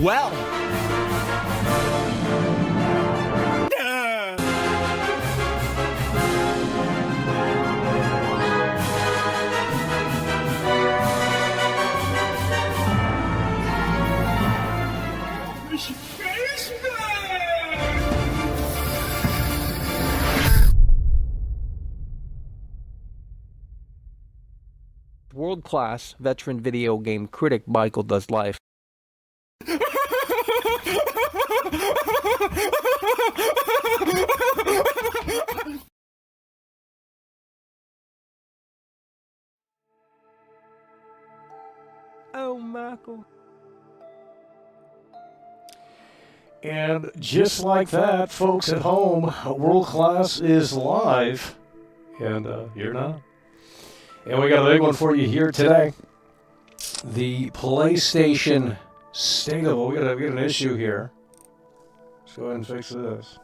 well. World-class veteran video game critic Michael Does Life. Oh, Michael. And just like that, folks at home, World Class is live. And you're not. And we got a big one for you here today. The PlayStation State of... We got an issue here. Let's go ahead and fix this.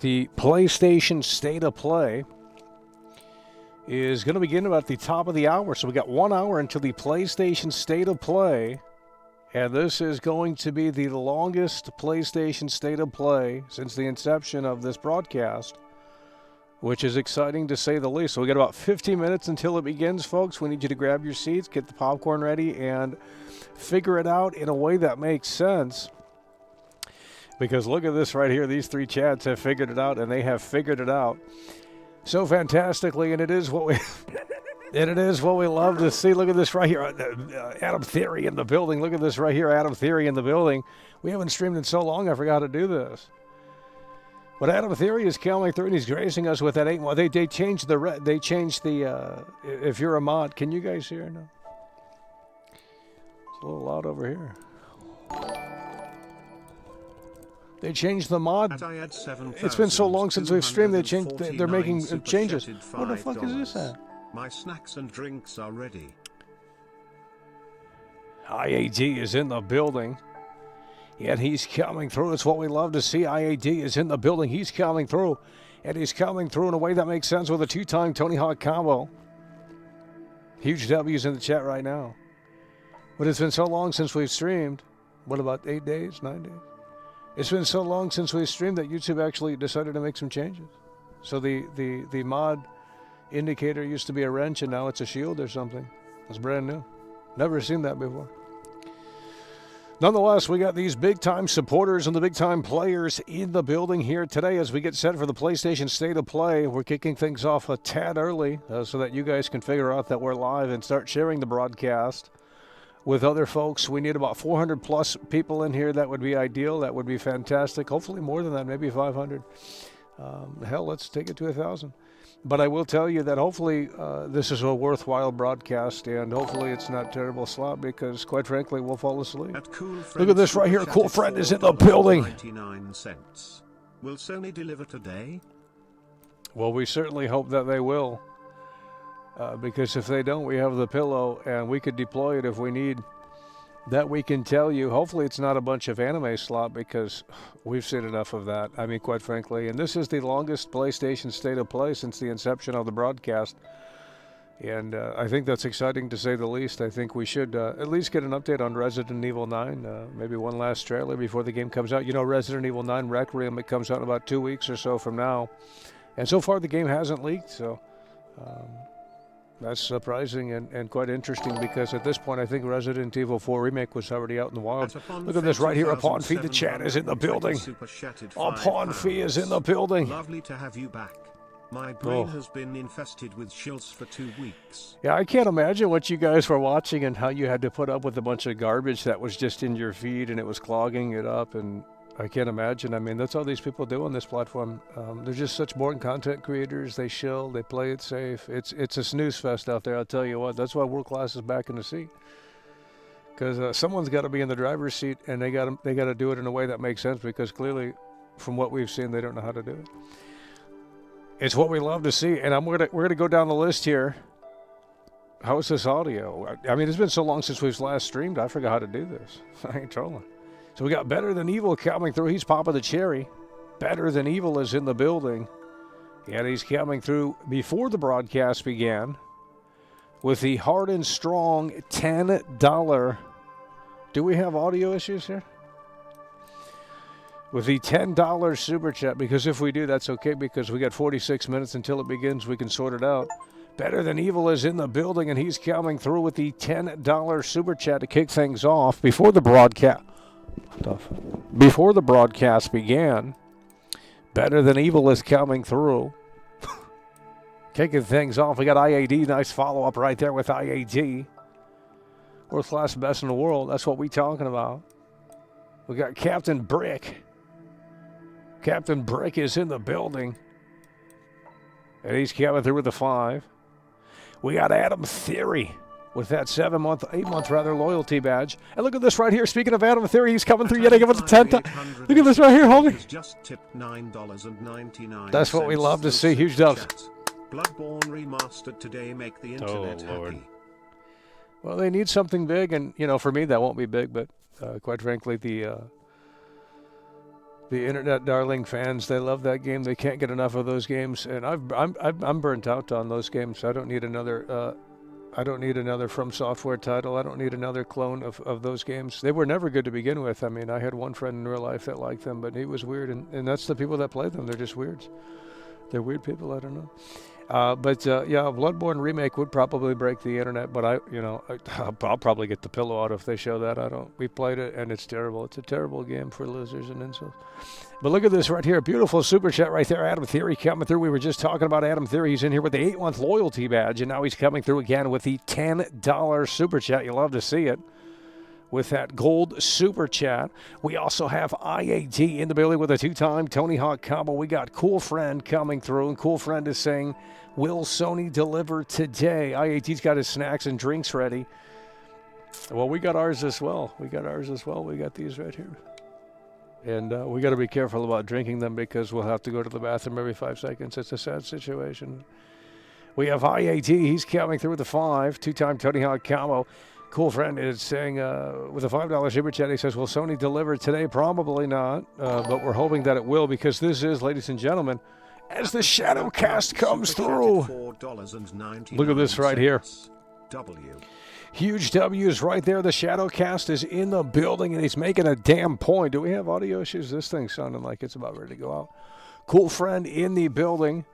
The PlayStation State of Play is going to begin about the top of the hour. So we got 1 hour until the PlayStation State of Play. And this is going to be the longest PlayStation State of Play since the inception of this broadcast, which is exciting to say the least. So we got about 15 minutes until it begins, folks. We need you to grab your seats, get the popcorn ready, and figure it out in a way that makes sense. Because look at this right here. These three chats have figured it out, and they have figured it out so fantastically, and it is what we... And it is what we love to see. Look at this right here. Adam Theory in the building. Look at this right here. Adam Theory in the building. We haven't streamed in so long, I forgot to do this. But Adam Theory is coming through, and he's gracing us with that 8. Well, they changed the... They changed the... if you're a mod, can you guys hear now? It's a little loud over here. They changed the mod. It's been so long since we've streamed. They changed. They're making changes. What the fuck is this at? My snacks and drinks are ready. IAD is in the building. And he's coming through. It's what we love to see. IAD is in the building. He's coming through. And he's coming through in a way that makes sense with a 2-time Tony Hawk combo. Huge W's in the chat right now. But it's been so long since we've streamed. What, about 8 days, 9 days? It's been so long since we streamed that YouTube actually decided to make some changes. So the mod indicator used to be a wrench, and now it's a shield or something. It's brand new. Never seen that before. Nonetheless, we got these big-time supporters and the big-time players in the building here today as we get set for the PlayStation State of Play. We're kicking things off a tad early so that you guys can figure out that we're live and start sharing the broadcast with other folks. We need about 400-plus people in here. That would be ideal. That would be fantastic. Hopefully more than that, maybe 500. Hell, let's take it to 1,000. But I will tell you that hopefully this is a worthwhile broadcast, and hopefully it's not terrible slop, because quite frankly we'll fall asleep. Look at this right here. Cool Friend is in the building. 99 cents. Will Sony deliver today? Well, we certainly hope that they will, because if they don't, we have the pillow, and we could deploy it if we need. That we can tell you. Hopefully it's not a bunch of anime slop, because we've seen enough of that. I mean, quite frankly. And this is the longest PlayStation State of Play since the inception of the broadcast. And I think that's exciting to say the least. I think we should at least get an update on Resident Evil 9. Maybe one last trailer before the game comes out. You know, Resident Evil 9 Requiem, it comes out in about 2 weeks or so from now. And so far the game hasn't leaked, so... that's surprising and quite interesting, because at this point I think Resident Evil 4 Remake was already out in the wild. Look at this right here. Upon Fee, the chat is in the building. Upon Fee is in the building. Lovely to have you back. My brain has been infested with shills for 2 weeks. Yeah, I can't imagine what you guys were watching and how you had to put up with a bunch of garbage that was just in your feed and it was clogging it up, and I can't imagine. I mean, that's all these people do on this platform. They're just such boring content creators. They shill, they play it safe. It's a snooze fest out there, I'll tell you what. That's why World Class is back in the seat. Because someone's got to be in the driver's seat, and they got to do it in a way that makes sense, because clearly, from what we've seen, they don't know how to do it. It's what we love to see, and we're gonna go down the list here. How's this audio? I mean, it's been so long since we've last streamed, I forgot how to do this. I ain't trolling. So we got Better Than Evil coming through. He's popping the cherry. Better Than Evil is in the building. And he's coming through before the broadcast began with the hard and strong $10 Do we have audio issues here? With the $10 super chat, because if we do, that's okay, because we got 46 minutes until it begins. We can sort it out. Better Than Evil is in the building, and he's coming through with the $10 super chat to kick things off before the broadcast. Before the broadcast began, Better Than Evil is coming through. Kicking things off. We got IAD. Nice follow-up right there with IAD. World class best in the world. That's what we talking about. We got Captain Brick. Captain Brick is in the building. And he's coming through with the 5. We got Adam Theory with that 8-month loyalty badge. And look at this right here. Speaking of Adam Theory, he's coming through yet again with the 10. Look at this right here, homie. Just tipped $9.99. That's what we love to see. Huge dubs. Bloodborne remastered today. Make the internet happy. Well, they need something big, and for me that won't be big, but quite frankly, the internet darling fans, they love that game. They can't get enough of those games, and I'm burnt out on those games. I don't need another. I don't need another From Software title. I don't need another clone of those games. They were never good to begin with. I mean, I had one friend in real life that liked them, but he was weird, and that's the people that play them. They're just weirds. They're weird people. I don't know. But Bloodborne remake would probably break the internet. But I'll probably get the pillow out if they show that. We played it and it's terrible. It's a terrible game for losers and insults. But look at this right here, beautiful super chat right there. Adam Theory coming through. We were just talking about Adam Theory. He's in here with the 8-month loyalty badge, and now he's coming through again with the $10 super chat. You love to see it. With that gold super chat. We also have IAD in the building with a 2-time Tony Hawk combo. We got Cool Friend coming through, and Cool Friend is saying, will Sony deliver today? IAD's got his snacks and drinks ready. Well, we got ours as well. We got these right here. And we got to be careful about drinking them because we'll have to go to the bathroom every 5 seconds. It's a sad situation. We have IAD. He's coming through with the 5, 2-time Tony Hawk combo. Cool Friend is saying, with a $5 super chat, he says, will Sony deliver today? Probably not, but we're hoping that it will, because this is, ladies and gentlemen, as the Shadowcast comes through. Look at this right here. Huge W's right there. The Shadowcast is in the building, and he's making a damn point. Do we have audio issues? This thing's sounding like it's about ready to go out. Cool Friend in the building.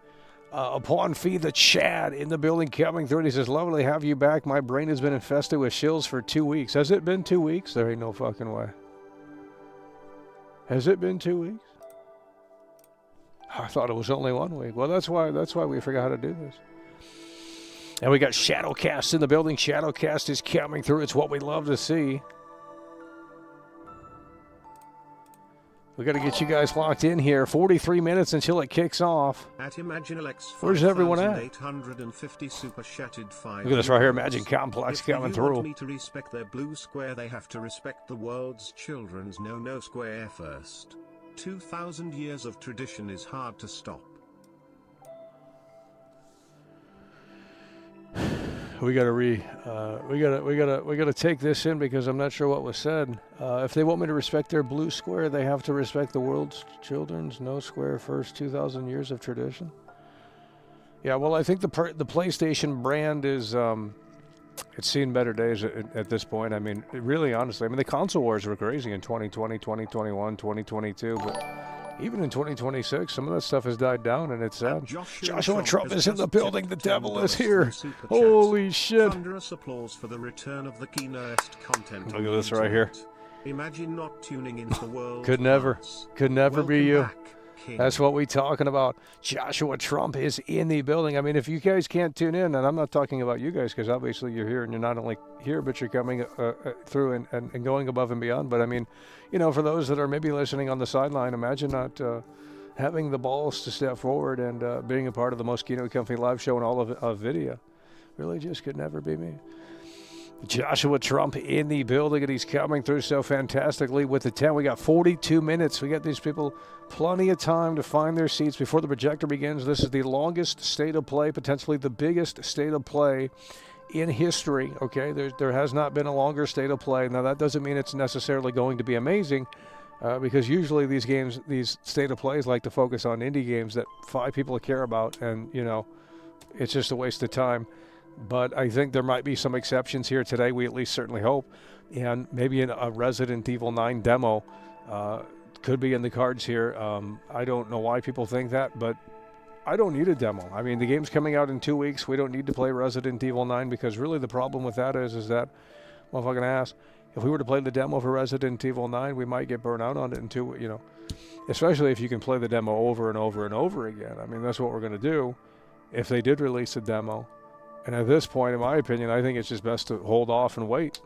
Upon Fee the Chad in the building coming through. And he says, lovely to have you back. My brain has been infested with shills for 2 weeks. Has it been 2 weeks? There ain't no fucking way. Has it been 2 weeks? I thought it was only 1 week. Well, that's why we forgot how to do this. And we got Shadowcast in the building. Shadowcast is coming through. It's what we love to see. We got to get you guys locked in here. 43 minutes until it kicks off. At ImagineLX, where's everyone at? 850 super shattered 5. Look at this right here, Imagine Complex if coming you through. Want me to respect their blue square, they have to respect the world's children's no square first. 2,000 years of tradition is hard to stop. We gotta take this in because I'm not sure what was said. If they want me to respect their blue square, they have to respect the world's children's no square first 2,000 years of tradition. Yeah, well, I think the PlayStation brand is it's seen better days at this point. I mean, really, honestly, I mean the console wars were crazy in 2020, 2021, 2022, but even in 2026, some of that stuff has died down, and it's sad. Joshua Trump is in the building. The devil is here. Holy shit. Thunderous applause for the return of the keenest content. Look at this right here. Imagine not tuning into the world. Could never be you. Back, that's what we're talking about. Joshua Trump is in the building. I mean, if you guys can't tune in, and I'm not talking about you guys because obviously you're here and you're not only here, but you're coming through and going above and beyond. But I mean, for those that are maybe listening on the sideline, imagine not having the balls to step forward and being a part of the most keynote company live show in all of video. Really just could never be me. Joshua Trump in the building, and he's coming through so fantastically with the 10. We got 42 minutes. We got these people plenty of time to find their seats before the projector begins. This is the longest state of play, potentially the biggest state of play in history. Okay, there has not been a longer state of play. Now, that doesn't mean it's necessarily going to be amazing, because usually these state of plays like to focus on indie games that 5 people care about, and, it's just a waste of time. But I think there might be some exceptions here today. We at least certainly hope. And maybe a Resident Evil 9 demo could be in the cards here. I don't know why people think that, but I don't need a demo. I mean, the game's coming out in 2 weeks. We don't need to play Resident Evil 9 because really the problem with that is that, motherfucking ass, if we were to play the demo for Resident Evil 9, we might get burnt out on it in especially if you can play the demo over and over and over again. I mean, that's what we're going to do if they did release a demo. And at this point, in my opinion, I think it's just best to hold off and wait.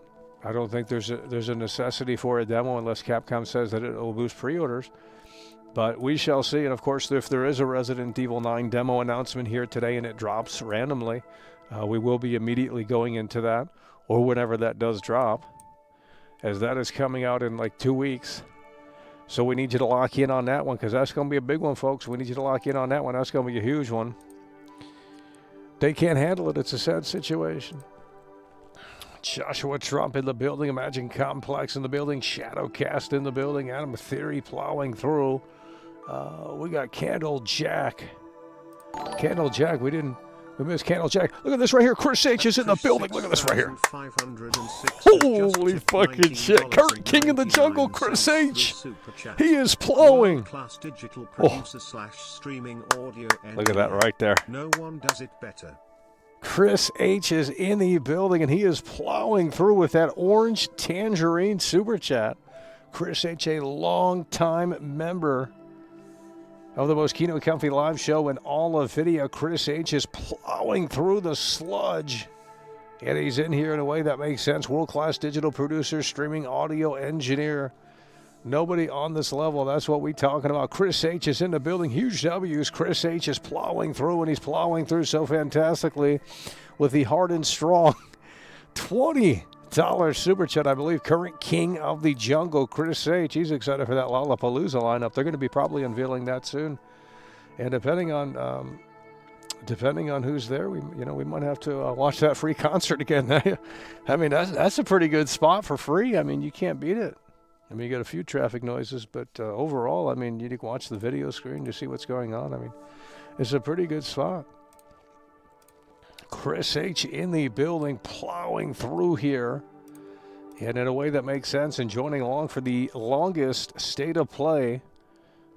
I don't think there's a necessity for a demo unless Capcom says that it will boost pre-orders. But we shall see. And of course, if there is a Resident Evil 9 demo announcement here today and it drops randomly, we will be immediately going into that, or whenever that does drop, as that is coming out in like 2 weeks. So we need you to lock in on that one, because that's going to be a big one, folks. We need you to lock in on that one. That's going to be a huge one. They can't handle it. It's a sad situation. Joshua Trump in the building. Imagine Complex in the building. Shadowcast in the building. Adam Theory plowing through. We got Candle Jack. Candle Jack. We missed Candle Jack. Look at this right here. Chris H is in the building. Look at this right here. Holy fucking shit. Current King of the Jungle, Chris H. He is plowing. Oh. Look at that right there. No one does it better. Chris H is in the building, and he is plowing through with that orange tangerine super chat. Chris H, a long-time member of the most Kino Comfy live show in all of video. Chris H is plowing through the sludge, and he's in here in a way that makes sense. World-class digital producer, streaming audio engineer. Nobody on this level. That's what we're talking about. Chris H is in the building. Huge W's. Chris H is plowing through, and he's plowing through so fantastically with the hard and strong $20 super chat, I believe. Current King of the Jungle, Chris H. He's excited for that Lollapalooza lineup. They're going to be probably unveiling that soon. And depending on who's there, we might have to watch that free concert again. I mean, that's a pretty good spot for free. I mean, you can't beat it. I mean, you got a few traffic noises, but overall, I mean, you can watch the video screen to see what's going on. I mean, it's a pretty good spot. Chris H in the building, plowing through here, and in a way that makes sense, and joining along for the longest state of play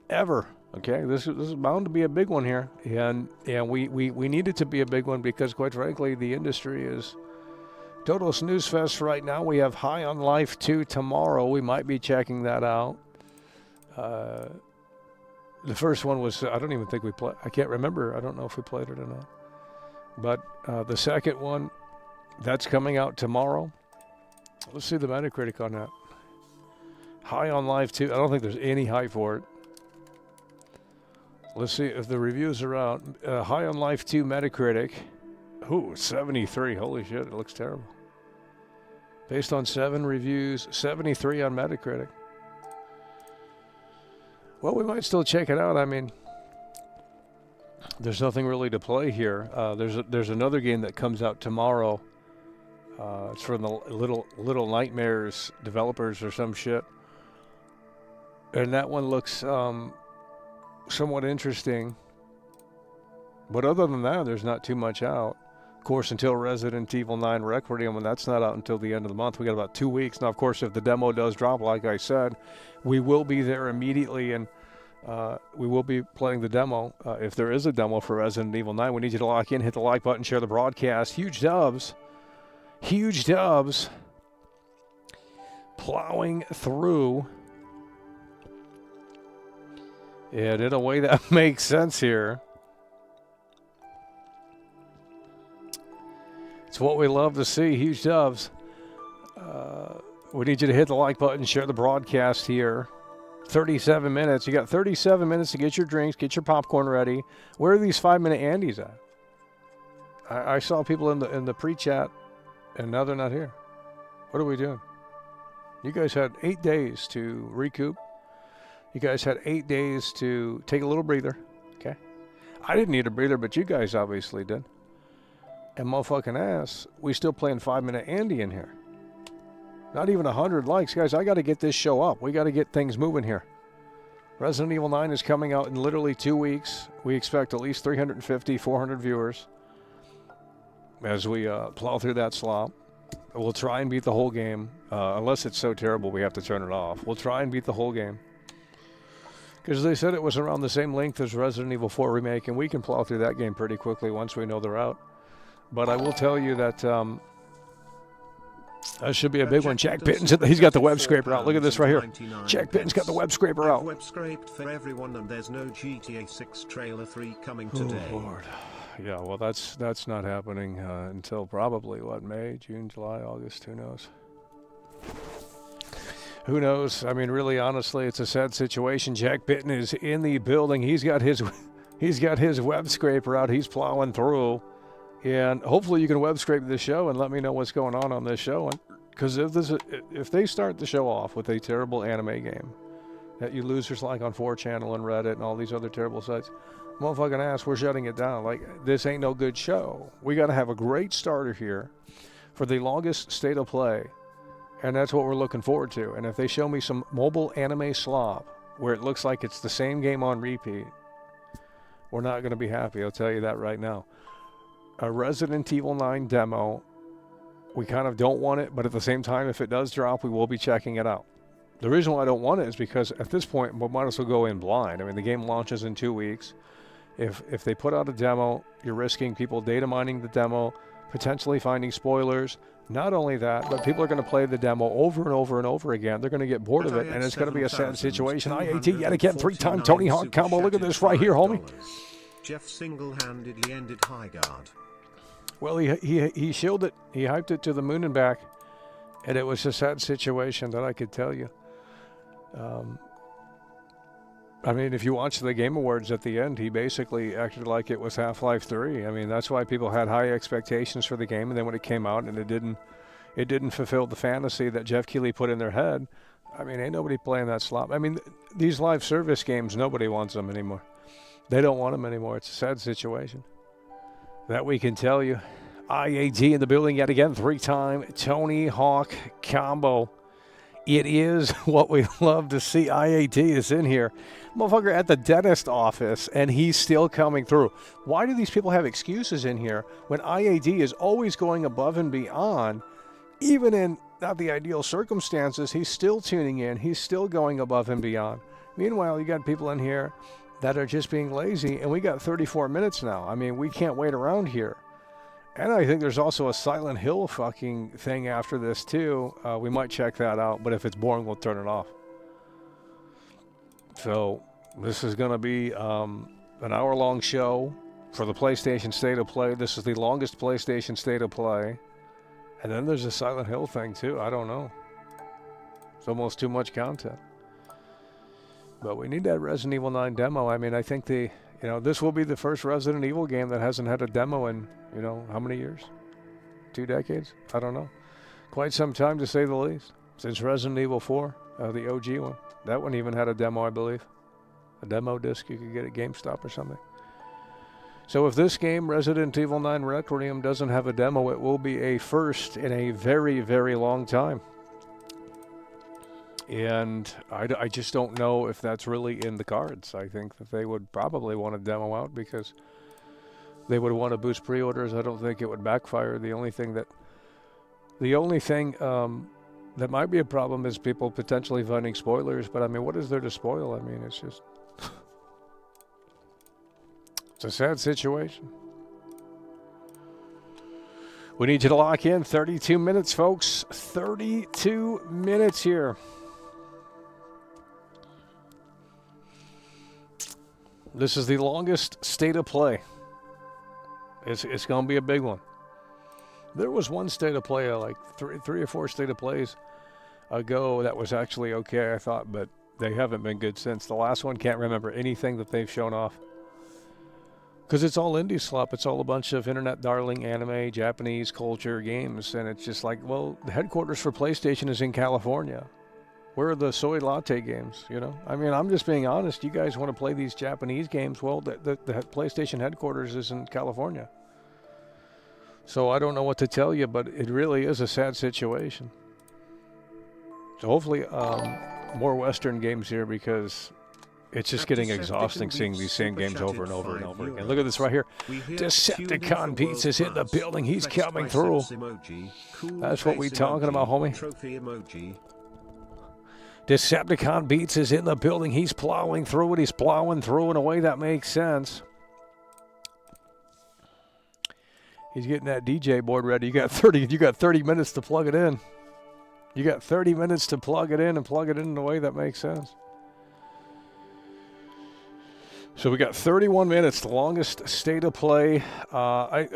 ever. Okay, this is bound to be a big one here, and we need it to be a big one because, quite frankly, the industry is total snooze fest right now. We have High on Life 2 tomorrow. We might be checking that out. The first one was, I don't even think we played. I can't remember. I don't know if we played it or not. But the second one, that's coming out tomorrow. Let's see the Metacritic on that. High on Life 2. I don't think there's any hype for it. Let's see if the reviews are out. High on Life 2 Metacritic. Ooh, 73. Holy shit, it looks terrible. Based on 7 reviews, 73 on Metacritic. Well, we might still check it out. I mean, there's nothing really to play here. There's another game that comes out tomorrow. It's from the Little Nightmares developers or some shit. And that one looks somewhat interesting. But other than that, there's not too much out. Of course, until Resident Evil 9 Requiem, and that's not out until the end of the month. We got about 2 weeks. Now, of course, if the demo does drop, like I said, we will be there immediately, and we will be playing the demo. If there is a demo for Resident Evil 9, we need you to lock in, hit the like button, share the broadcast. Huge dubs. Huge dubs. Plowing through. And in a way that makes sense here. It's what we love to see. Huge dubs. We need you to hit the like button, share the broadcast here. 37 minutes. You got 37 minutes to get your drinks, get your popcorn ready. Where are these 5-minute Andes at? I saw people in the pre-chat, and now they're not here. What are we doing? You guys had 8 days to recoup. You guys had 8 days to take a little breather. Okay? I didn't need a breather, but you guys obviously did. And motherfucking ass, we still playing 5-minute Andy in here. Not even 100 likes. Guys, I got to get this show up. We got to get things moving here. Resident Evil 9 is coming out in literally 2 weeks. We expect at least 350, 400 viewers. as we plow through that slop. We'll try and beat the whole game, unless it's so terrible we have to turn it off. We'll try and beat the whole game. Because they said it was around the same length as Resident Evil 4 Remake, and we can plow through that game pretty quickly once we know the route. But I will tell you that that should be a big one. Jack Pitton's, he's got the web scraper out. Look at this right here. Jack Pitton's got the web scraper out. Web scraped for everyone, and there's no GTA 6 trailer 3 coming today. Oh, Lord. Yeah, well, that's not happening until probably, what, May, June, July, August, who knows? Who knows? I mean, really, honestly, it's a sad situation. Jack Pitton is in the building. He's got his web scraper out. He's plowing through. And hopefully you can web scrape this show and let me know what's going on this show. Because if they start the show off with a terrible anime game that you losers like on 4chan and Reddit and all these other terrible sites, motherfucking ass, we're shutting it down. Like, this ain't no good show. We got to have a great starter here for the longest state of play, and that's what we're looking forward to. And if they show me some mobile anime slop where it looks like it's the same game on repeat, we're not going to be happy. I'll tell you that right now. A Resident Evil 9 demo, we kind of don't want it, but at the same time, if it does drop, we will be checking it out. The reason why I don't want it is because at this point, we might as well go in blind. I mean, the game launches in 2 weeks. If they put out a demo, you're risking people data mining the demo, potentially finding spoilers. Not only that, but people are going to play the demo over and over and over again. They're going to get bored of it, and it's going to be a sad situation. IAT yet again, 3-time Tony Hawk combo. Look at this right here, homie. Jeff single-handedly ended High Guard. Well, he shielded it. He hyped it to the moon and back, and it was a sad situation that I could tell you. I mean, if you watch the Game Awards at the end, he basically acted like it was Half-Life 3. I mean, that's why people had high expectations for the game, and then when it came out and it didn't fulfill the fantasy that Jeff Keighley put in their head, I mean, ain't nobody playing that slop. I mean, these live service games, nobody wants them anymore. They don't want them anymore. It's a sad situation. That we can tell you. IAG in the building yet again, 3-time Tony Hawk combo. It is what we love to see. IAT is in here. Motherfucker at the dentist office, and he's still coming through. Why do these people have excuses in here when IAD is always going above and beyond? Even in not the ideal circumstances, he's still tuning in. He's still going above and beyond. Meanwhile, you got people in here that are just being lazy, and we got 34 minutes now. I mean, we can't wait around here. And I think there's also a Silent Hill fucking thing after this, too. We might check that out, but if it's boring, we'll turn it off. So this is going to be an hour-long show for the PlayStation State of Play. This is the longest PlayStation State of Play. And then there's a Silent Hill thing, too. I don't know. It's almost too much content. But we need that Resident Evil 9 demo. I mean, I think this will be the first Resident Evil game that hasn't had a demo in, how many years? 2 decades? I don't know. Quite some time, to say the least. Since Resident Evil 4, the OG one. That one even had a demo, I believe. A demo disc you could get at GameStop or something. So if this game, Resident Evil 9 Requiem, doesn't have a demo, it will be a first in a very, very long time. And I just don't know if that's really in the cards. I think that they would probably want to demo out because they would want to boost pre-orders. I don't think it would backfire. The only thing that might be a problem is people potentially finding spoilers. But I mean, what is there to spoil? I mean, it's just it's a sad situation. We need you to lock in 32 minutes, folks. 32 minutes here. This is the longest state of play. It's going to be a big one. There was one state of play, like three or four state of plays ago that was actually okay, I thought, but they haven't been good since. The last one, can't remember anything that they've shown off. Because it's all indie slop. It's all a bunch of internet darling anime, Japanese culture games. And it's just like, well, the headquarters for PlayStation is in California. Where are the soy latte games, I mean, I'm just being honest. You guys want to play these Japanese games? Well, the PlayStation headquarters is in California. So I don't know what to tell you, but it really is a sad situation. So hopefully more Western games here because it's just getting exhausting seeing these same games over and over and over again. Look at this right here. Decepticon Beats is in the building. He's coming through. That's what we talking about, homie. Decepticon Beats is in the building. He's plowing through it. He's plowing through in a way that makes sense. He's getting that DJ board ready. You got 30 minutes to plug it in. You got 30 minutes to plug it in and plug it in a way that makes sense. So we got 31 minutes, the longest state of play. The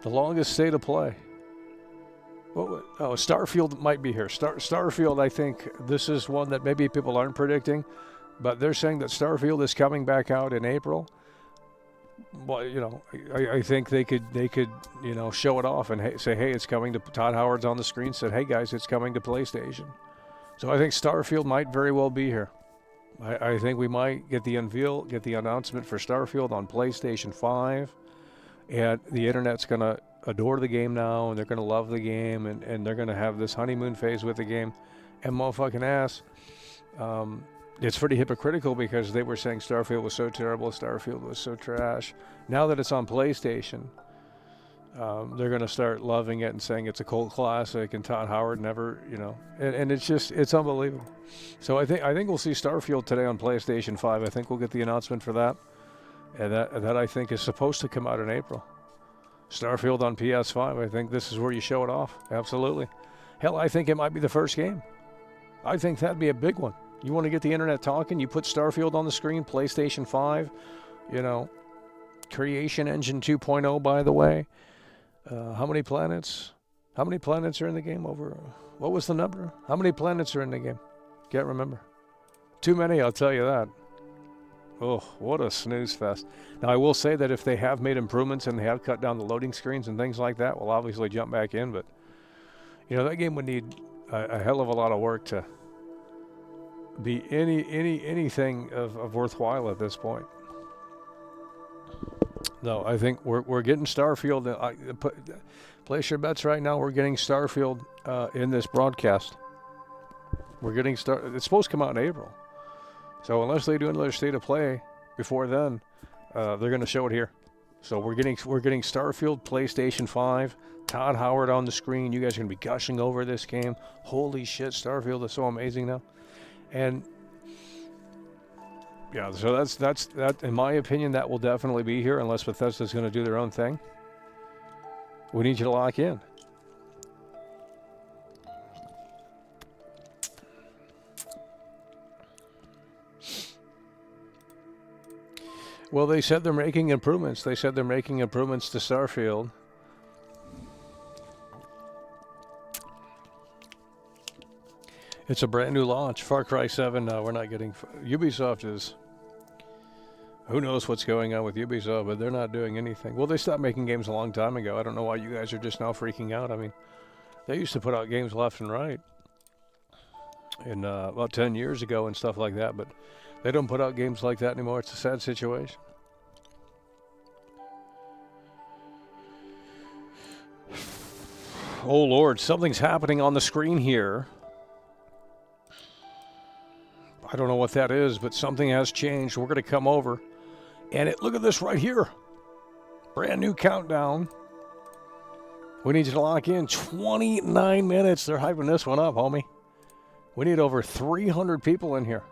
longest state of play. Oh, Starfield might be here. Starfield, I think this is one that maybe people aren't predicting, but they're saying that Starfield is coming back out in April. Well, you know, I think they could, you know, show it off and say, hey, it's coming to Todd Howard's on the screen. Said, hey guys, it's coming to PlayStation. So I think Starfield might very well be here. I think we might get the announcement for Starfield on PlayStation 5, and the internet's gonna adore the game now, and they're gonna love the game, and they're gonna have this honeymoon phase with the game, and motherfucking ass. It's pretty hypocritical because they were saying Starfield was so terrible, Starfield was so trash. Now that it's on PlayStation, they're going to start loving it and saying it's a cult classic, and Todd Howard never, you know, and it's unbelievable. So I think we'll see Starfield today on PlayStation 5. I think we'll get the announcement for that, and that I think is supposed to come out in April. Starfield on PS5. I think this is where you show it off. Absolutely. Hell, I think it might be the first game. I think that'd be a big one. You want to get the internet talking, you put Starfield on the screen, PlayStation 5, you know, Creation Engine 2.0, by the way. How many planets? How many planets are in the game over? What was the number? How many planets are in the game? Can't remember. Too many, I'll tell you that. Oh, what a snooze fest. Now, I will say that if they have made improvements and they have cut down the loading screens and things like that, we'll obviously jump back in, but, you know, that game would need a hell of a lot of work to be anything of worthwhile at this point. No, I think we're getting Starfield. Place your bets right now. We're getting Starfield in this broadcast. We're getting It's supposed to come out in April. So unless they do another state of play before then, they're going to show it here. So we're getting Starfield, PlayStation 5, Todd Howard on the screen. You guys are going to be gushing over this game. Holy shit, Starfield is so amazing now. And yeah, so that's in my opinion, that will definitely be here unless Bethesda's going to do their own thing. We need you to lock in. Well, they said they're making improvements. They said they're making improvements to Starfield. It's a brand new launch. Far Cry 7, we're not getting... Ubisoft is... Who knows what's going on with Ubisoft, but they're not doing anything. Well, they stopped making games a long time ago. I don't know why you guys are just now freaking out. I mean, they used to put out games left and right. And about 10 years ago and stuff like that, but they don't put out games like that anymore. It's a sad situation. Oh, Lord, something's happening on the screen here. I don't know what that is, but something has changed. We're going to come over. And look at this right here. Brand new countdown. We need you to lock in. 29 minutes. They're hyping this one up, homie. We need over 300 people in here.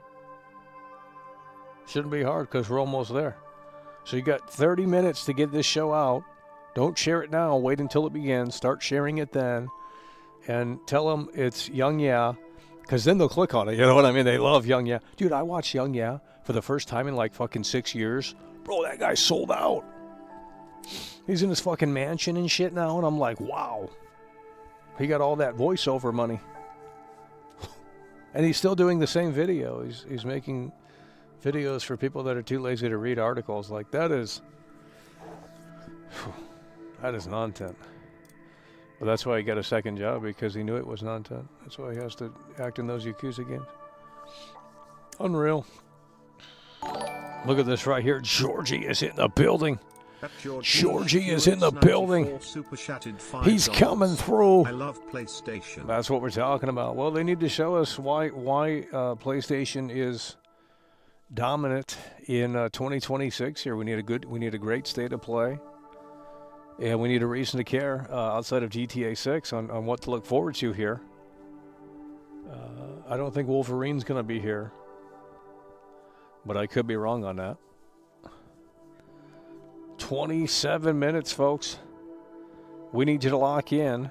Shouldn't be hard because we're almost there. So you got 30 minutes to get this show out. Don't share it now. Wait until it begins. Start sharing it then. And tell them it's Young Yeah. Because then they'll click on it. You know what I mean? They love Young Yeah. Dude, I watched Young Yeah for the first time in like fucking 6 years. Bro, that guy sold out. He's in his fucking mansion and shit now. And I'm like, wow. He got all that voiceover money. And he's still doing the same video. He's making videos for people that are too lazy to read articles. Like, that is non-tent. Well, that's why he got a second job, because he knew it was non-tent. That's why he has to act in those Yakuza games. Unreal. Look at this right here. Georgie is in the building. Georgie is in the building. He's coming through. I love PlayStation. That's what we're talking about. Well, they need to show us why PlayStation is dominant in 2026 here. We need a great state of play, and we need a reason to care outside of GTA 6 on what to look forward to here. I don't think Wolverine's going to be here, but I could be wrong on that. 27 minutes, folks. We need you to lock in.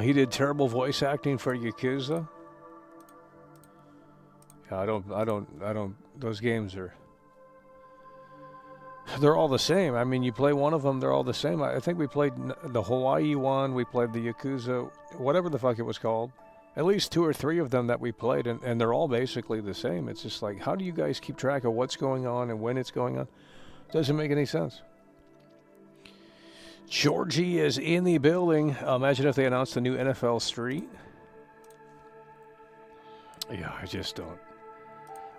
He did terrible voice acting for Yakuza. Yeah, I don't. Those games they're all the same. I mean, you play one of them, they're all the same. I think we played the Hawaii one, we played the Yakuza, whatever the fuck it was called. At least 2 or 3 of them that we played, and they're all basically the same. It's just like, how do you guys keep track of what's going on and when it's going on? Doesn't make any sense. Georgie is in the building. Imagine if they announced the new NFL Street. Yeah, I just don't.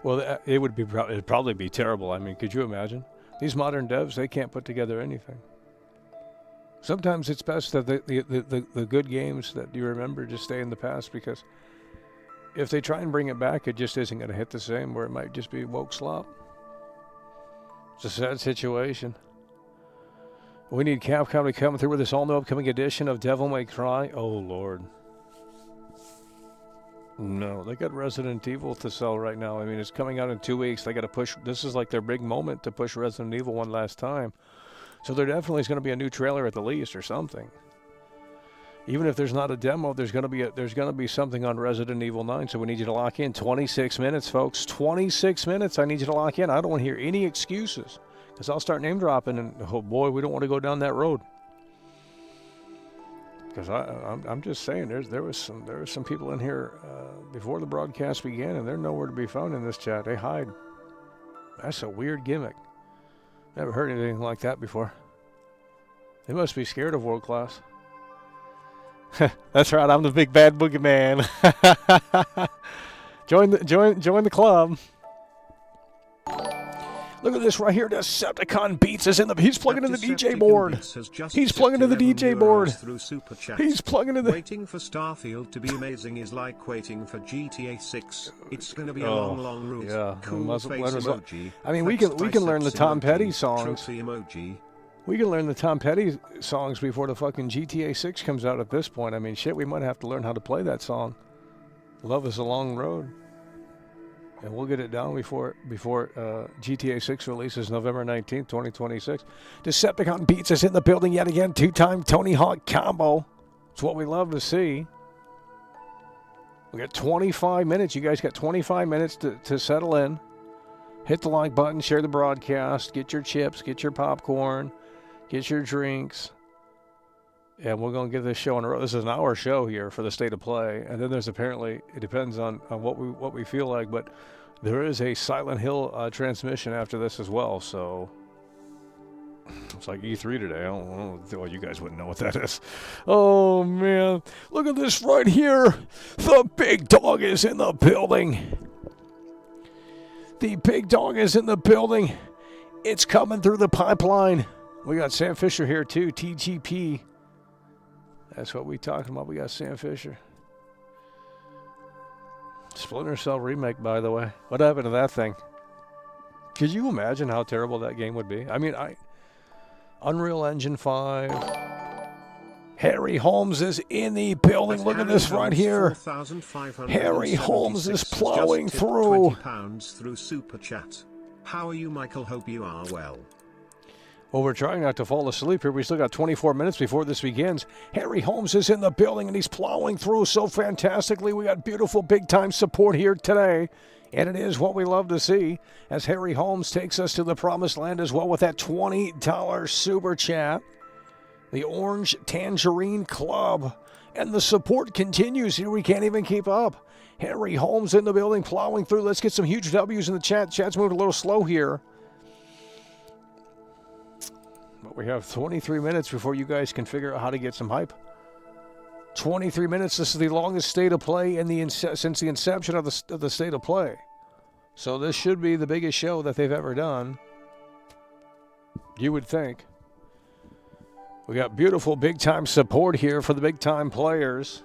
Well, it'd probably be terrible. I mean, could you imagine? These modern devs, they can't put together anything. Sometimes it's best that the good games that you remember just stay in the past, because if they try and bring it back, it just isn't going to hit the same, where it might just be woke slop. It's a sad situation. We need Capcom to come through with this all-new upcoming edition of Devil May Cry. Oh, Lord. No, they got Resident Evil to sell right now. I mean, it's coming out in 2 weeks. They got to push. This is like their big moment to push Resident Evil one last time. So there definitely is going to be a new trailer at the least, or something. Even if there's not a demo, there's going to be something on Resident Evil 9. So we need you to lock in. 26 minutes, folks. 26 minutes. I need you to lock in. I don't want to hear any excuses, because I'll start name dropping, and oh boy, we don't want to go down that road. Because I'm just saying, there was some people in here before the broadcast began, and they're nowhere to be found in this chat. They hide. That's a weird gimmick. Never heard anything like that before. They must be scared of World Class. That's right. I'm the big bad boogeyman. Join the club. Look at this right here. Decepticon Beats is in the. He's plugging in the DJ board. He's plugging in the DJ board. He's plugging in the. Waiting for Starfield to be amazing is like waiting for GTA 6. It's going to be a long route. Yeah. Cool face emoji. I mean, we can learn the Tom Petty songs. Emoji. We can learn the Tom Petty songs before the fucking GTA 6 comes out at this point. I mean, shit, we might have to learn how to play that song. Love is a long road. And we'll get it down before GTA 6 releases November 19th, 2026. Decepticon Beats is in the building yet again. 2-time Tony Hawk combo. It's what we love to see. We got 25 minutes. You guys got 25 minutes to settle in. Hit the like button, share the broadcast, get your chips, get your popcorn, get your drinks. And we're going to get this show on the road. This is an hour show here for the State of Play. And then there's apparently, it depends on what we feel like, but there is a Silent Hill transmission after this as well. So it's like E3 today. I don't know. Well, you guys wouldn't know what that is. Oh, man. Look at this right here. The big dog is in the building. The big dog is in the building. It's coming through the pipeline. We got Sam Fisher here too, TGP. That's what we talking about. We got Sam Fisher. Splinter Cell remake, by the way. What happened to that thing? Could you imagine how terrible that game would be? I mean, Unreal Engine 5. Harry Holmes is in the building. Look at this right here. Harry Holmes is plowing through. £20 through Super Chat. How are you, Michael? Hope you are well. Well, we're trying not to fall asleep here. We still got 24 minutes before this begins. Harry Holmes is in the building, and he's plowing through so fantastically. We got beautiful big-time support here today, and it is what we love to see as Harry Holmes takes us to the promised land as well with that $20 Super Chat. The Orange Tangerine Club. And the support continues here. We can't even keep up. Harry Holmes in the building, plowing through. Let's get some huge W's in the chat. Chat's moving a little slow here. But we have 23 minutes before you guys can figure out how to get some hype. 23 minutes. This is the longest State of Play since the inception of the State of Play. So this should be the biggest show that they've ever done. You would think. We got beautiful big-time support here for the big-time players.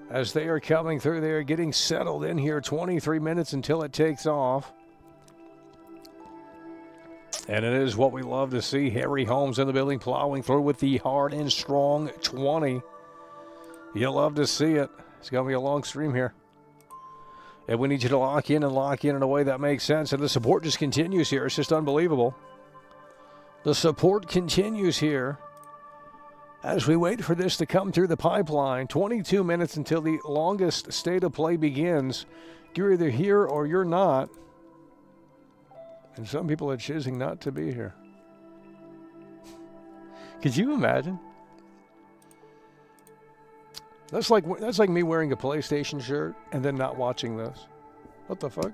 As they are coming through, they are getting settled in here. 23 minutes until it takes off. And it is what we love to see. Harry Holmes in the building, plowing through with the hard and strong 20. You'll love to see it. It's going to be a long stream here. And we need you to lock in in a way that makes sense. And the support just continues here. It's just unbelievable. The support continues here as we wait for this to come through the pipeline. 22 minutes until the longest state of play begins. You're either here or you're not. And some people are choosing not to be here. Could you imagine? That's like me wearing a PlayStation shirt and then not watching this. What the fuck?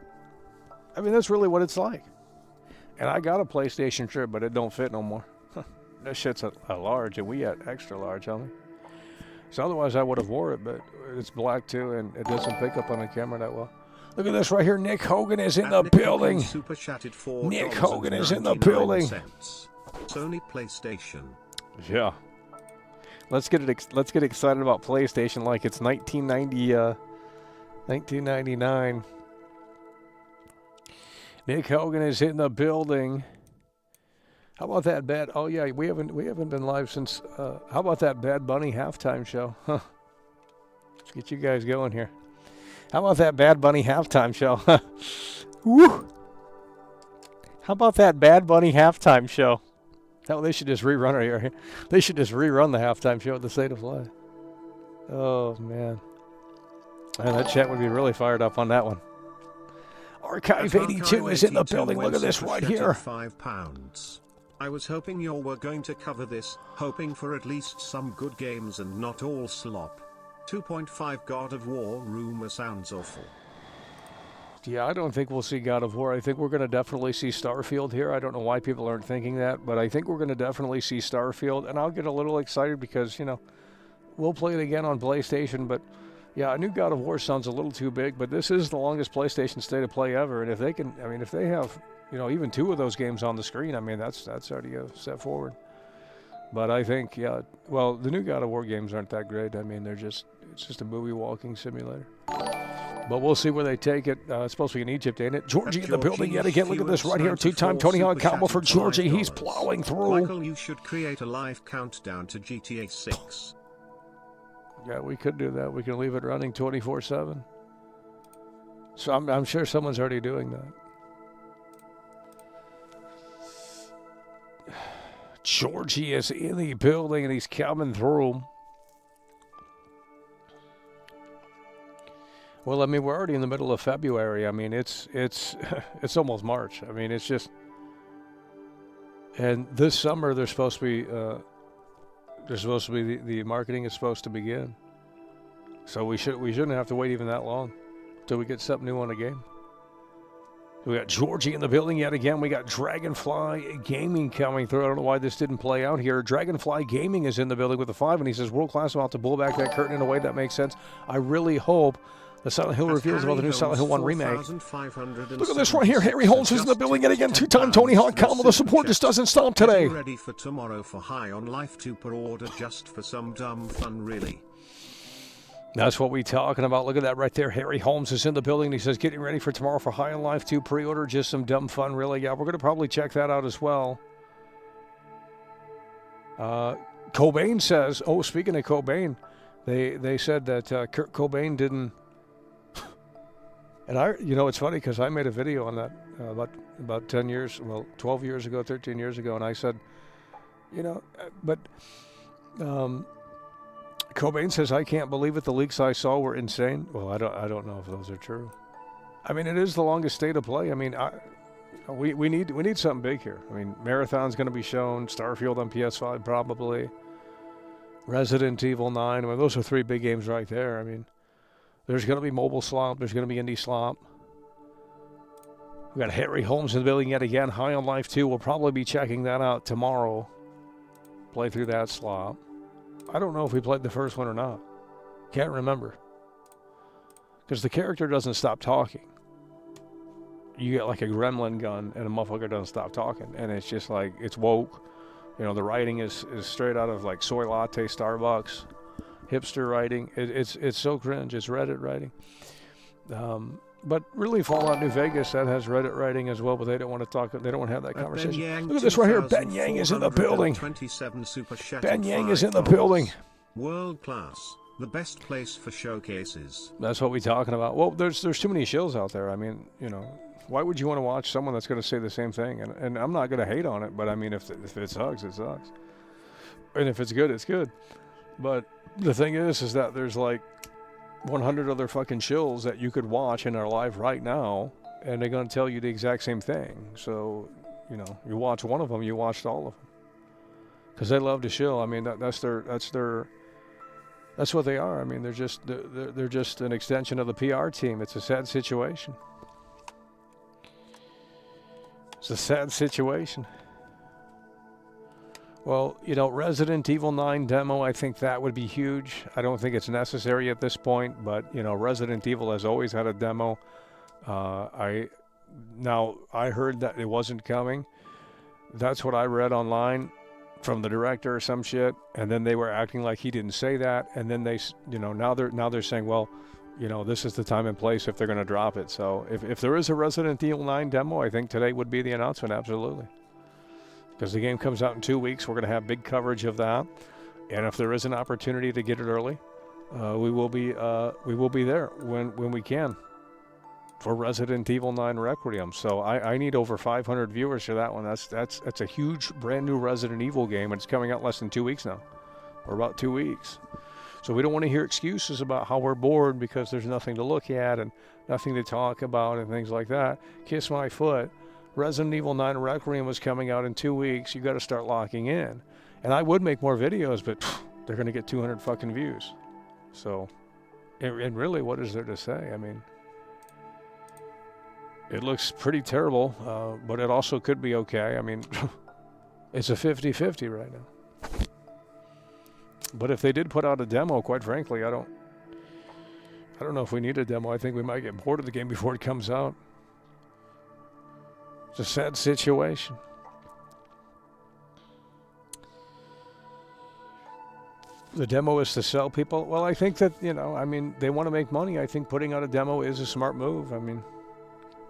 I mean, that's really what it's like. And I got a PlayStation shirt, but it don't fit no more. That shit's a large, and we had extra large on me. So otherwise I would have wore it, but it's black too, and it doesn't pick up on the camera that well. Look at this right here. Nick Hogan is in the building. Nick Hogan is in the building. Sony PlayStation. Yeah. Let's get excited about PlayStation like it's 1999. Nick Hogan is in the building. How about that bad? Oh yeah, we haven't been live since. How about that Bad Bunny halftime show? Huh. Let's get you guys going here. How about that Bad Bunny halftime show? Woo! How about that Bad Bunny halftime show? Hell, they should just rerun it here. They should just rerun the halftime show at the State of Play. Oh man, man, that chat would be really fired up on that one. Archive 82 is in the building. Look at this right here. £5. I was hoping you were going to cover this, hoping for at least some good games and not all slop. 2.5 God of War rumor sounds awful. Yeah, I don't think we'll see God of War. I think we're going to definitely see Starfield here. I don't know why people aren't thinking that, but I think we're going to definitely see Starfield. And I'll get a little excited because, you know, we'll play it again on PlayStation. But, yeah, a new God of War sounds a little too big. But this is the longest PlayStation State of Play ever. And if they can, I mean, if they have, you know, even 2 of those games on the screen, I mean, that's already a step forward. But I think, yeah, well, the new God of War games aren't that great. I mean, it's just a movie walking simulator. But we'll see where they take it. It's supposed to be in Egypt, ain't it? Georgie in the building yet again. Look at this right here. 2-time Tony Hawk combo for Georgie. He's plowing through. Michael, you should create a live countdown to GTA 6. Yeah, we could do that. We can leave it running 24/7. So I'm sure someone's already doing that. Georgie is in the building and he's coming through. Well, I mean, we're already in the middle of February. I mean, it's almost March. I mean, it's just, and this summer there's supposed to be the marketing is supposed to begin. So we shouldn't have to wait even that long till we get something new on the game. We got Georgie in the building yet again. We got Dragonfly Gaming coming through. I don't know why this didn't play out here. Dragonfly Gaming is in the building with a 5, and he says, world class, about to pull back that curtain in a way that makes sense. I really hope the Silent Hill reveals about the new Silent Hill 1 remake. Look at this right here. Harry Holmes is in the building yet again. 2-time Tony Hawk combo. The support just doesn't stop today. Ready for tomorrow for High on Life 2 per order just for some dumb fun, really. That's what we're talking about. Look at that right there. Harry Holmes is in the building. He says, getting ready for tomorrow for High on Life 2 pre-order. Just some dumb fun, really. Yeah, we're going to probably check that out as well. Cobain says, oh, speaking of Cobain, they said that Kurt Cobain didn't. And it's funny because I made a video on that about 10 years, well, 12 years ago, 13 years ago, and I said, but Cobain says, I can't believe it. The leaks I saw were insane. Well, I don't know if those are true. I mean, it is the longest state of play. I mean, we need something big here. I mean, Marathon's going to be shown. Starfield on PS5 probably. Resident Evil 9. I mean, those are 3 big games right there. I mean, there's going to be mobile slop. There's going to be indie slop. We got Harry Holmes in the building yet again. High on Life 2. We'll probably be checking that out tomorrow. Play through that slop. I don't know if we played the first one or not. Can't remember. Because the character doesn't stop talking. you get like a gremlin gun and a motherfucker doesn't stop talking, and it's just like, it's woke. You know, the writing is straight out of like soy latte Starbucks, hipster writing. It's so cringe. It's Reddit writing. But really, Fallout New Vegas, that has Reddit writing as well, but they don't want to talk. They don't want to have that conversation. Look at this right here. Ben Yang is in the building. Ben Yang is in the building. World class. The best place for showcases. That's what we're talking about. Well, there's too many shills out there. I mean, you know, why would you want to watch someone that's going to say the same thing? And I'm not going to hate on it, but I mean, if it sucks, it sucks. And if it's good, it's good. But the thing is that there's like 100 other fucking shills that you could watch and are live right now, and they're going to tell you the exact same thing. So, you know, you watch one of them, you watched all of them. Because they love to shill. I mean, that's what they are. I mean, they're just an extension of the PR team. It's a sad situation. It's a sad situation. Well, you know, Resident Evil 9 demo, I think that would be huge. I don't think it's necessary at this point, but, you know, Resident Evil has always had a demo. I heard that it wasn't coming. That's what I read online from the director or some shit, and then they were acting like he didn't say that, and then they, you know, now they're saying, well, you know, this is the time and place if they're going to drop it. So if there is a Resident Evil 9 demo, I think today would be the announcement, absolutely. Because the game comes out in 2 weeks, we're going to have big coverage of that, and if there is an opportunity to get it early, we will be there when we can for Resident Evil 9 Requiem. So I need over 500 viewers for that one. That's a huge brand new Resident Evil game, and it's coming out less than 2 weeks now, or about 2 weeks. So we don't want to hear excuses about how we're bored because there's nothing to look at and nothing to talk about and things like that. Kiss my foot. Resident Evil 9 Requiem was coming out in 2 weeks. You got to start locking in. And I would make more videos, but they're going to get 200 fucking views. So, and really, what is there to say? I mean, it looks pretty terrible, but it also could be okay. I mean, it's a 50-50 right now. But if they did put out a demo, quite frankly, I don't know if we need a demo. I think we might get bored of the game before it comes out. It's a sad situation. The demo is to sell people. Well, I think that, you know, I mean, they want to make money. I think putting out a demo is a smart move. I mean,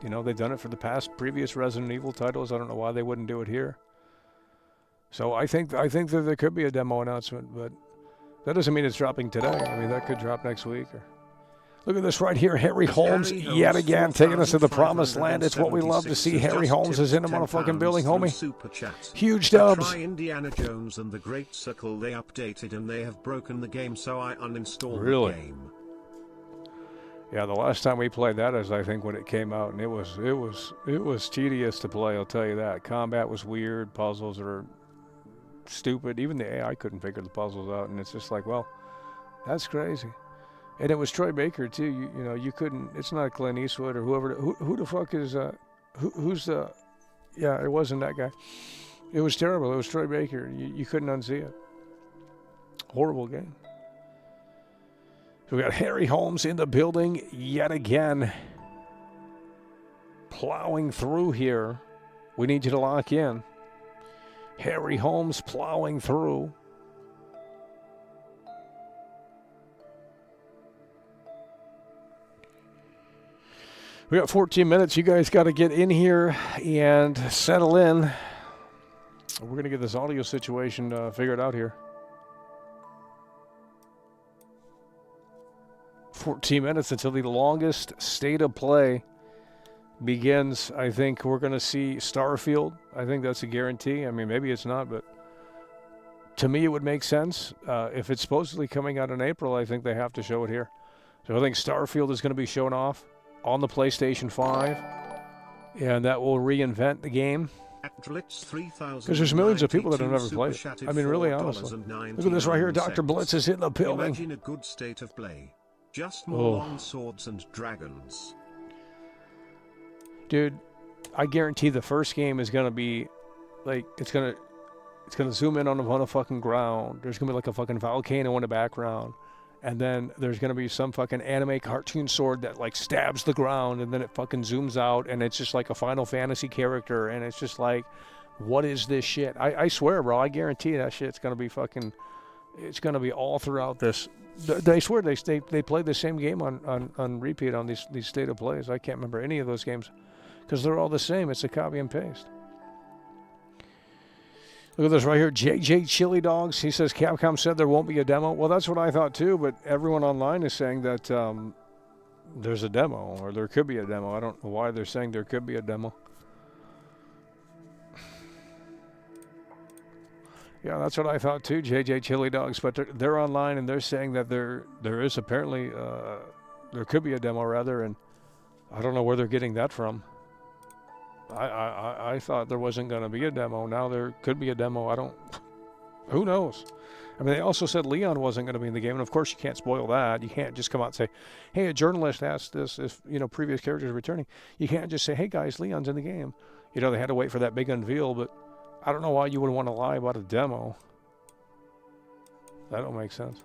you know, they've done it for the previous Resident Evil titles. I don't know why they wouldn't do it here. So I think that there could be a demo announcement, but that doesn't mean it's dropping today. I mean, that could drop next week. Look at this right here. Harry Holmes yet again taking us to the promised land. It's what we love to see. Harry Holmes is in the motherfucking building, homie. Huge dubs. Try Indiana Jones and the Great Circle. They updated and they have broken the game, so I uninstalled the game. Yeah, the last time we played that is, I think, when it came out, and it was tedious to play, I'll tell you that. Combat was weird, puzzles are stupid. Even the AI couldn't figure the puzzles out, and it's just like, well, that's crazy. And it was Troy Baker too. You know, you couldn't. It's not Clint Eastwood or whoever. Who the fuck is who's the? Yeah, it wasn't that guy. It was terrible. It was Troy Baker. You couldn't unsee it. Horrible game. So we got Harry Holmes in the building yet again. Plowing through here. We need you to lock in. Harry Holmes plowing through. We got 14 minutes. You guys got to get in here and settle in. We're going to get this audio situation figured out here. 14 minutes until the longest state of play begins. I think we're going to see Starfield. I think that's a guarantee. I mean, maybe it's not, but to me it would make sense. If it's supposedly coming out in April, I think they have to show it here. So I think Starfield is going to be shown off on the PlayStation 5, and that will reinvent the game. Because there's millions of people that have never played it. I mean, really, honestly. Look at this right here. Dr. Blitz is hitting the building. Imagine a good state of play. Just more long swords and dragons. Dude, I guarantee the first game is going to be, like, it's going to zoom in on the fucking ground. There's going to be like a fucking volcano in the background. And then there's going to be some fucking anime cartoon sword that like stabs the ground, and then it fucking zooms out, and it's just like a Final Fantasy character, and it's just like, what is this shit? I swear, bro, I guarantee that shit's going to be fucking, it's going to be all throughout this. They swear they played the same game on repeat on these state of plays. I can't remember any of those games because they're all the same. It's a copy and paste. Look at this right here. JJ Chili Dogs. He says Capcom said there won't be a demo. Well, that's what I thought too, but everyone online is saying that there's a demo, or there could be a demo. I don't know why they're saying there could be a demo. Yeah, that's what I thought too, JJ Chili Dogs. But they're online and they're saying that there is apparently, there could be a demo rather, and I don't know where they're getting that from. I thought there wasn't going to be a demo. Now there could be a demo. Who knows? I mean, they also said Leon wasn't going to be in the game, and of course you can't spoil that. You can't just come out and say, hey, a journalist asked this if, previous characters are returning. You can't just say, hey guys, Leon's in the game. They had to wait for that big unveil, but I don't know why you would want to lie about a demo. That don't make sense.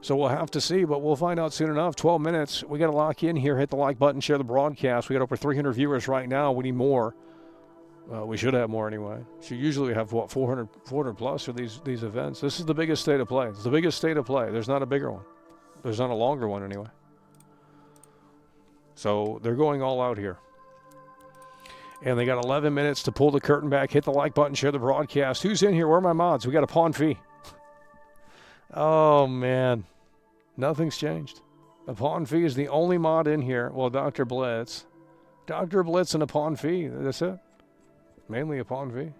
So we'll have to see, but we'll find out soon enough. 12 minutes. We got to lock in here. Hit the like button. Share the broadcast. We got over 300 viewers right now. We need more. We should have more anyway. So usually we have, 400 plus for these events. This is the biggest state of play. It's the biggest state of play. There's not a bigger one. There's not a longer one anyway. So they're going all out here. And they got 11 minutes to pull the curtain back. Hit the like button. Share the broadcast. Who's in here? Where are my mods? We got a pawn fee. Oh, man. Nothing's changed. A pawn fee is the only mod in here. Well, Dr. Blitz. Dr. Blitz and a pawn fee. That's it. Mainly a pawn fee.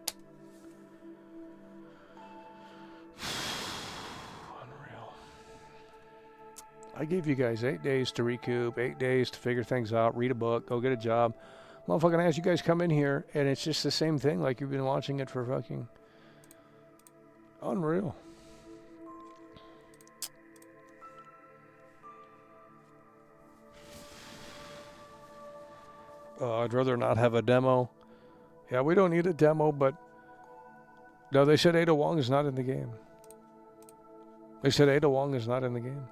Unreal. I gave you guys 8 days to recoup, 8 days to figure things out, read a book, go get a job. Motherfucking ass, you guys come in here, and it's just the same thing like you've been watching it for fucking unreal. I'd rather not have a demo. Yeah, we don't need a demo, but no, they said Ada Wong is not in the game. They said Ada Wong is not in the game.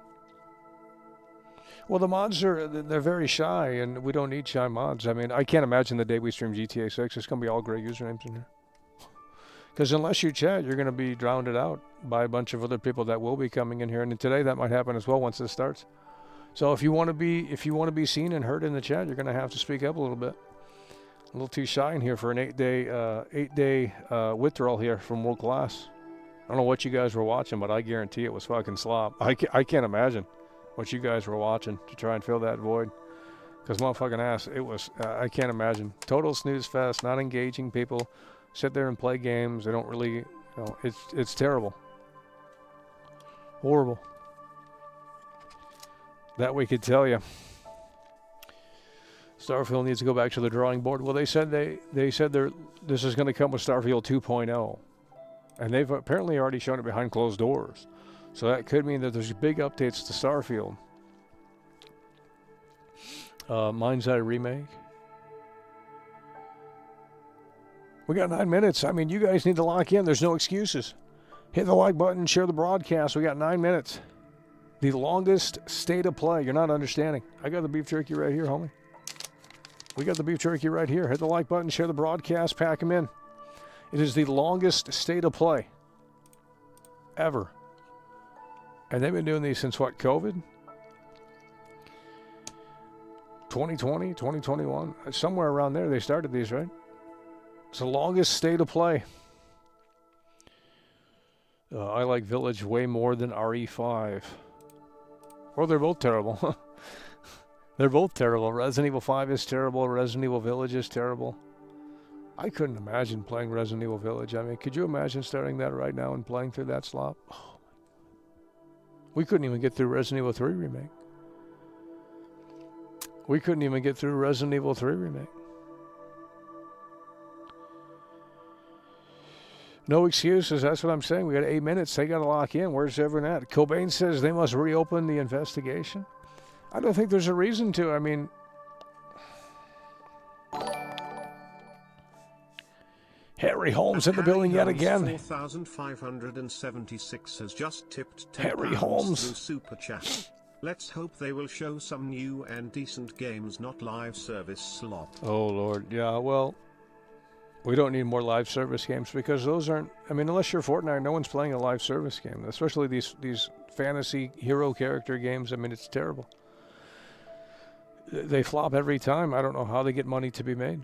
Well, the mods they're very shy, and we don't need shy mods. I mean, I can't imagine the day we stream GTA 6, it's going to be all gray usernames in here. Because unless you chat, you're going to be drowned out by a bunch of other people that will be coming in here. And today that might happen as well once this starts. So if you want to be seen and heard in the chat, you're going to have to speak up a little bit. A little too shy in here for an 8-day withdrawal here from World Class. I don't know what you guys were watching, but I guarantee it was fucking slop. I can't imagine what you guys were watching to try and fill that void. Because motherfucking ass, it was, I can't imagine. Total snooze fest, not engaging people. Sit there and play games. They don't really, it's terrible. Horrible. That we could tell you. Starfield needs to go back to the drawing board. Well, they said this is going to come with Starfield 2.0. And they've apparently already shown it behind closed doors. So that could mean that there's big updates to Starfield. Mind's Eye remake. We got 9 minutes. I mean, you guys need to lock in. There's no excuses. Hit the like button, share the broadcast. We got 9 minutes. The longest state of play. You're not understanding. I got the beef jerky right here, homie. We got the beef jerky right here. Hit the like button, share the broadcast, pack them in. It is the longest state of play ever. And they've been doing these since what, COVID? 2020, 2021? Somewhere around there they started these, right? It's the longest state of play. I like Village way more than RE5. Well, they're both terrible. They're both terrible. Resident Evil 5 is terrible. Resident Evil Village is terrible. I couldn't imagine playing Resident Evil Village. I mean, could you imagine starting that right now and playing through that slop? Oh. We couldn't even get through Resident Evil 3 Remake. We couldn't even get through Resident Evil 3 Remake. No excuses. That's what I'm saying. We got 8 minutes. They got to lock in. Where's everyone at? Cobain says they must reopen the investigation. I don't think there's a reason to. I mean, Harry Holmes in the building yet again. 4576 has just tipped £10 Harry Holmes through Super Chat. Let's hope they will show some new and decent games, not live service slop. Oh, Lord. Yeah, well, we don't need more live service games because those aren't... I mean, unless you're Fortnite, no one's playing a live service game, especially these fantasy hero character games. I mean, it's terrible. They flop every time. I don't know how they get money to be made.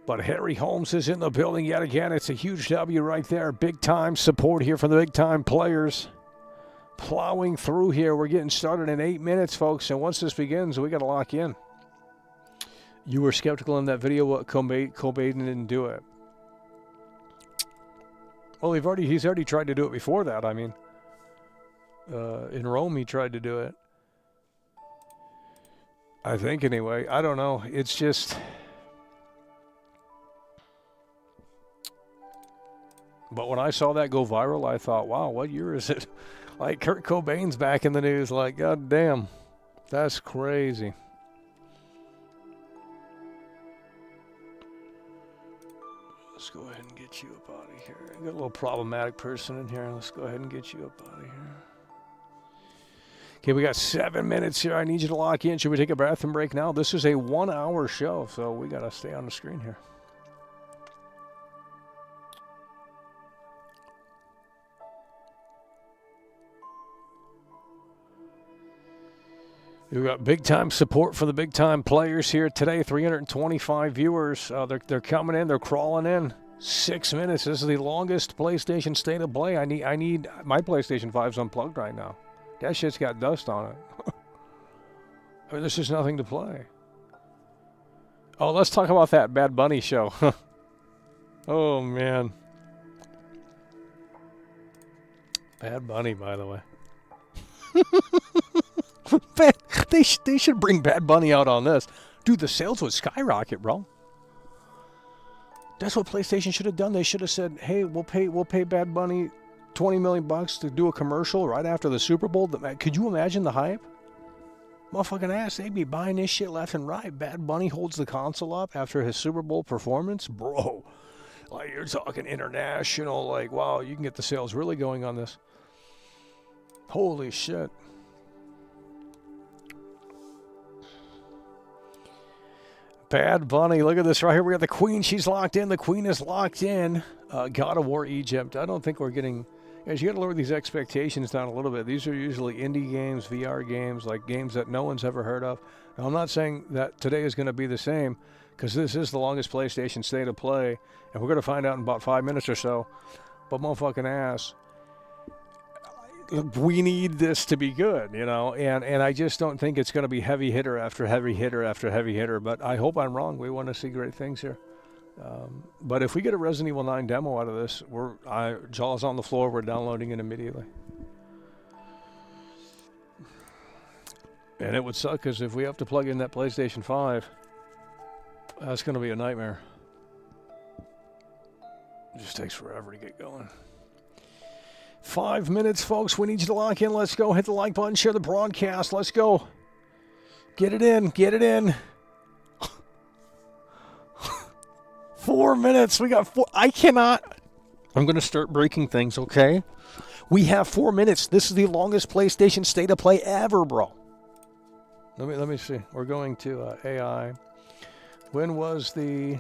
But Harry Holmes is in the building yet again. It's a huge W right there. Big time support here from the big time players. Plowing through here. We're getting started in 8 minutes, folks. And once this begins, we got to lock in. You were skeptical in that video what Cobain didn't do it. Well, he's already tried to do it before that. I mean, in Rome he tried to do it. I think anyway. I don't know. It's just... But when I saw that go viral, I thought, wow, what year is it? Like, Kurt Cobain's back in the news. Like, god damn, that's crazy. Let's go ahead and get you up out of here. I got a little problematic person in here. Let's go ahead and get you up out of here. Okay, we got 7 minutes here. I need you to lock in. Should we take a bathroom break now? This is a 1 hour show, so we got to stay on the screen here. We've got big-time support for the big-time players here today. 325 viewers. They're coming in. They're crawling in. 6 minutes. This is the longest PlayStation State of Play. I need my PlayStation 5's unplugged right now. That shit's got dust on it. I mean, this is nothing to play. Oh, let's talk about that Bad Bunny show. Oh, man. Bad Bunny, by the way. They should bring Bad Bunny out on this. Dude, the sales would skyrocket, bro. That's what PlayStation should have done. They should have said, hey, we'll pay Bad Bunny $20 million to do a commercial right after the Super Bowl. Could you imagine the hype? Motherfucking ass, they'd be buying this shit left and right. Bad Bunny holds the console up after his Super Bowl performance. Bro, like, you're talking international. Like, wow, you can get the sales really going on this. Holy shit. Bad Bunny, look at this right here. We got the Queen. She's locked in. The Queen is locked in. God of War Egypt. I don't think we're getting... Guys, you got to lower these expectations down a little bit. These are usually indie games, VR games, like games that no one's ever heard of. Now, I'm not saying that today is going to be the same, because this is the longest PlayStation State of Play, and we're going to find out in about 5 minutes or so. But motherfucking ass, we need this to be good, you know, and I just don't think it's going to be heavy hitter after heavy hitter after heavy hitter, but I hope I'm wrong. We want to see great things here. But if we get a Resident Evil 9 demo out of this, jaws on the floor, we're downloading it immediately. And it would suck, because if we have to plug in that PlayStation 5, that's going to be a nightmare. It just takes forever to get going. 5 minutes, folks. We need you to lock in. Let's go. Hit the like button. Share the broadcast. Let's go. Get it in. Get it in. 4 minutes. We got 4. I cannot. I'm going to start breaking things, okay? We have 4 minutes. This is the longest PlayStation State of Play ever, bro. Let me see. We're going to AI. When was the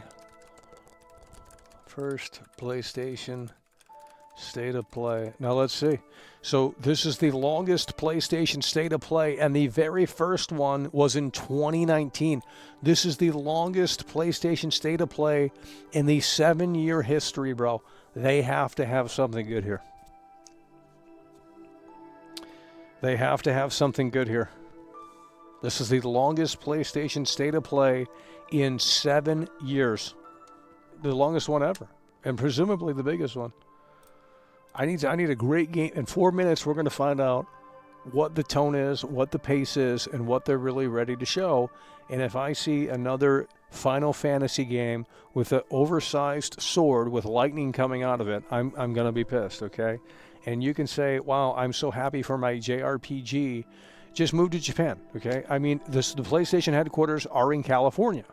first PlayStation State of Play? Now let's see. So this is the longest PlayStation State of Play, and the very first one was in 2019. This is the longest PlayStation State of Play in the 7-year history, bro. They have to have something good here. They have to have something good here. This is the longest PlayStation State of Play in 7 years. The longest one ever, and presumably the biggest one. I need a great game. In 4 minutes, we're going to find out what the tone is, what the pace is, and what they're really ready to show. And if I see another Final Fantasy game with an oversized sword with lightning coming out of it, I'm going to be pissed, okay? And you can say, wow, I'm so happy for my JRPG. Just move to Japan, okay? I mean, the PlayStation headquarters are in California.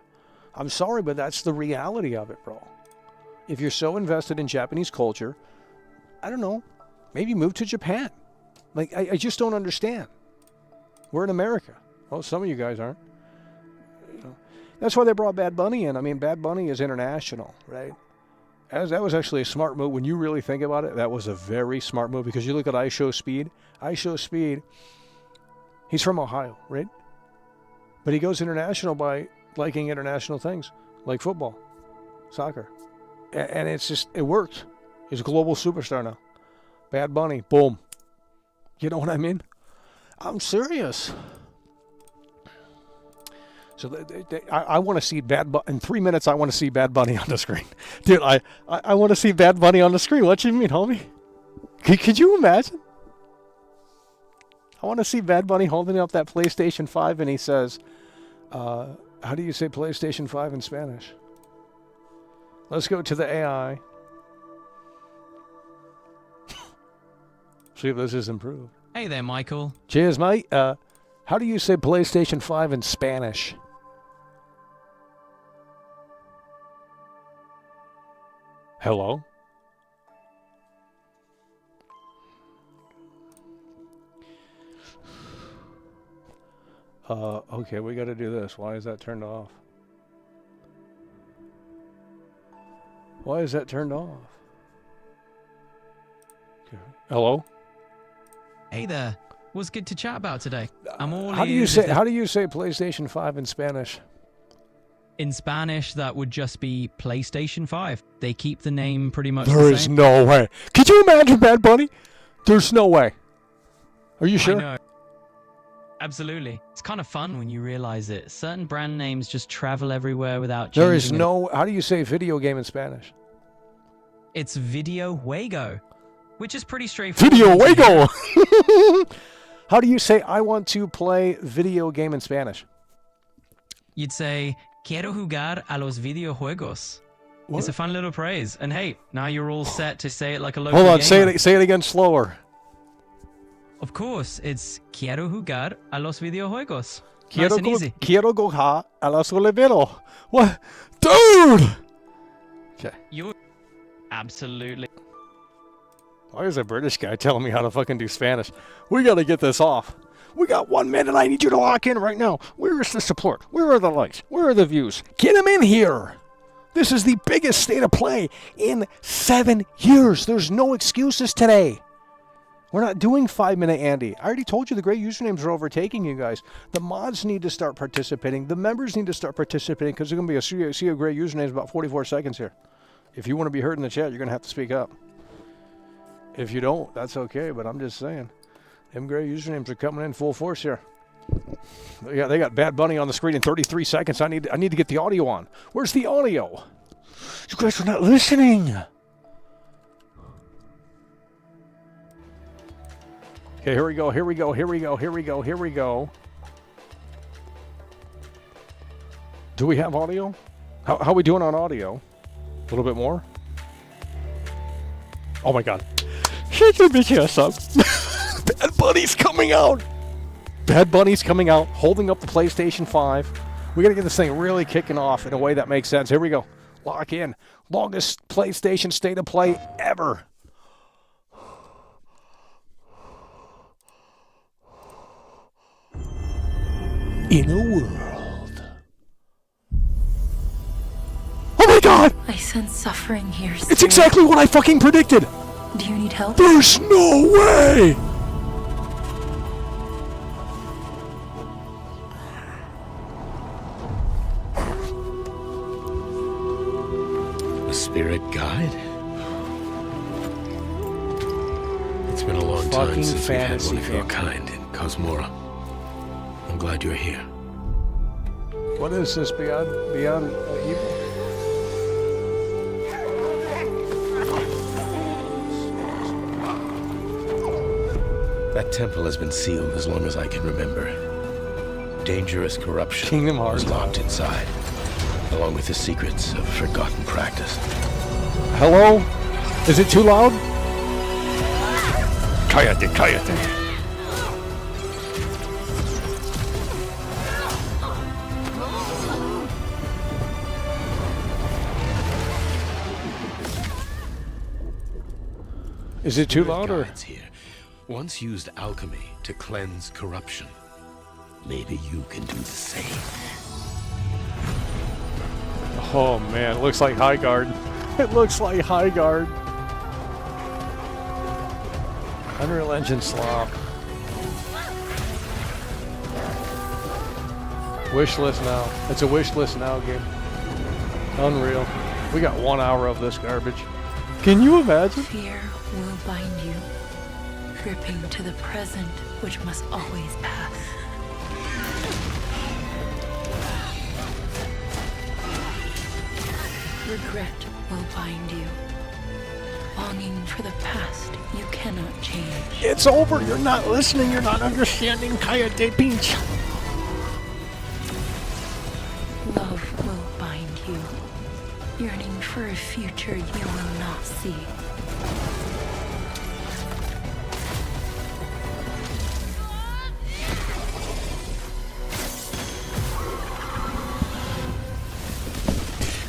I'm sorry, but that's the reality of it, bro. if you're so invested in Japanese culture, I don't know, maybe move to Japan. Like, I just don't understand. We're in America. Well, some of you guys aren't. You know, that's why they brought Bad Bunny in. I mean, Bad Bunny is international, right? That was actually a smart move. When you really think about it, that was a very smart move, because you look at I Show Speed. I Show Speed, he's from Ohio, right? But he goes international by liking international things, like football, soccer. And it's just, it worked. He's a global superstar now. Bad Bunny, boom. You know what I mean? I'm serious. So I want to see Bad Bunny. In 3 minutes, I want to see Bad Bunny on the screen. Dude, I want to see Bad Bunny on the screen. What you mean, homie? Could you imagine? I want to see Bad Bunny holding up that PlayStation 5 and he says, how do you say PlayStation 5 in Spanish? Let's go to the AI. See if this is improved. Hey there, Michael. Cheers, mate. How do you say PlayStation 5 in Spanish? Hello? Okay, we got to do this. Why is that turned off? Why is that turned off? Okay. Hello? Hey there. What's good to chat about today? I'm all How do you say PlayStation 5 in Spanish? In Spanish, that would just be PlayStation 5. They keep the name pretty much There the is same. no way. Could you imagine Bad Bunny? There's no way. Are you sure? I know. Absolutely. It's kind of fun when you realize it. Certain brand names just travel everywhere without changing. There is no... How do you say video game in Spanish? It's video juego, which is pretty straightforward. Video juego! How do you say I want to play video game in Spanish? You'd say, quiero jugar a los videojuegos. What? It's a fun little phrase. And hey, now you're all set to say it like a local Hold on, gamer. say it again slower. Of course, it's quiero jugar a los videojuegos. Quiero Nice and easy. Quiero jugar a los videojuegos. What? Dude! Okay. You absolutely. Why is a British guy telling me how to fucking do Spanish? We gotta get this off. We got 1 minute. I need you to lock in right now. Where is the support? Where are the likes? Where are the views? Get them in here. This is the biggest state of play in 7 years. There's no excuses today. We're not doing 5 Minute Andy. I already told you the great usernames are overtaking you guys. The mods need to start participating. The members need to start participating, because there's going to be a sea of great usernames about 44 seconds here. If you want to be heard in the chat, you're going to have to speak up. If you don't, that's okay, but I'm just saying. Them great usernames are coming in full force here. Yeah, they got Bad Bunny on the screen in 33 seconds. I need to get the audio on. Where's the audio? You guys are not listening. Okay, here we go. Do we have audio? How are we doing on audio? A little bit more? Oh my god. Shut your bitch ass up. Bad Bunny's coming out. Bad Bunny's coming out, holding up the PlayStation 5. We gotta get this thing really kicking off in a way that makes sense. Here we go. Lock in. Longest PlayStation state of play ever. In a world. Oh my god! I sense suffering here. It's Spirit. exactly what I fucking predicted! Do you need help? There's no way! A spirit guide? It's been a long Fucking time since we've had fantasy one of your game. kind in Cosmora. I'm glad you're here. What is this, Beyond Evil? That temple has been sealed as long as I can remember. Dangerous corruption Kingdom Hearts. was locked inside, along with the secrets of forgotten practice. Hello? Is it too loud? Cállate. Is it too Spirit loud or? guides here once used alchemy to cleanse corruption. Maybe you can do the same. Oh man, it looks like High Guard. It looks like High Guard. Unreal Engine slop. Wish list now. It's a wish list now game. Unreal. We got 1 hour of this garbage. Can you imagine? Fear will bind you, gripping to the present, which must always pass. Regret will bind you, longing for the past you cannot change. It's over. You're not listening. You're not understanding. Kaya de Pinch. Love will bind you, yearning for a future you will not see.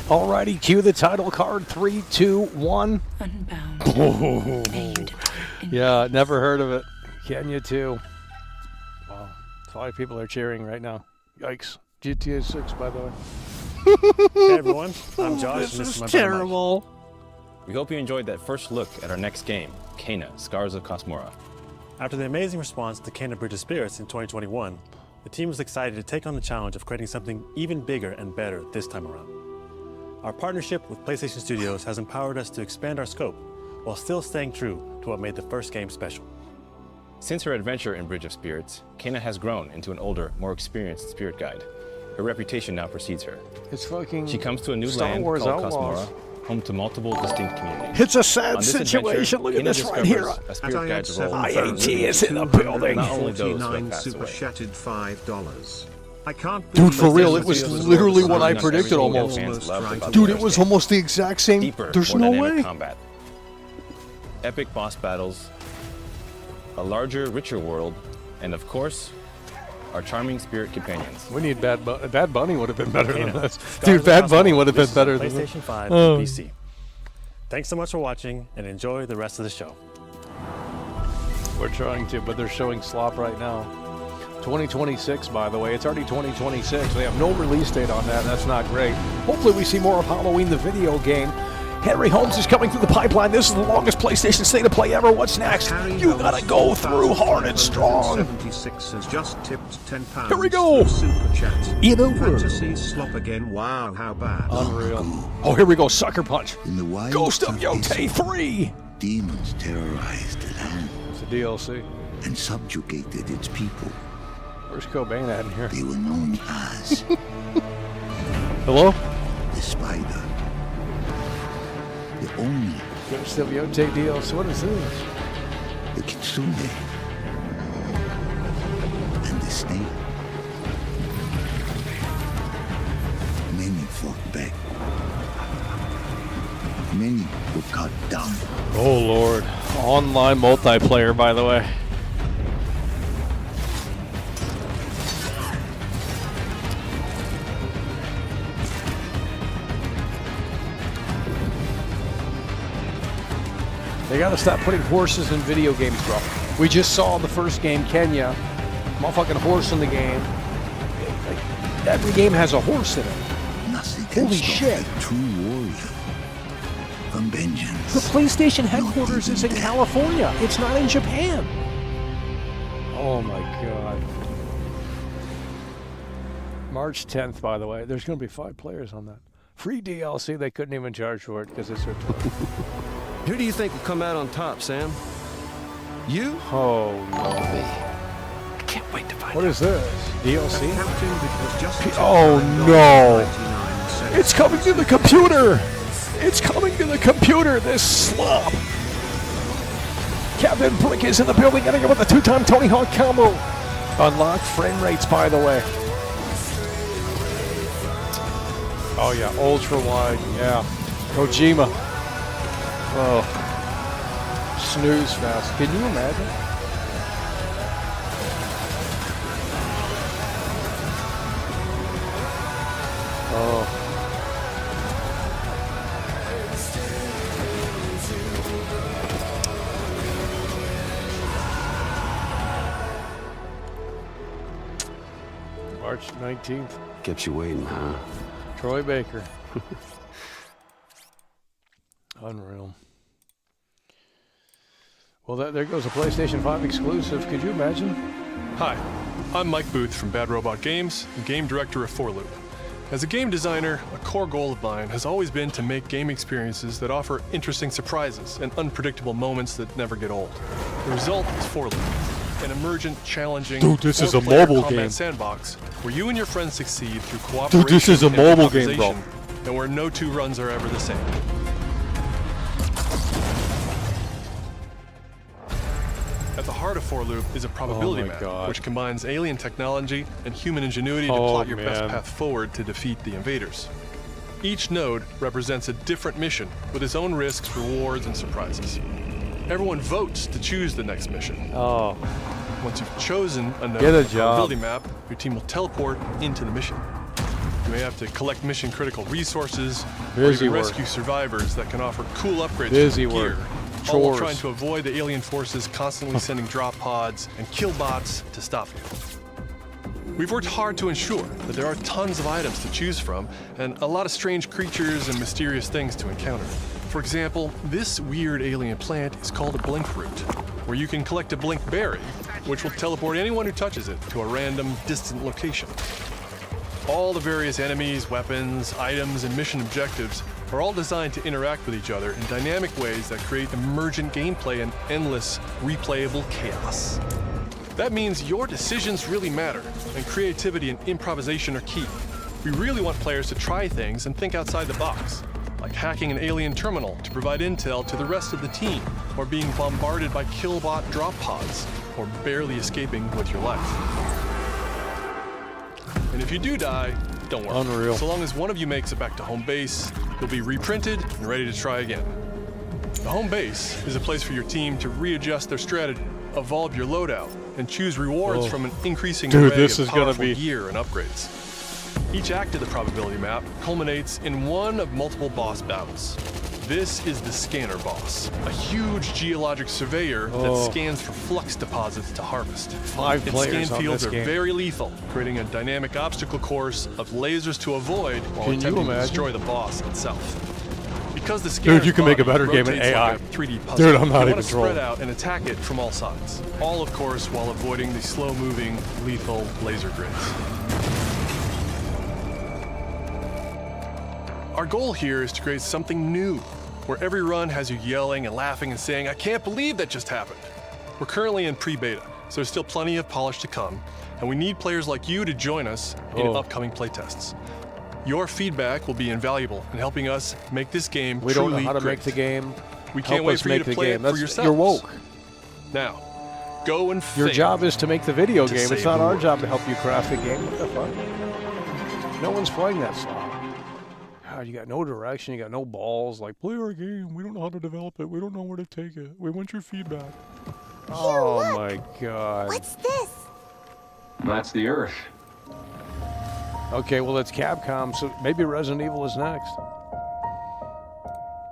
Alrighty, cue the title card. 3, 2, 1. Unbound. Oh. May you depart in Yeah, peace. never heard of it. Kenya too. Wow, 5 people are cheering right now. Yikes. GTA 6, by the way. Hey everyone, I'm Josh, and this is my brother Mike. terrible. We hope you enjoyed that first look at our next game, Kena, Scars of Cosmora. After the amazing response to Kena Bridge of Spirits in 2021, the team was excited to take on the challenge of creating something even bigger and better this time around. Our partnership with PlayStation Studios has empowered us to expand our scope while still staying true to what made the first game special. Since her adventure in Bridge of Spirits, Kena has grown into an older, more experienced spirit guide. Her reputation now precedes her. It's fucking She comes to a new Star land Wars called Outlaws. Cosmora, home to multiple distinct communities. It's a sad On this situation. adventure, Look at Kena this right here. discovers a spirit guide's role in IAT is in the building. Not only those who have 49 passed super away. shattered $5. I can't Dude, believe for real, this it was is literally what what I Not predicted everything almost. fans loved about Dude, the it was first game. almost the exact same. Deeper, There's more no dynamic way. combat, epic boss battles, a larger, richer world, and of course, our charming spirit companions. We need Bad Bunny. Bad Bunny would have been better than Kena, this. Scars Dude, of Bad Bunny Cosmora, would have been releases on better than this. PlayStation 5 Oh. and PC. Thanks so much for watching, and enjoy the rest of the show. We're trying to, but they're showing slop right now. 2026, by the way. It's already 2026. They have no release date on that. That's not great. Hopefully we see more of Halloween, the video game. Henry Holmes is coming through the pipeline. This is the longest PlayStation State of Play ever. What's next? Harry You Holmes gotta go through hard and strong. 76 has just tipped £10. Here we go. Super chat. In over. Fantasy slop again. Wow, how bad. Unreal. Oh, here we go. Sucker Punch. In the wilds Ghost of Yote Israel, 3. demons terrorized the land It's a DLC. and subjugated its people. Where's Cobain at in here? They were known as Hello? the Spider. The Oni, Ghost of Yote DLC. What is this? the Kitsune, and the Snake. Many fought back. Many were cut down. Oh, Lord. Online multiplayer, by the way. They gotta stop putting horses in video games, bro. We just saw the first game, Kenya. Motherfucking horse in the game. Like, every game has a horse in it. Nothing can Holy stop shit. a true warrior from The vengeance. PlayStation headquarters is in California. It's not in Japan. Oh my god. March 10th, by the way. There's going to be 5 players on that. Free DLC. They couldn't even charge for it because it's their Who do you think will come out on top, Sam? You? Oh no. I can't wait to find What is this? DLC? Captain because just Oh, no. $10.99. It's coming to the computer. It's coming to the computer. This slop. Captain Brick is in the building. Getting it with a 2-time Tony Hawk combo. Unlocked frame rates, by the way. Oh yeah, ultra wide. Yeah, Kojima. Oh, snooze fest. Can you imagine? Oh. March 19th. Kept you waiting, huh? Troy Baker. Unreal. Well, there goes a PlayStation 5 exclusive. Could you imagine? Hi, I'm Mike Booth from Bad Robot Games, and game director of 4Loop. As a game designer, a core goal of mine has always been to make game experiences that offer interesting surprises and unpredictable moments that never get old. The result is 4Loop, an emergent, challenging, this is a four-player mobile combat game. sandbox where you and your friends succeed through cooperation this is a and mobile game, bro. improvisation, and where no two runs are ever the same. At the heart of 4Loop is a probability map, which combines alien technology and human ingenuity to plot your best path forward to defeat the invaders. Each node represents a different mission with its own risks, rewards, and surprises. Everyone votes to choose the next mission. Oh. Once you've chosen a node Get a on the job. probability map, your team will teleport into the mission. You may have to collect mission-critical resources, or Busy even work. rescue survivors that can offer cool upgrades Busy to your work. gear, all while Chores. trying to avoid the alien forces constantly sending drop pods and kill bots to stop you. We've worked hard to ensure that there are tons of items to choose from and a lot of strange creatures and mysterious things to encounter. For example, this weird alien plant is called a blink root, where you can collect a blink berry, which will teleport anyone who touches it to a random, distant location. All the various enemies, weapons, items, and mission objectives are all designed to interact with each other in dynamic ways that create emergent gameplay and endless, replayable chaos. That means your decisions really matter, and creativity and improvisation are key. We really want players to try things and think outside the box, like hacking an alien terminal to provide intel to the rest of the team, or being bombarded by killbot drop pods, or barely escaping with your life. And if you do die, don't worry. Unreal. So long as one of you makes it back to home base, you'll be reprinted and ready to try again. The home base is a place for your team to readjust their strategy, evolve your loadout, and choose rewards from an increasing array this of is gonna powerful be- gear and upgrades. Each act of the probability map culminates in one of multiple boss battles. This is the Scanner Boss, a huge geologic surveyor that scans for flux deposits to harvest. 5 Its players scan on fields this are game. very lethal, creating a dynamic obstacle course of lasers to avoid while Can you attempting to imagine? destroy the boss itself. Because the scanner's you can make a body better game in rotates like AI. a 3D puzzle, Dude, I'm not you even want to spread trolling. out and attack it from all sides. All, of course, while avoiding the slow-moving, lethal laser grids. Our goal here is to create something new, where every run has you yelling and laughing and saying, "I can't believe that just happened." We're currently in pre-beta, so there's still plenty of polish to come, and we need players like you to join us in upcoming playtests. Your feedback will be invaluable in helping us make this game We truly don't know how to great. make the game. We can't Help wait us for you make to the play game. it for That's- yourselves. You're woke. Now, go and Your fail. job is to make the video to game. It's save not the our world. job to help you craft the game. What the fuck? No one's playing that song. God, you got no direction. You got no balls. Like, play our game. We don't know how to develop it. We don't know where to take it. We want your feedback. Oh my God. What's this? That's the Earth. Okay, well, it's Capcom, so maybe Resident Evil is next.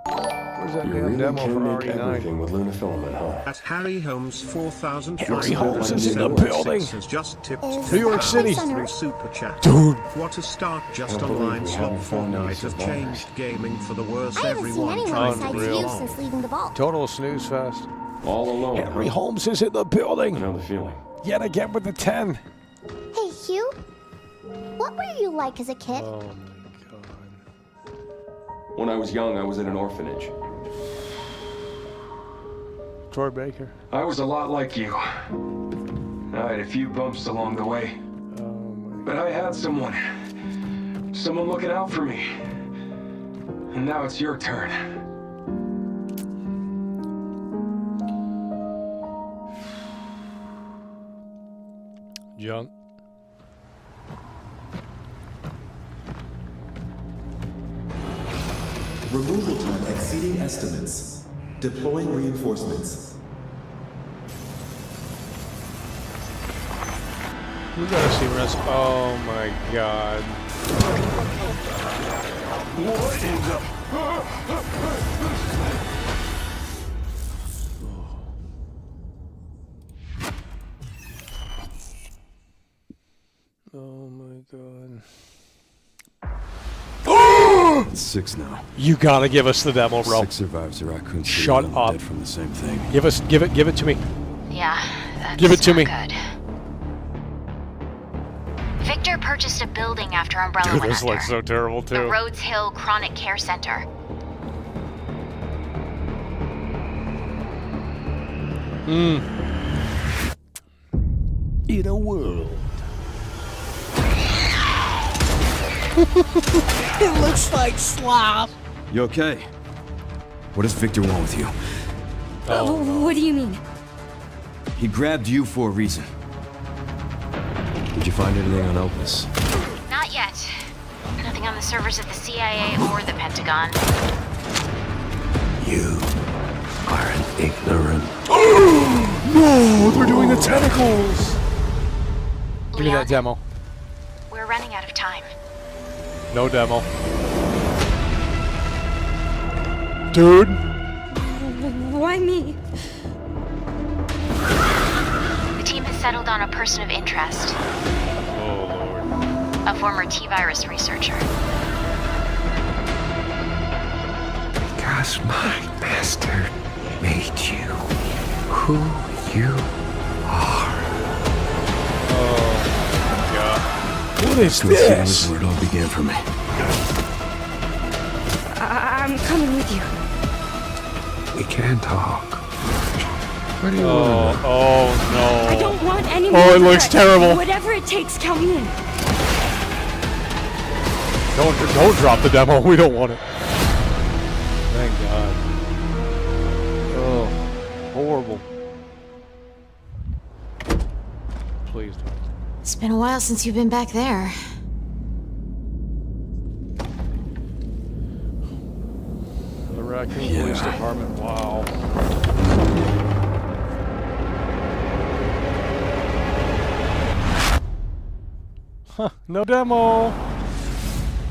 Where's that damn demo for RE9? with Luna Filament, huh? At Harry Holmes 4000 Harry Holmes is in the building. has just tipped Is New York City. through Super Chat. Dude. What a start, just Can't a believe line we swap haven't found any Fortnite have survivors. changed gaming for the worse. I haven't seen Everyone anyone trying besides to you be since along. leaving the vault. Total snooze fest. All alone. Henry Holmes is in the building. I know the feeling. Yet again with the 10. Hey, Hugh. What were you like as a kid? Oh my God. When I was young, I was at an orphanage. Troy Baker. I was a lot like you. I had a few bumps along the way. But I had someone looking out for me. And now it's your turn. Junk. Removal time exceeding estimates. Deploying reinforcements. We gotta see rest. Oh my God. What in the... Oh my It's 6 now. You gotta give us the demo, bro. 6 survives the raccoon. Shut up. Dead from the same thing. Give it to me. Yeah, that's give it to me. Good. Victor purchased a building after Umbrella Dude, went this under. looks so terrible too. The Rhodes Hill Chronic Care Center. In a world. It looks like slop. You okay? What does Victor want with you? What do you mean? He grabbed you for a reason. Did you find anything on Opus? Not yet. Nothing on the servers of the CIA or the Pentagon. You are an ignorant. No, they're doing the tentacles. Give me that demo. We're running out of time. No demo. Dude. Why me? The team has settled on a person of interest. Oh, Lord. A former T-virus researcher. Because my master made you who you are. Oh, God. What is this? this? Is where it all began for me. I'm coming with you. We can talk. What do you want? Oh, no. I don't want any more. Oh, it looks threats. terrible. Whatever it takes, count me in. Don't drop the demo. We don't want it. Thank God. Oh, horrible. Please don't. It's been a while since you've been back there. The Raccoon Police Department. Wow. Huh, no demo.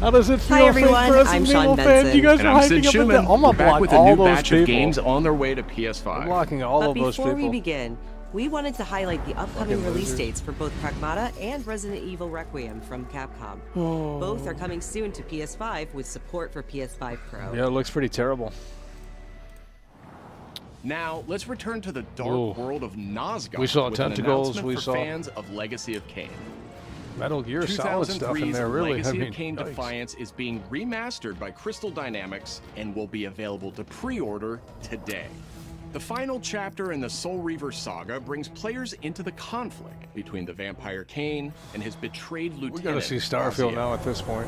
How does it feel? Hi everyone, I'm Sean Benson. You guys And are I'm Sid hyping up the Schumann. demo. I'm We're back with a all new those batch people. of games on their way to PS5. I'm locking all But of those before people. we begin, we wanted to highlight the upcoming Fucking release loser. dates for both Pragmata and Resident Evil Requiem from Capcom. Oh. Both are coming soon to PS5 with support for PS5 Pro. Yeah, it looks pretty terrible. Now, let's return to the dark Ooh. world of Nosgoth. We saw with an tentacles, announcement we for saw- fans of Legacy of Kain. Metal Gear Solid stuff in 2003's there, really. Legacy I mean, of Kain yikes. Defiance is being remastered by Crystal Dynamics and will be available to pre-order today. The final chapter in the Soul Reaver saga brings players into the conflict between the vampire Kain and his betrayed lieutenant. We gotta see Starfield Raziel. now at this point.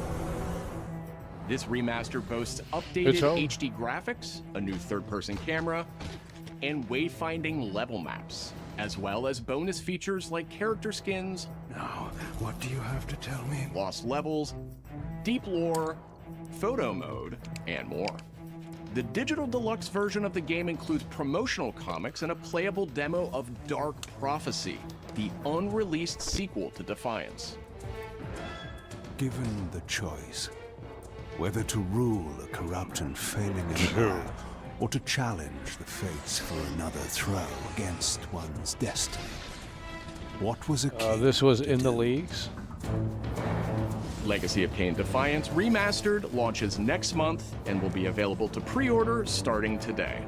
This remaster boasts It's updated home. HD graphics, a new third-person camera, and wayfinding level maps, as well as bonus features like character skins. Now, what do you have to tell me? Lost levels, deep lore, photo mode, and more. The digital deluxe version of the game includes promotional comics and a playable demo of Dark Prophecy, the unreleased sequel to Defiance. Given the choice, whether to rule a corrupt and failing empire, or to challenge the fates for another throw against one's destiny, what was a king? This was in the leagues. Legacy of Kain Defiance Remastered launches next month and will be available to pre-order starting today.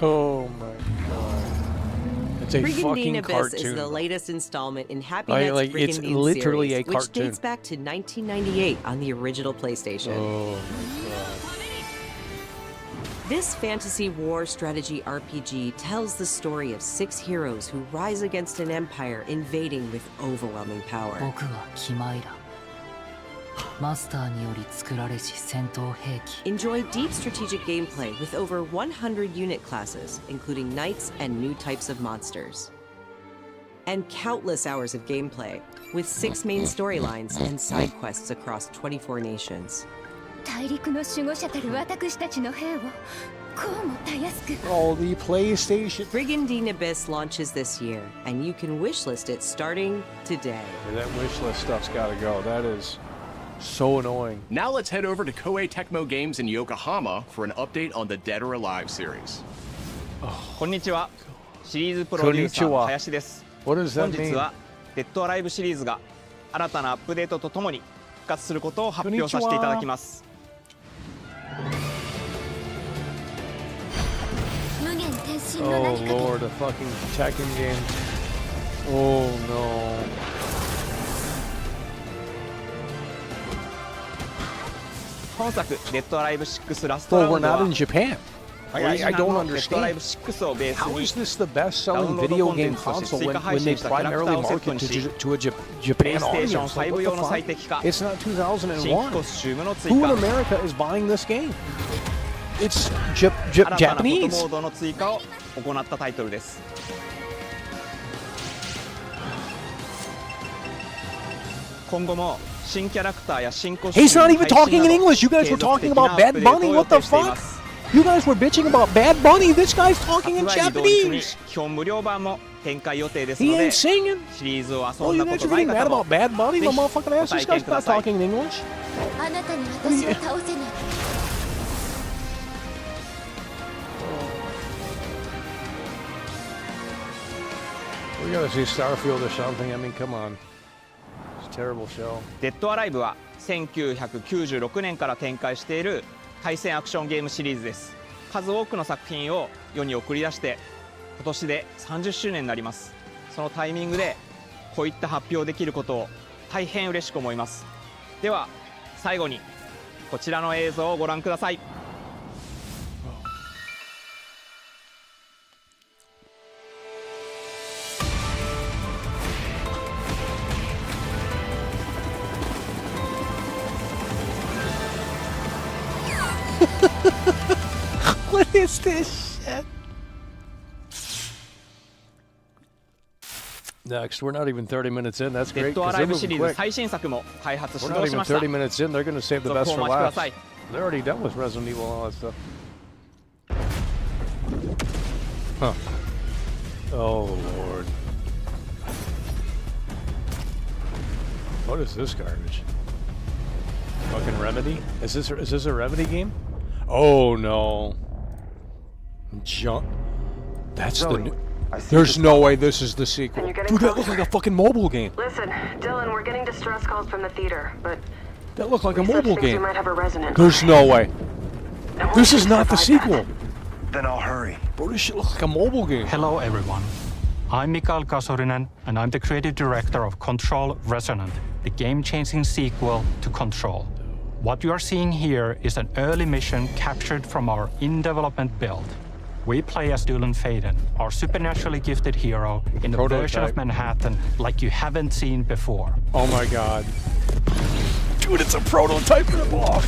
Oh my God. It's a Brigandine fucking Abyss cartoon. is the latest installment in Happy Like- Net's like, it's Brigandine literally series, a which cartoon. dates back to 1998 on the original PlayStation. Oh my God. This fantasy war strategy RPG tells the story of 6 heroes who rise against an empire invading with overwhelming power. 僕はキマイラ。マスターにより作られし戦闘兵器。 Enjoy deep strategic gameplay with over 100 unit classes, including knights and new types of monsters. And countless hours of gameplay, with 6 main storylines and side quests across 24 nations. 大陸の守護者たる私たちの兵をこうもたやすく Oh, the PlayStation. Brigandine Abyss launches this year, and you can wishlist it starting today. Yeah, that wishlist stuff's gotta go. That is so annoying. Now let's head over to Koei Tecmo Games in Yokohama for an update on the Dead or Alive series. こんにちは。シリーズプロデューサーの林です。 What does that 本日はデッドアライブシリーズが新たなアップデートとともに復活することを発表させていただきます。Oh Lord, a fucking Tekken game. Oh no. Well, we're not in Japan. I don't understand. How is this the best-selling video game console when they primarily market to a Japan audience? Like, what the fuck? It's not 2001. Who in America is buying this game? It's Japanese. He's not even talking in English. You guys were talking about Bad Bunny. What the fuck? You guys were bitching about Bad Bunny. This guy's talking in Japanese. He ain't singing. Oh, you guys are getting mad about Bad Bunny? My motherfucking ass. This guy's not talking in English. We gotta see Starfield or something. I mean, come on. It's a terrible show. デッドアライブは1996年から展開している対戦アクションゲームシリーズです。数多くの作品を世に送り出して今年で30周年になります。そのタイミングでこういった発表できることを大変嬉しく思います。では最後にこちらの映像をご覧ください。What is this shit? Next, we're not even 30 minutes in. That's great. デッドアライブシリーズ最新作も開発始動しました。 We're not even 30 minutes in. They're going to save the best for last. They're already done with Resident Evil and all that stuff. Huh. Oh, Lord. What is this garbage? Fucking Remedy? Is this a Remedy game? Oh, no. Jump. That's Zoe, the new... There's no way this is the sequel. Dude, that looked like a fucking mobile game. Listen, Dylan, we're getting distress calls from the theater, but... That looked like a mobile game. Might have a resonance. There's no way. This is not the sequel. Then I'll hurry. Bro, this shit looks like a mobile game. Hello, everyone. I'm Mikael Kasurinen, and I'm the creative director of Control Resonant, the game-changing sequel to Control. What you are seeing here is an early mission captured from our in-development build. We play as Dylan Faden, our supernaturally gifted hero, in a version of Manhattan like you haven't seen before. Oh my god. Dude, it's a prototype ripoff!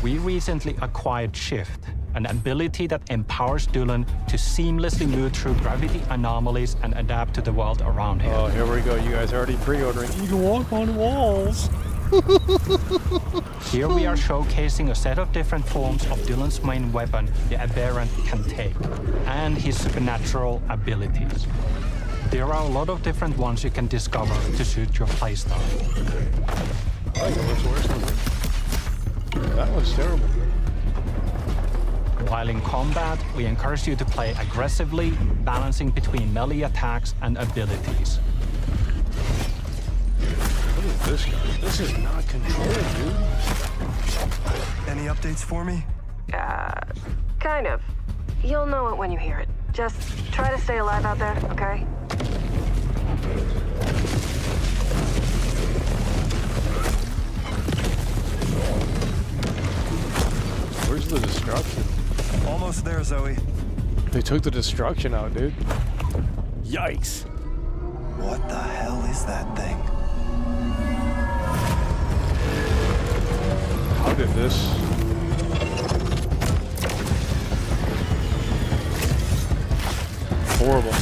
We recently acquired Shift, an ability that empowers Dylan to seamlessly move through gravity anomalies and adapt to the world around him. Oh, here we go. You guys are already pre-ordering. You can walk on walls. Here we are showcasing a set of different forms of Dylan's main weapon, the Aberrant, can take, and his supernatural abilities. There are a lot of different ones you can discover to suit your playstyle. I think it looks worse than that. That one's terrible. While in combat, we encourage you to play aggressively, balancing between melee attacks and abilities. What is this guy? This is not Control, dude. Any updates for me? Kind of. You'll know it when you hear it. Just try to stay alive out there, okay? Where's the destruction? Almost there, Zoe. They took the destruction out, dude. Yikes. What the hell is that thing? How did this... Horrible.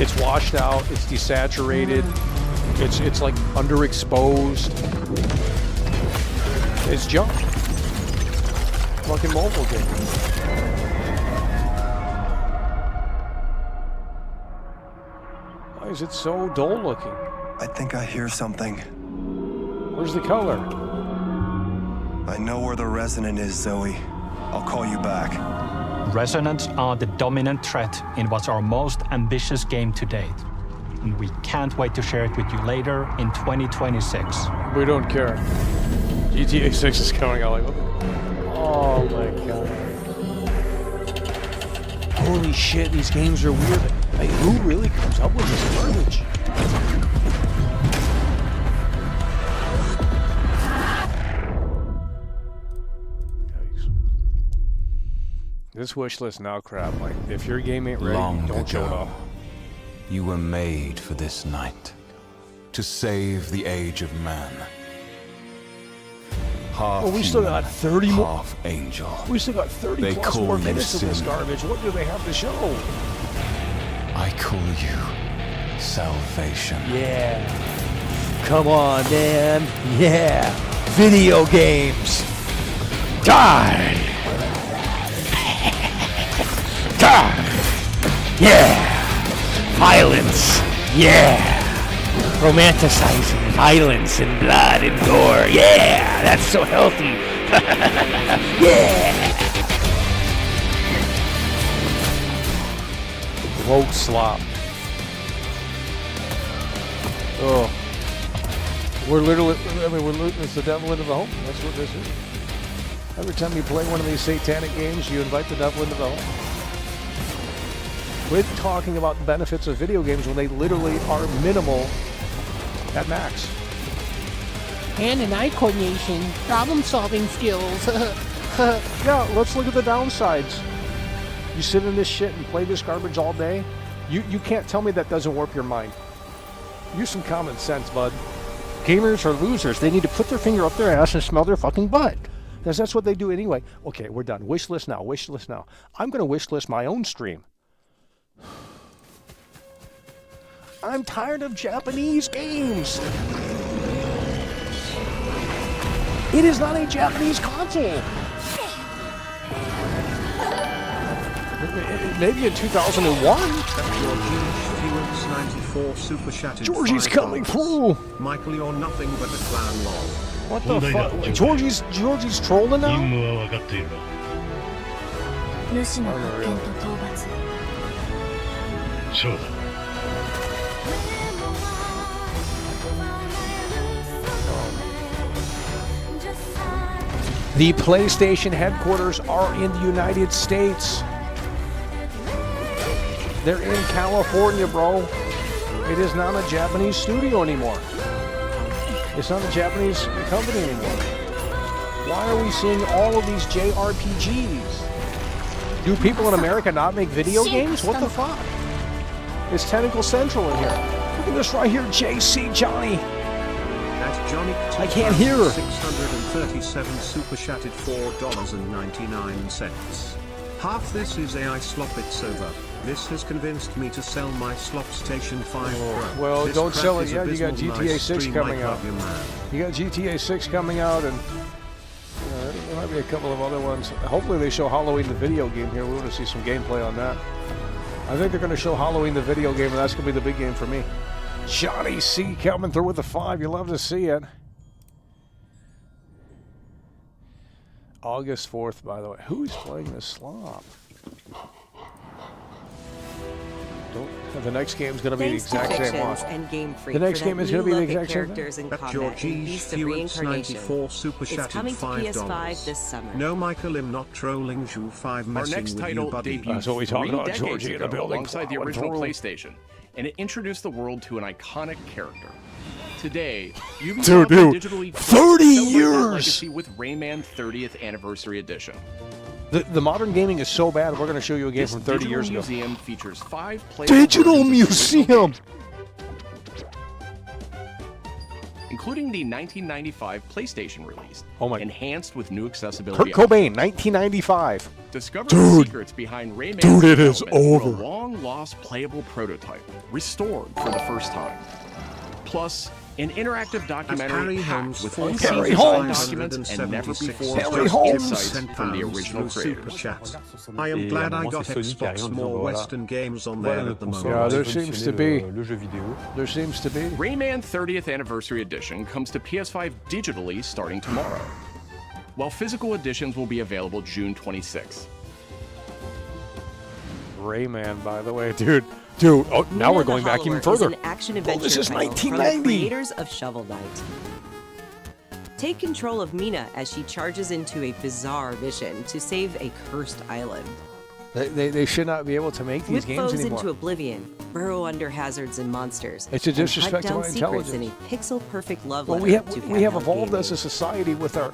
It's washed out, it's desaturated, it's like underexposed. It's junk. Fucking mobile game. Why is it so dull looking? I think I hear something. Where's the color? I know where the resonant is, Zoe. I'll call you back. Resonance are the dominant threat in what's our most ambitious game to date. And we can't wait to share it with you later in 2026. We don't care. GTA 6 is coming out. Oh my god. Holy shit, these games are weird. Like, who really comes up with this garbage? This wish list now crap. Like, if your game ain't ready, don't show it off. You were made for this night, to save the age of man. Half well, we still got 30 more. Half angel. We still got 30 plus more minutes of this garbage. What do they have to show? I call you salvation. Yeah. Come on, man. Yeah. Video games. Die. Die. Yeah. Violence. Yeah. Romanticizing violence and blood and gore. Yeah. That's so healthy. Yeah. Woke slop. Oh. We're literally, it's the devil into the home. That's what this is. Every time you play one of these satanic games, you invite the devil into the home. Quit talking about the benefits of video games when they literally are minimal at max. Hand and eye coordination, problem-solving skills. Yeah, let's look at the downsides. You sit in this shit and play this garbage all day, you can't tell me that doesn't warp your mind. Use some common sense, bud. Gamers are losers. They need to put their finger up their ass and smell their fucking butt. Because that's what they do anyway. Okay, we're done. Wish list now. Wish list now. I'm going to wish list my own stream. I'm tired of Japanese games. It is not a Japanese console. Maybe in 2001. Georgie's coming through. Michael, you're nothing but a clown lol. What the fuck? Georgie's trolling now? The PlayStation headquarters are in the United States. They're in California, bro. It is not a Japanese studio anymore. It's not a Japanese company anymore. Why are we seeing all of these JRPGs? Do people in America not make video games? What the fuck? It's Tentacle Central in here. Look at this right here, JC Johnny. That's Johnny. I can't hear her. 637 super chatted $4.99. Half this is AI slop, it's over. This has convinced me to sell my slop Station 5 Pro. Well, this don't sell it crap yet. is You got abysmal. GTA Nice 6 stream, coming I out. love you, man. You got GTA 6 coming out, and there might be a couple of other ones. Hopefully they show Halloween the video game here. We want to see some gameplay on that. I think they're going to show Halloween the video game, and that's going to be the big game for me. Johnny C coming through with the 5. You love to see it. August 4th, by the way. Who's playing this slop? The next game is going to be the exact same one. The next game is going to be the exact same thing. That Georgie's Stewart's 94 super chatted $5. this summer. No, Michael, I'm not trolling you 5 messing Our next with title you, buddy. debuted That's what we talked about, Georgie in the building. alongside the original PlayStation, and it introduced the world to an iconic character. Today, Ubisoft digitally 30 years! that legacy with Rayman 30th Anniversary Edition. The modern gaming is so bad, we're going to show you a game This from 30 years ago. museum features 5 playable Digital versions of museum! including the 1995 PlayStation release, enhanced with new accessibility. Kurt Cobain, 1995. Discover Dude. the secrets behind Rayman's Dude, it is development through over. a long-lost playable prototype, restored for the first time. Plus, an interactive documentary packed with unseen Harry design Holmes. documents and never before Harry Holmes. insights from the original creators. I am glad I got Xbox more Western games on there at the moment. Yeah, there seems to be. There seems to be. Rayman 30th Anniversary Edition comes to PS5 digitally starting tomorrow, while physical editions will be available June 26th. Rayman, by the way, dude. Oh, now we're going back even further. Is an action-adventure this is title 1990. from the creators of Shovel Knight. Take control of Mina as she charges into a bizarre mission to save a cursed island. They should not be able to make these Whip games foes anymore. into oblivion, burrow under hazards and monsters. It's a disrespect and to hunt my down secrets intelligence. in a pixel-perfect love Well, letter we have evolved as a society with our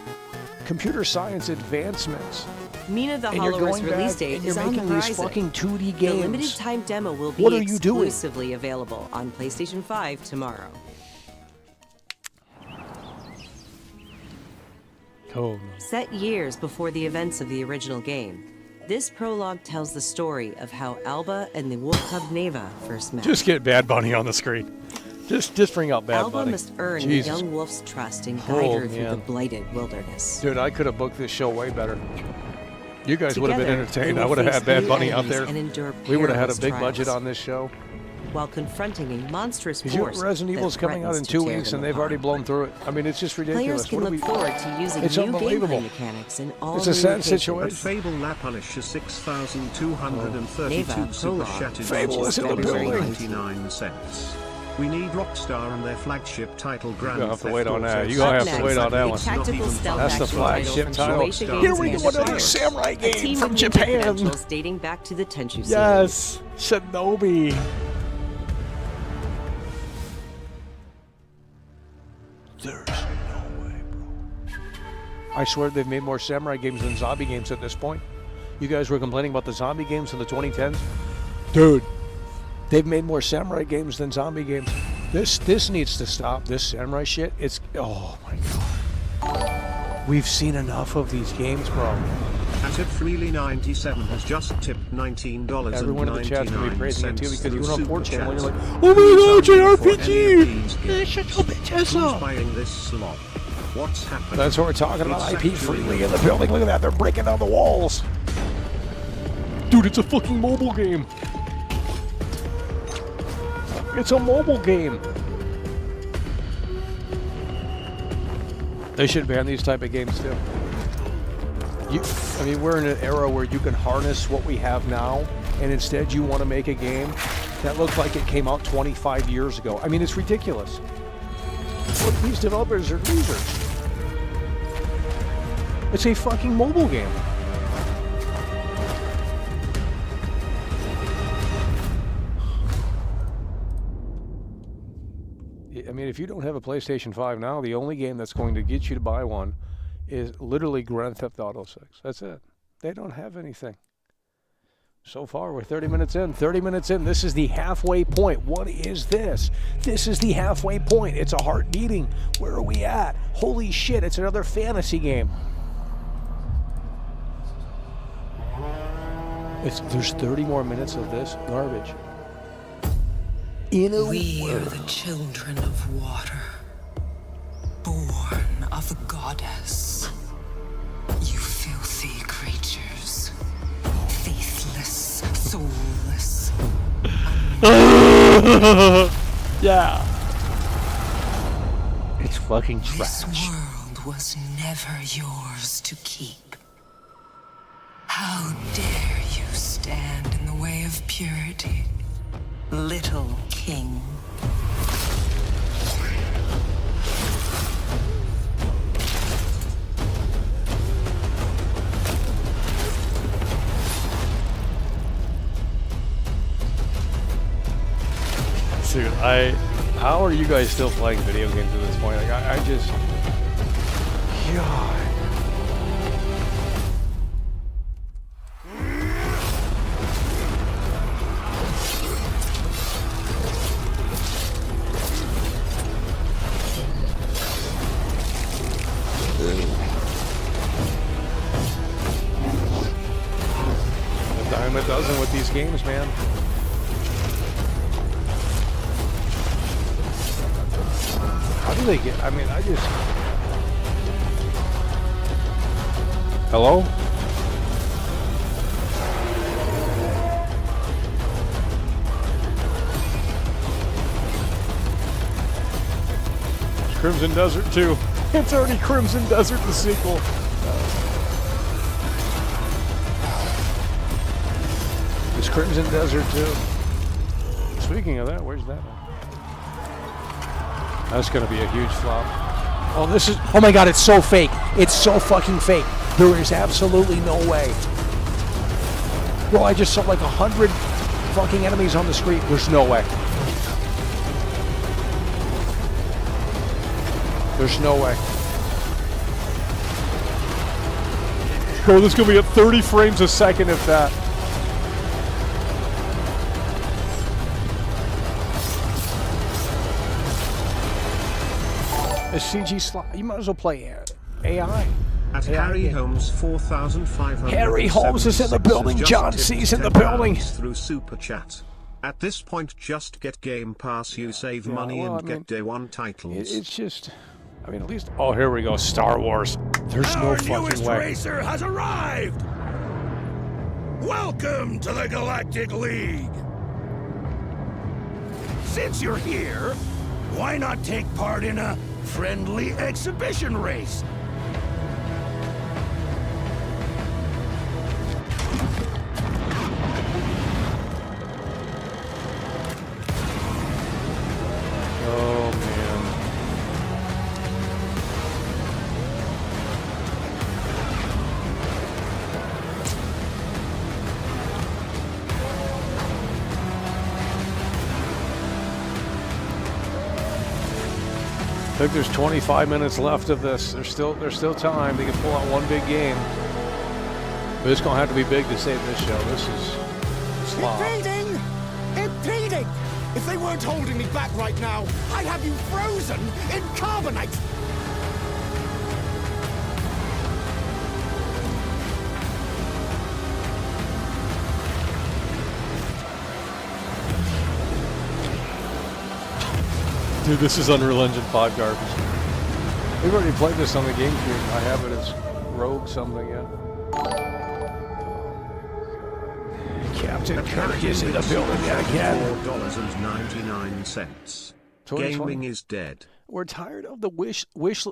computer science advancements. Mina the And you're Hollower's going release back date and is you're on the making these horizon. fucking 2D The games. limited time demo will be What are you doing? exclusively available on PlayStation 5 tomorrow. Oh, no. Set years before the events of the original game, this prologue tells the story of how Alba and the wolf cub Neva first met. Just get Bad Bunny on the screen. Just bring out Bad Alba Bunny. must earn Jesus. the young wolf's trust and guide her through the man. blighted wilderness. Dude, I could have booked this show way better. You guys would have been Together, entertained. they I will would have face had Bad new Bunny out enemies there. and endure We would have had a perilous big trials. budget on this show. While confronting a monstrous Because force Resident that Evil's coming out in threatens to 2 tear weeks them and they've apart. already blown through it. I mean, it's just ridiculous. Players can What do look we- forward to using It's new unbelievable. gameplay mechanics in all It's a new sad locations. situation. At Fable Lapalish 6,232 Neva, super prologue. shattered Fable is in the building. 99 cents. We need Rockstar and their flagship title Grand You're gonna have to Theft wait on Auto that. You're gonna have to wait on that a one. tactical stealth That's the action flagship from title. Shueisha Games Here we go, Manufacturing. another samurai A game team from of ninja Japan. professionals dating back to the Tenchu series. Yes, Shinobi. There's no way, bro. I swear they've made more samurai games than zombie games at this point. You guys were complaining about the zombie games in the 2010s? Dude, they've made more samurai games than zombie games. This needs to stop. This samurai shit, it's, oh my god. We've seen enough of these games, bro. At Freely 97 has just tipped $19.99. Everyone in the chat's gonna be praising it too because you went on 4chan when you're like, oh oh my god, JRPG! Shut your bitch ass Who's up! buying this slop? What's happening? That's what we're talking about. It's IP actually freely in the building. Look at that. They're breaking down the walls. Dude, it's a fucking mobile game. It's a mobile game. They should ban these type of games too. I mean, we're in an era where you can harness what we have now, and instead you want to make a game that looks like it came out 25 years ago. I mean, it's ridiculous. Look, these developers are losers. It's a fucking mobile game. I mean, if you don't have a PlayStation 5 now, the only game that's going to get you to buy one is literally Grand Theft Auto 6. That's it. They don't have anything. So far, we're 30 minutes in. 30 minutes in. This is the halfway point. What is this? This is the halfway point. It's a heart beating. Where are we at? Holy shit, it's another fantasy game. There's 30 more minutes of this garbage. We are the children of water, born of a goddess. You filthy creatures, faithless, soulless. Yeah. It's fucking This trash. world was never yours to keep. How dare you stand in the way of purity, little king? Dude, how are you guys still playing video games at this point? Like, I just, God. A dime a dozen with these games, man. How do they get? I mean, I just. Hello? It's Crimson Desert 2. It's already Crimson Desert, the sequel. The It's Crimson Desert too. Speaking of that, where's that at? That's gonna be a huge flop. Oh, this is. Oh my God! It's so fake. It's so fucking fake. There is absolutely no way. Bro, I just saw like 100 fucking enemies on the street. There's no way. There's no way. Bro, this is gonna be at 30 frames a second, if that. A CG slot. You might as well play AI. At Harry Holmes 4,500. Harry Holmes is in the building. John C's in the building. Through Super Chat. At this point, just get Game Pass. You save money and get day one titles. It's just, I mean, at least. Oh, here we go. Star Wars. There's no fucking way. Our newest racer has arrived. Welcome to the Galactic League. Since you're here, why not take part in a friendly exhibition race? Oh man. I think there's 25 minutes left of this. There's still time. They can pull out one big game. But it's gonna have to be big to save this show. This is slop. Impeding! Impeding! If they weren't holding me back right now, I'd have you frozen in carbonite! Dude, this is Unreal Engine 5 garbage. We've already played this on the GameCube. I have it as Rogue something, yeah. Captain Kirk is in the building again. $4.99. Gaming is dead. We're tired of the wish.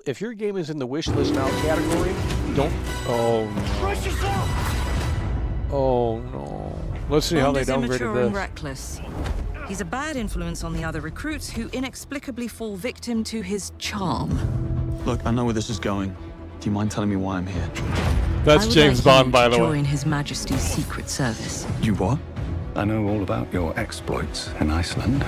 If your game is in the wish list now category, don't. Oh no. Brace yourself! Oh no. Let's see how they downgraded immature and this. reckless. He's a bad influence on the other recruits who inexplicably fall victim to his charm. Look, I know where this is going. Do you mind telling me why I'm here? That's James Bond, by the way. Join His Majesty's Secret Service. You what? I know all about your exploits in Iceland.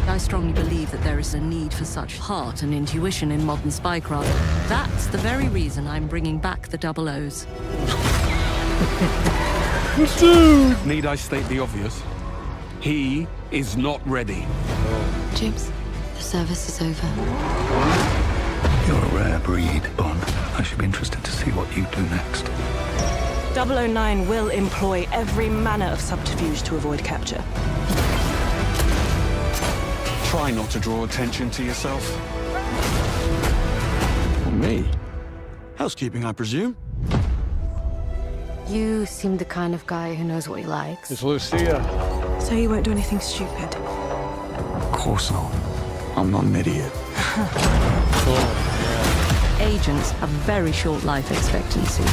I strongly believe that there is a need for such heart and intuition in modern spycraft. That's the very reason I'm bringing back the double O's. Dude! Need I state the obvious? He is not ready. James, the service is over. You're a rare breed, Bond. I should be interested to see what you do next. 009 will employ every manner of subterfuge to avoid capture. Try not to draw attention to yourself. Well, me? Housekeeping, I presume? You seem the kind of guy who knows what he likes. It's Lucia. So you won't do anything stupid? Of course not. I'm not an idiot. Agents have very short life expectancy.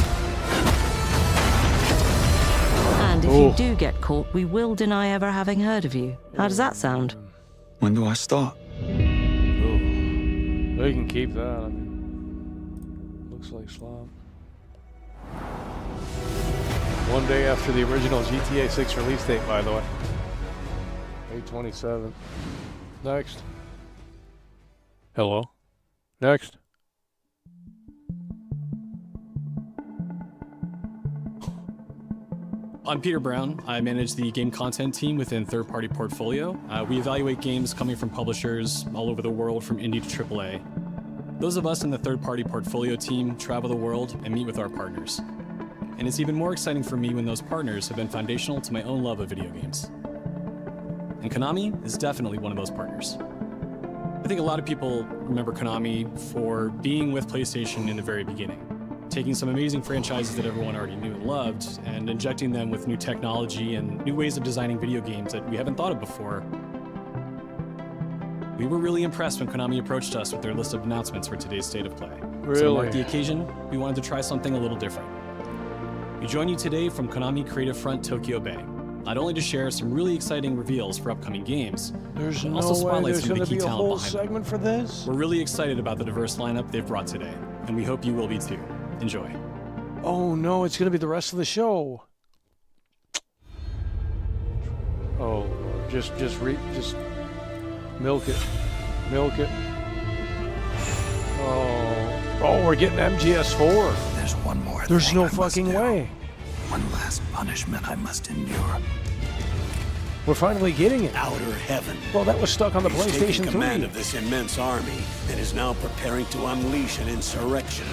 And if you do get caught, we will deny ever having heard of you. How does that sound? When do I start? They can keep that. I mean, looks like slop. One day after the original GTA 6 release date, by the way. May 27th. Next. Hello. Next. I'm Peter Brown. I manage the game content team within Third Party Portfolio. We evaluate games coming from publishers all over the world, from indie to AAA. Those of us in the Third Party Portfolio team travel the world and meet with our partners. And it's even more exciting for me when those partners have been foundational to my own love of video games. And Konami is definitely one of those partners. I think a lot of people remember Konami for being with PlayStation in the very beginning, taking some amazing franchises that everyone already knew and loved, and injecting them with new technology and new ways of designing video games that we haven't thought of before. We were really impressed when Konami approached us with their list of announcements for today's State of Play. Really? So to mark the occasion, we wanted to try something a little different. We join you today from Konami Creative Front Tokyo Bay. not only to share some really exciting reveals for upcoming games, there's but no also way spotlight there's some of going the to key be a talent whole behind segment for this. We're really excited about the diverse lineup they've brought today, and we hope you will be too. Enjoy. Oh no, it's going to be the rest of the show. Oh, just milk it. Oh, we're getting MGS4. There's one more. There's no fucking way. One last punishment I must endure. We're finally getting it. Outer heaven. Well, that was stuck on the He's PlayStation taken 3. command of this immense army and is now preparing to unleash an insurrection.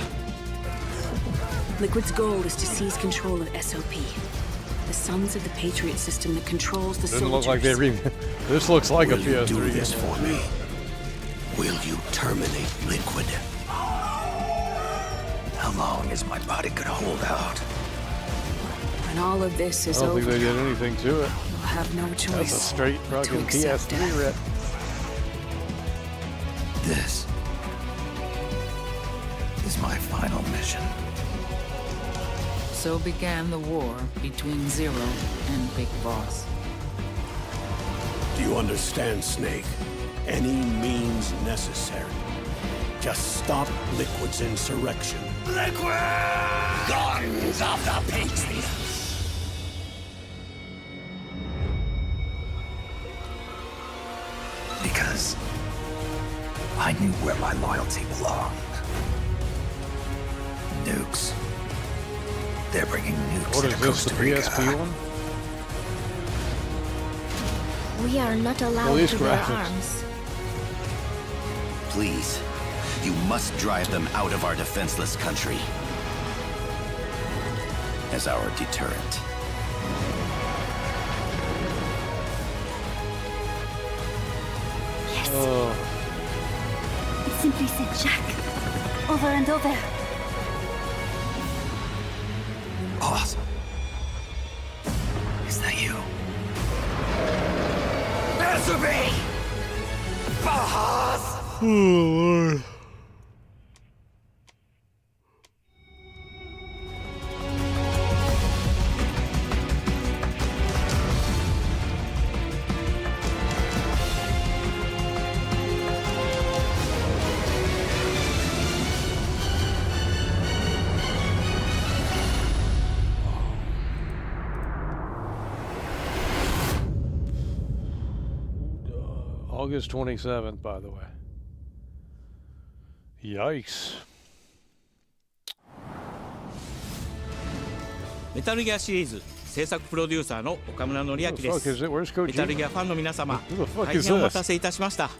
Liquid's goal is to seize control of SOP, the Sons of the Patriot system that controls the Doesn't soldiers. look like they This looks like Will a you PS3. do this for me? Will you terminate Liquid? How long is my body gonna hold out? When all of this is I don't over, think they did anything to it. you'll have no choice. That's a straight but to fucking accept PS3 death. rip. This is my final mission. So began the war between Zero and Big Boss. Do you understand, Snake? Any means necessary. Just stop Liquid's insurrection. Liquid! Guns of the Patriots! Because I knew where my loyalty belonged. Nukes. They're bringing nukes What to is this, Costa the Rica. PSP one? We are not allowed Well, these to bear graphics. arms. Please, you must drive them out of our defenseless country. As our deterrent. Yes. It simply said Jack. Over and over. Awesome. Is that you? Answer me! Bahas! Oh, Lord. August 27th, by the way. Yikes. メタルギアシリーズ制作プロデューサーの岡村典明です。メタルギアファンの皆様、大変お待たせいたしました。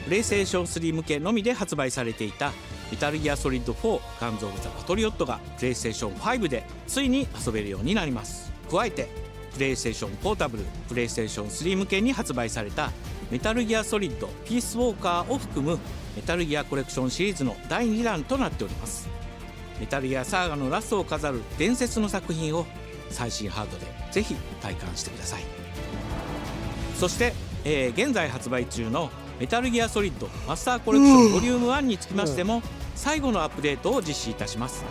プレイステーション3向けのみで発売されていたメタルギアソリッド4ガンズ・オブ・ザ・パトリオットがプレイステーション5でついに遊べるようになります。加えてプレイステーションポータブル、プレイステーション3向けに発売されたメタルギアソリッドピースウォーカーを含むメタルギアコレクションシリーズの第2弾となっております。メタルギアサーガのラストを飾る伝説の作品を最新ハードでぜひ体感してください。そして、現在発売中のメタルギアソリッドマスターコレクションボリューム1につきましても最後のアップデートを実施いたします。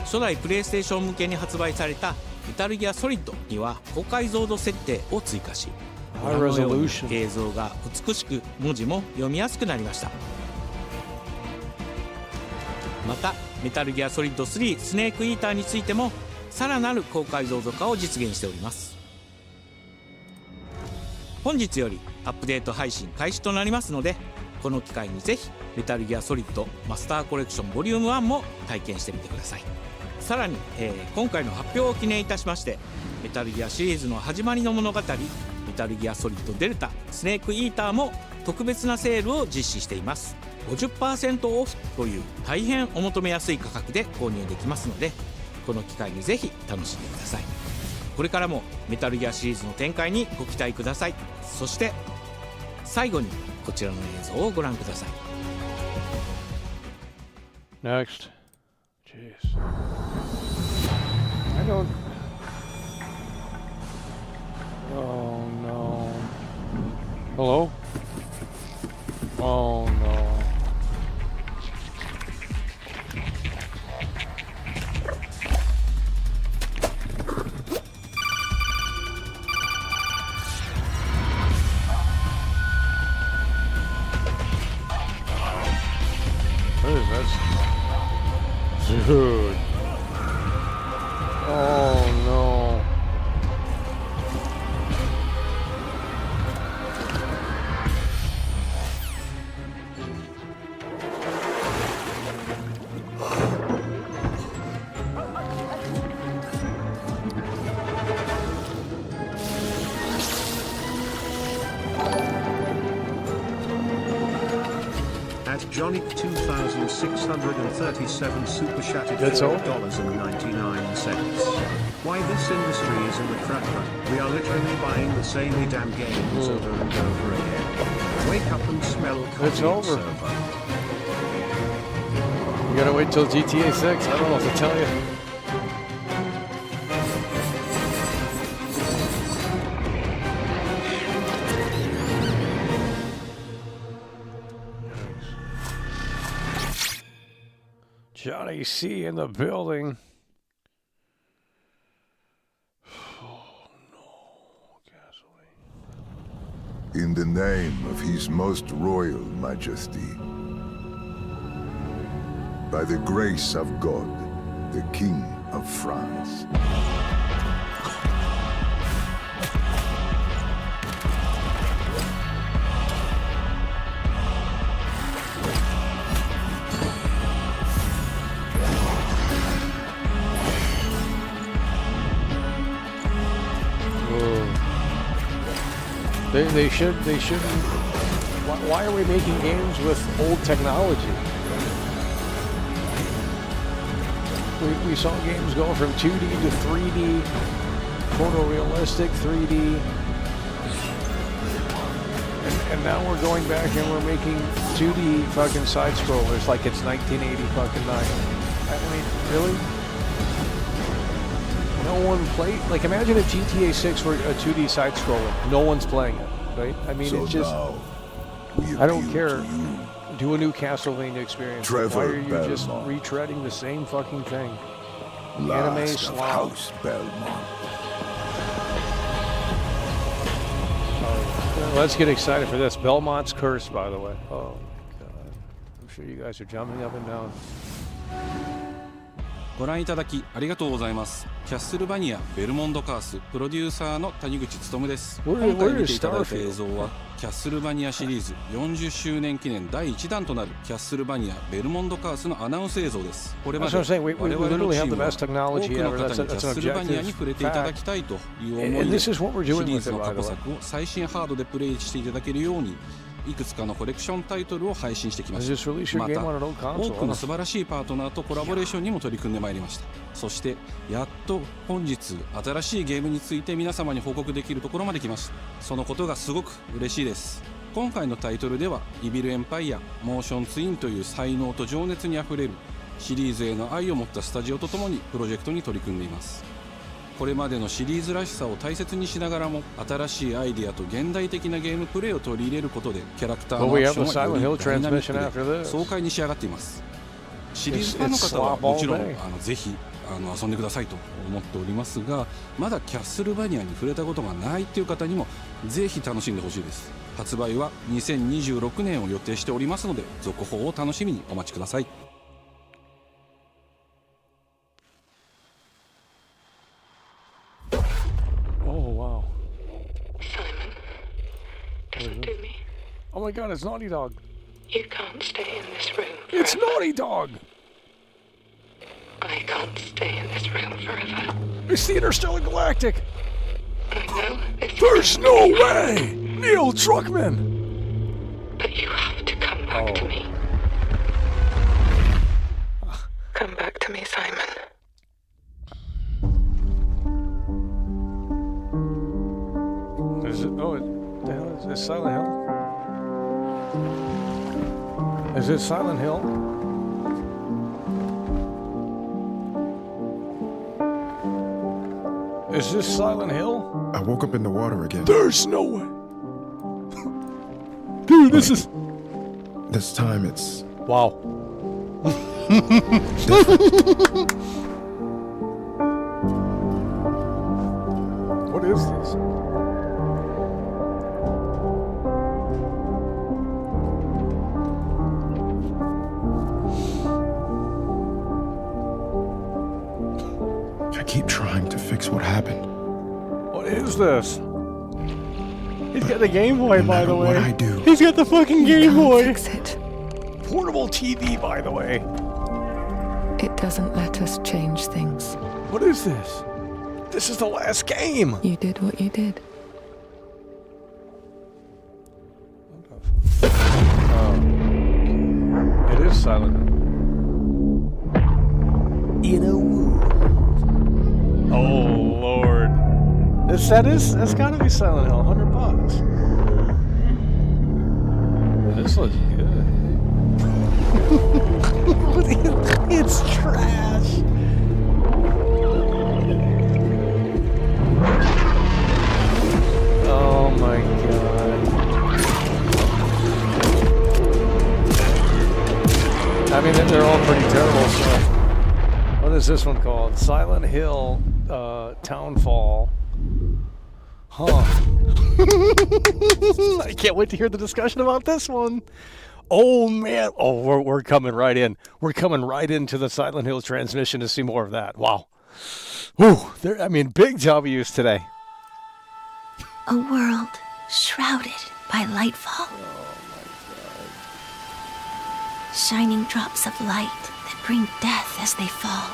初代プレイステーション向けに発売されたメタルギアソリッドには高解像度設定を追加し、ご覧のように映像が美しく文字も読みやすくなりました。またメタルギアソリッド3スネークイーターについてもさらなる高解像度化を実現しております。本日よりアップデート配信開始となりますので、この機会にぜひメタルギアソリッドマスターコレクションボリューム1も体験してみてください。さらに、今回の発表を記念いたしましてメタルギアシリーズの始まりの物語メタルギアソリッドデルタスネークイーターも特別なセールを実施しています。 50% オフという大変お求めやすい価格で購入できますので、この機会にぜひ楽しんでください。これからもメタルギアシリーズの展開にご期待ください。そして最後にこちらの映像をご覧ください。 Next. Jeez. I don't... Oh no. Hello? Oh no. Dude. Oh no. Johnny 2,637 super chatted That's all? $4.99. Why this industry is in the crap run. We are literally buying the same damn games over and over again. Wake up and smell coffee. It's over. You gotta wait till GTA 6. I don't know what to tell you. Johnny C in the building. Oh no, gasoline. In the name of His Most Royal Majesty, by the grace of God, the King of France. They shouldn't. Why are we making games with old technology? We saw games go from 2D to 3D, photorealistic 3D, and now we're going back and we're making 2D fucking side scrollers like it's 1980 fucking 9. I mean, really? No one played. Like, imagine if GTA 6 were a 2D side scroller. No one's playing it, right? I mean, So it's just. I don't care. Do a new Castlevania experience. Trevor Why are you just Belmont. retreading the same fucking thing? Anime Last of slop. House Belmont. Let's get excited for this. Belmont's Curse, by the way. Oh my god. I'm sure you guys are jumping up and down. ご覧いただきありがとうございます。キャッスルバニアベルモンドカースプロデューサーの谷口勉です。今回見ていただいた映像はキャッスルバニアシリーズ40周年記念第1弾となるキャッスルバニアベルモンドカースのアナウンス映像です。これまで我々のチームは多くの方にキャッスルバニアに触れていただきたいという思いでシリーズの過去作を最新ハードでプレイしていただけるようにいくつかのコレクションタイトルを配信してきました。また多くの素晴らしいパートナーとコラボレーションにも取り組んでまいりました。そしてやっと本日新しいゲームについて皆様に報告できるところまで来ました。そのことがすごく嬉しいです。今回のタイトルではイビルエンパイアモーションツインという才能と情熱にあふれるシリーズへの愛を持ったスタジオとともにプロジェクトに取り組んでいます。これまでのシリーズらしさを大切にしながらも新しいアイデアと現代的なゲームプレイを取り入れることでキャラクターのアクションはよりダイナミックで爽快に仕上がっています。シリーズファンの方はもちろんぜひ遊んでくださいと思っておりますが、まだキャッスルバニアに触れたことがないという方にもぜひ楽しんでほしいです。発売は2026年を予定しておりますので続報を楽しみにお待ちください。Oh wow. Simon, listen to me. Oh my god, it's Naughty Dog. You can't stay in this room forever. It's Naughty Dog! I can't stay in this room forever. It's the Intergalactic! I know. There's no way! Neil Druckmann! But you have to come back to me. Come back to me, Simon. Is it? Oh, the hell is this? Silent Hill? Is this Silent Hill? Is this Silent Hill? I woke up in the water again. There's no way. Dude, this is. This time it's. Wow. What is this? I keep trying to fix what happened. What is this? He's got the Game Boy, by the way. What I do, he's got the fucking Game Boy. Fix it. Portable TV, by the way. It doesn't let us change things. What is this? This is the last game. You did what you did. It is Silent Hill. In a world. Oh Lord. That's gotta be Silent Hill, $100. This looks good. It's trash. Oh my god. I mean, they're all pretty terrible, so. What is this one called? Silent Hill Townfall. Huh. I can't wait to hear the discussion about this one. Oh man. Oh, we're coming right in. We're coming right into the Silent Hill transmission to see more of that. Wow. Ooh, I mean, big W's today. A world shrouded by lightfall. Shining drops of light that bring death as they fall.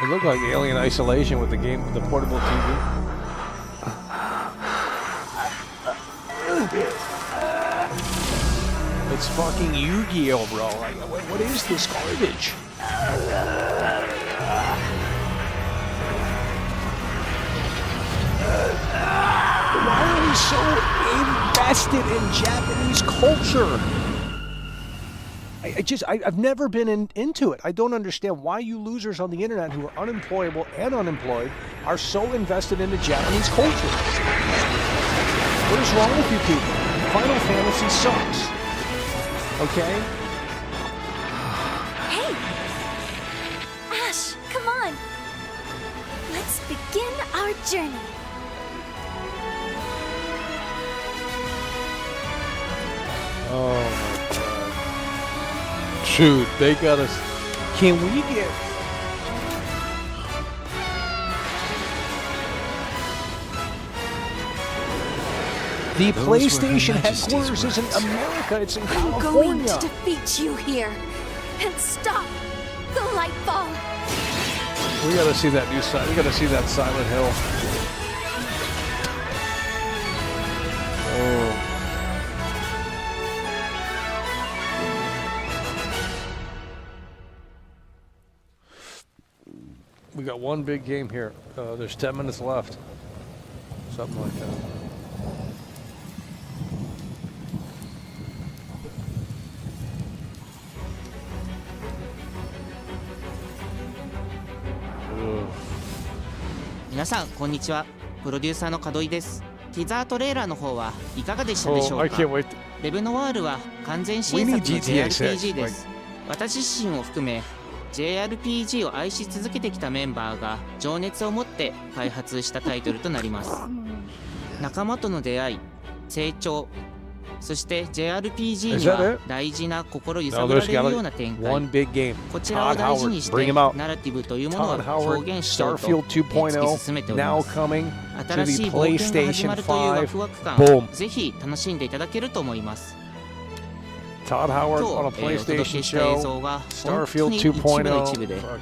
It looked like Alien Isolation with the game, with the portable TV. It's fucking Yu-Gi-Oh, bro. Like, what is this garbage? Why are we so invested in Japanese culture? I've never been into it. I don't understand why you losers on the internet who are unemployable and unemployed are so invested into Japanese culture. What is wrong with you people? Final Fantasy sucks. Okay? Hey! Ash, come on! Let's begin our journey. Oh my god. Dude, they got us. Can we get... The PlayStation headquarters is in America. It's in California. I'm going to defeat you here and stop the lightfall. We gotta see that new side. We gotta see that Silent Hill. Oh. We got one big game here. There's 10 minutes left. Something like that. Ugh. 皆さんこんにちは。プロデューサーの門井です。ティザートレーラーの方はいかがでしたでしょうか。レブノワールは完全新作の JRPG です。私自身を含め JRPG を愛し続けてきたメンバーが情熱を持って開発したタイトルとなります。仲間との出会い、成長、そして JRPG には大事な心揺さぶられるような展開、こちらを大事にしてナラティブというものを表現しようと突き進めております。新しい冒険が始まるというワクワク感をぜひ楽しんでいただけると思います。Todd Howard on a PlayStation show, Starfield 2.0.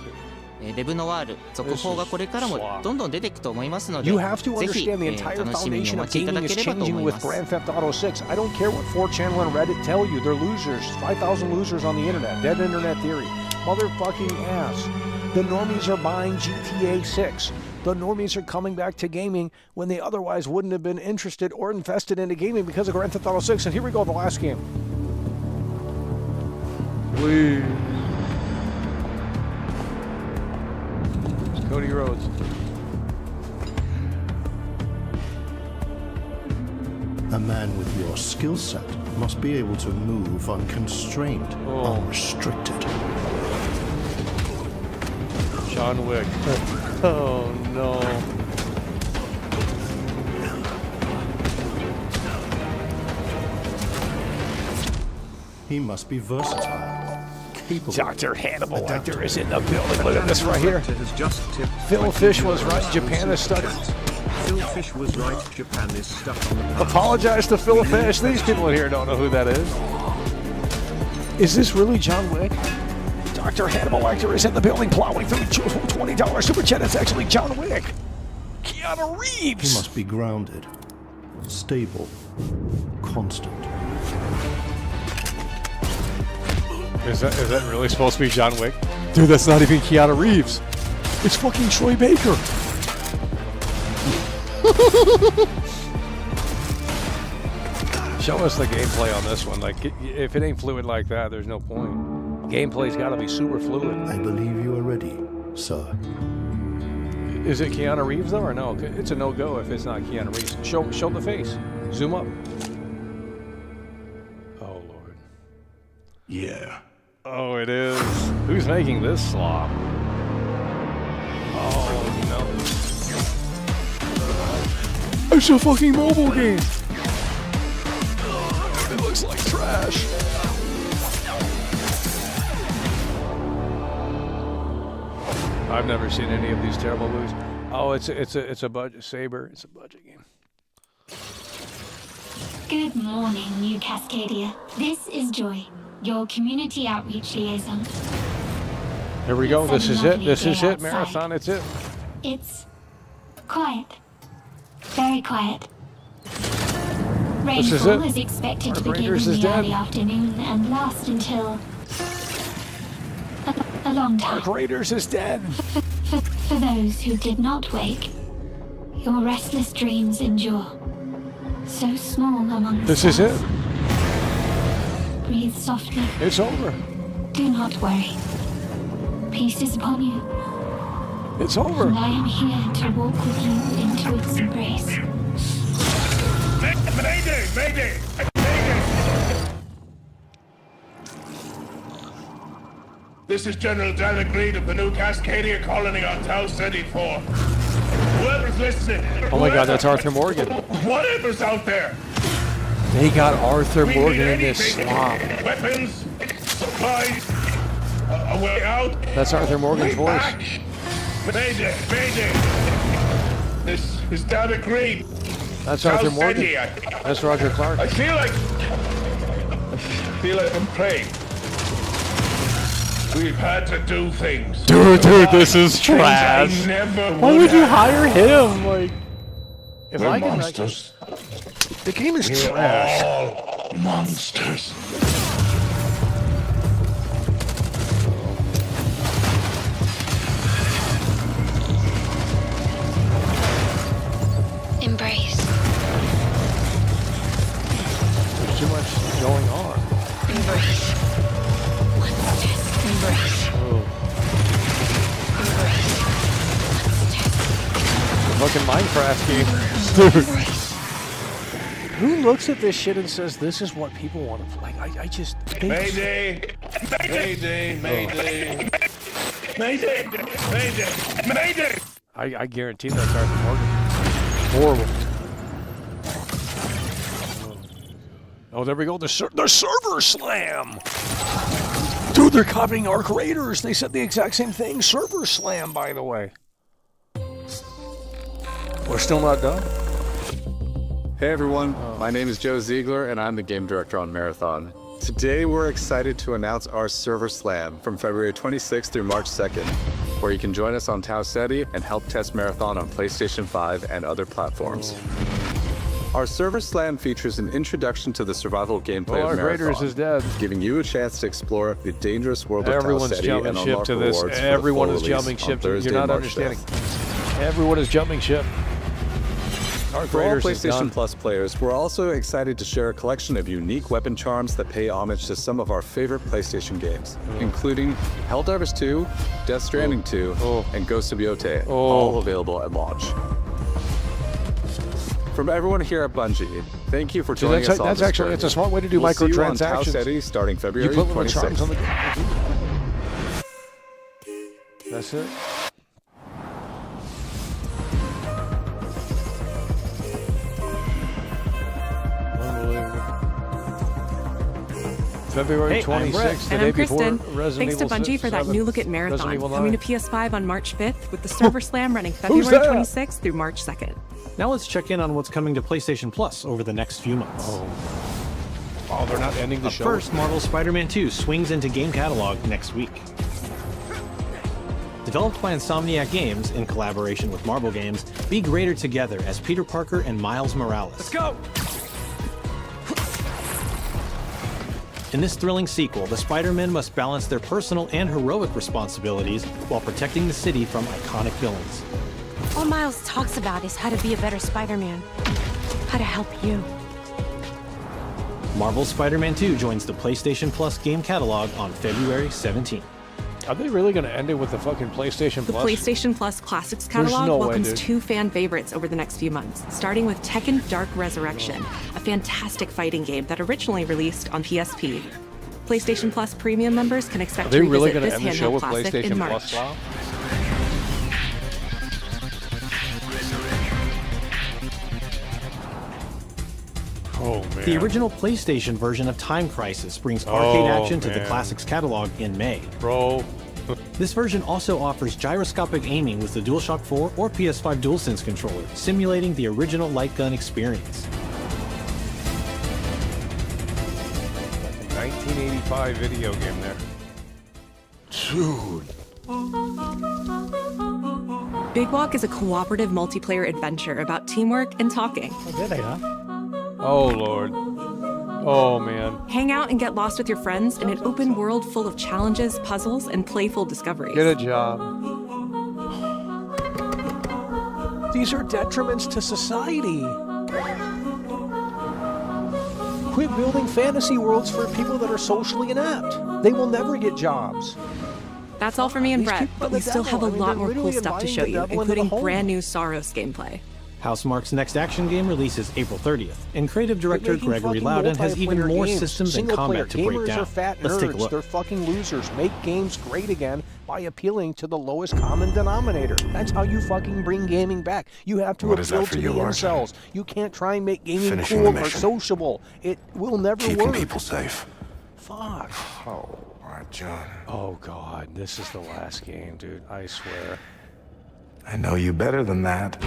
レブノワール続報がこれからもどんどん出ていくと思いますので、ぜひ楽しみにお待ちいただければと思います。I don't care what 4chan and Reddit tell you. They're losers. 5,000 losers on the internet. Dead internet theory. Motherfucking ass. The normies are buying GTA 6. The normies are coming back to gaming when they otherwise wouldn't have been interested or invested into gaming because of Grand Theft Auto 6. And here we go, the last game. Please. Cody Rhodes. A man with your skill set must be able to move unconstrained, unrestricted. John Wick. Oh no. He must be versatile. Dr. Hannibal Lecter is in the building. Look at this right here. Phil Fish was right. Japan is stuck. Phil Fish was right. Japan is stuck on the... Apologize to Phil Fish. These people here don't know who that is. Is this really John Wick? Dr. Hannibal Lecter is in the building plowing through $20 super chat. It's actually John Wick. Keanu Reeves. He must be grounded, stable, constant. Is that really supposed to be John Wick? Dude, that's not even Keanu Reeves. It's fucking Troy Baker. Show us the gameplay on this one. Like, if it ain't fluid like that, there's no point. Gameplay's got to be super fluid. I believe you are ready, sir. Is it Keanu Reeves though, or no? It's a no-go if it's not Keanu Reeves. Show the face. Zoom up. Oh Lord. Yeah. Oh, it is. Who's making this slop? Oh no. It's a fucking mobile game. It looks like trash. I've never seen any of these terrible movies. Oh, it's a budget Saber. It's a budget game. Good morning, New Cascadia. This is Joy, your community outreach liaison. Here we go. This is it. This is it. Outside. Marathon. It's it. It's quiet. Very quiet. This is Rainfall it. is expected to Our begin Raiders in is the dead. early afternoon and last until a long time. Our Raiders is dead. For those who did not wake, your restless dreams endure. So small among the This is it. stars. Breathe softly. It's over. Do not worry. Peace is upon you. It's over. And I am here to walk with you into its embrace. Mayday! Mayday! This is General David Reed of the New Cascadia Colony on Tau 34. Whoever's listening. Oh my God, that's Arthur Morgan. Whatever's out there. They got Arthur We Morgan need in this anything. slop. Weapons, supplies, a way out. That's Arthur Morgan's way voice. back. Mayday! Mayday! This is David Reed. That's Tau Arthur Morgan. City. That's Roger Clark. I feel like I'm praying. We've had to do things. Dude, this is trash. Things I never Why would you have. hire him? Like, if We're I can, monsters. the game is We're trash. all monsters. Embrace. There's too much going on. Embrace. Embrace. Oh. Fucking Minecraft game. Dude. Who looks at this shit and says this is what people want to play? I just think... Mayday! Mayday! Mayday! Mayday! Mayday! Mayday! I guarantee that's Arthur Morgan. Horrible. Oh, there we go. The server slam. Dude, they're copying Arc Raiders. They said the exact same thing. Server slam, by the way. We're still not done. Hey everyone, my name is Joe Ziegler and I'm the game director on Marathon. Today we're excited to announce our Server Slam from February 26th through March 2nd, where you can join us on Tau Ceti and help test Marathon on PlayStation 5 and other platforms. Our Server Slam features an introduction to the survival gameplay of Arc Marathon, Raiders is dead. giving you a chance to explore the dangerous world of Tau Everyone's Ceti jumping and ship unlock to this. rewards for the Everyone full is release jumping on ship. Thursday, You're not March understanding. 5th. Everyone is jumping ship. Arc For all Raiders is done. PlayStation Plus players, we're also excited to share a collection of unique weapon charms that pay homage to some of our favorite PlayStation games, including Helldivers 2, Death Stranding 2, and Ghost of Yotei, all available at launch. From everyone here at Bungie, thank you for joining us on That's this actually journey. it's a smart way to do We'll see you on Tau microtransactions. Ceti starting February You put little charms 26th. on the. That's it. Unbelievable. February 26th, and I'm Kristen. Resident Thanks to Evil Bungie for that 7, new look at Resident Marathon, Evil coming 9. to PS5 on March 5th, with the Server Slam running Who's February that? 26th through March 2nd. Now let's check in on what's coming to PlayStation Plus over the next few months. Oh, they're not ending the Up show. first, Marvel's Spider-Man 2 swings into game catalog next week. Developed by Insomniac Games in collaboration with Marvel Games, be greater together as Peter Parker and Miles Morales. Let's go! In this thrilling sequel, the Spider-Men must balance their personal and heroic responsibilities while protecting the city from iconic villains. All Miles talks about is how to be a better Spider-Man. How to help you. Marvel's Spider-Man 2 joins the PlayStation Plus game catalog on February 17th. Are they really going to end it with the fucking PlayStation The Plus? PlayStation Plus Classics There's catalog no way, welcomes dude. 2 fan favorites over the next few months, starting with Tekken Dark Resurrection, a fantastic fighting game that originally released on PSP. PlayStation Plus Premium members can expect Are they to really revisit going to this end the show handheld with classic PlayStation in Plus March. now? Oh, man. The original PlayStation version of Time Crisis brings arcade action to the man. Classics catalog in May. Bro. This version also offers gyroscopic aiming with the DualShock 4 or PS5 DualSense controller, simulating the original light gun experience. 1985 video game there. Dude. Big Walk is a cooperative multiplayer adventure about teamwork and talking. Oh, Lord. Oh, man. Hang out and get lost with your friends in an open world full of challenges, puzzles, and playful discoveries. Get a job. These are detriments to society. Quit building fantasy worlds for people that are socially inept. They will never get jobs. That's all for me and These Brett, people but are we the still devil. have a I mean, lot they're more cool literally stuff to inviting show the you, devil into the including home. brand new Saros gameplay. Housemarque's next action game releases April 30th, and creative director Making Gregory fucking Loudon has even multiplayer more games. systems and Single-player combat to break gamers down. are fat Let's take a nerds. look. They're fucking losers. Make games great again by appealing to the lowest common denominator. That's how you fucking bring gaming back. You have to What is appeal that for to you, the Arthur? incels. You can't try and make gaming Finishing the cool or mission. sociable. It will never Keeping work. people safe. Fuck. Oh. All right, John. Oh, God. This is the last game, dude. I swear. I know you better than that.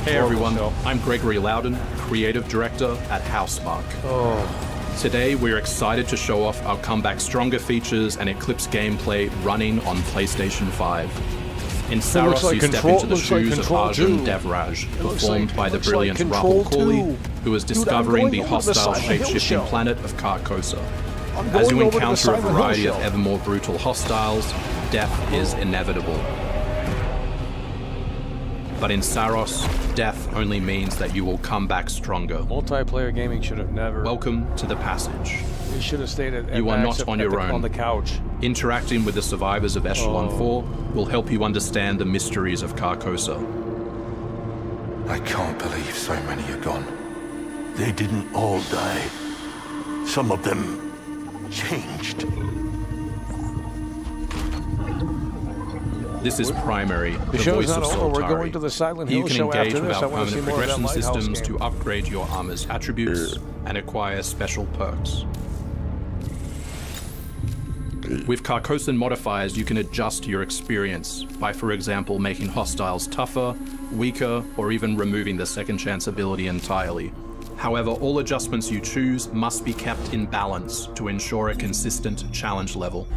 Hey everyone, I'm Gregory Loudon, Creative Director at Housemarque. Today we're excited to show off our comeback stronger features and Eclipse gameplay running on PlayStation 5. In Saros, like you step Control- into the looks like shoes of Control Arjun 2. Devraj, looks performed like- by the looks like brilliant Control Rahul Kohli, 2. who is Dude, I'm discovering going the over to the hostile Silent Hill shape-shifting show. planet of Carcosa. I'm As going you over to the encounter a Silent Hill variety of show. ever more brutal hostiles, death is inevitable. But in Saros, death only means that you will come back stronger. Multiplayer gaming should have never. Welcome to the passage. We should have stayed at You are Max not on your own. on the couch. Interacting with the survivors of Echelon 4 will help you understand the mysteries of Carcosa. I can't believe so many are gone. They didn't all die. Some of them changed. This is Primary, The the show's voice not of over. We're Soltari. going to the Silent You Hill can show engage after with this. our I want to see permanent more of that progression lighthouse systems game. to upgrade your armor's attributes and acquire special perks. With Carcosan modifiers, you can adjust your experience by, for example, making hostiles tougher, weaker, or even removing the second chance ability entirely. However, all adjustments you choose must be kept in balance to ensure a consistent challenge level.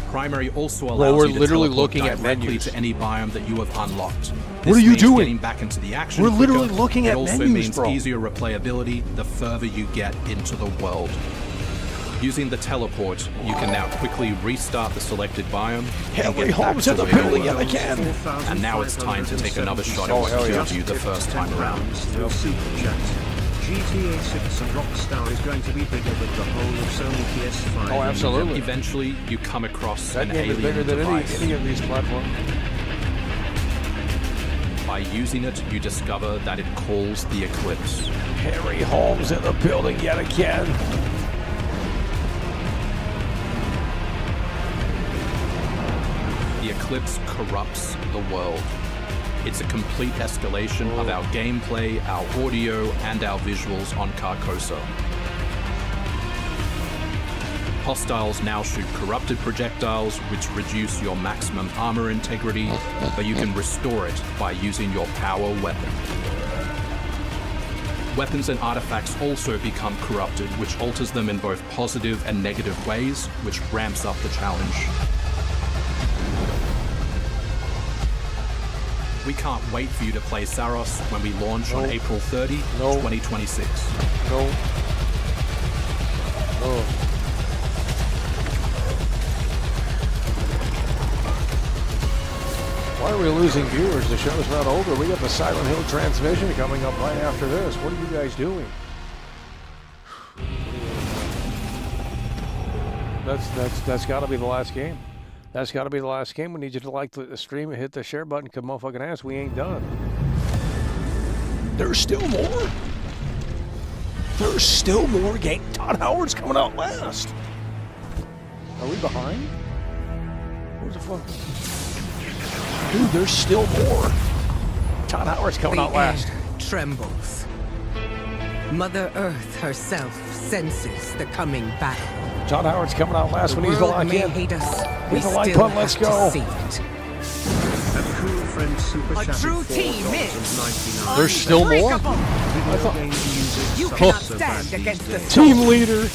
Primary also allows we're you to literally teleport looking at directly menus. to any biome that you have unlocked. What This are you means doing? Getting back into the action We're literally quicker. looking It at also menus, means bro. easier replayability the further you get into the world. Using the teleport, you can now quickly restart the selected biome and Henry get back Holmes to in the where you building were. yet again. And now it's time to take another shot at what killed you the first time around. GTA 6 and Rockstar is going to be bigger than the whole of Sony PS5. Oh, absolutely. Eventually, you come across That an game is bigger alien than device. any of these platforms. By using it, you discover that it calls the Eclipse. Harry Holmes in the building yet again. The Eclipse corrupts the world. It's a complete escalation of our gameplay, our audio, and our visuals on Carcosa. Hostiles now shoot corrupted projectiles, which reduce your maximum armor integrity, but you can restore it by using your power weapon. Weapons and artifacts also become corrupted, which alters them in both positive and negative ways, which ramps up the challenge. We can't wait for you to play Saros when we launch on April 30, 2026. No. Why are we losing viewers? The show's not over. We got the Silent Hill transmission coming up right after this. What are you guys doing? That's got to be the last game. That's got to be the last game. We need you to like the stream and hit the share button, because motherfucking ass, we ain't done. There's still more. There's still more game. Todd Howard's coming out last. Are we behind? What the fuck? Dude, there's still more. Todd Howard's coming out last. Trembles. Mother Earth herself senses the coming battle. Todd Howard's coming out last when he's the lock in. Hate us. He's the lock punt. Let's go. A true team is. There's still more. You cannot stand against the team leader.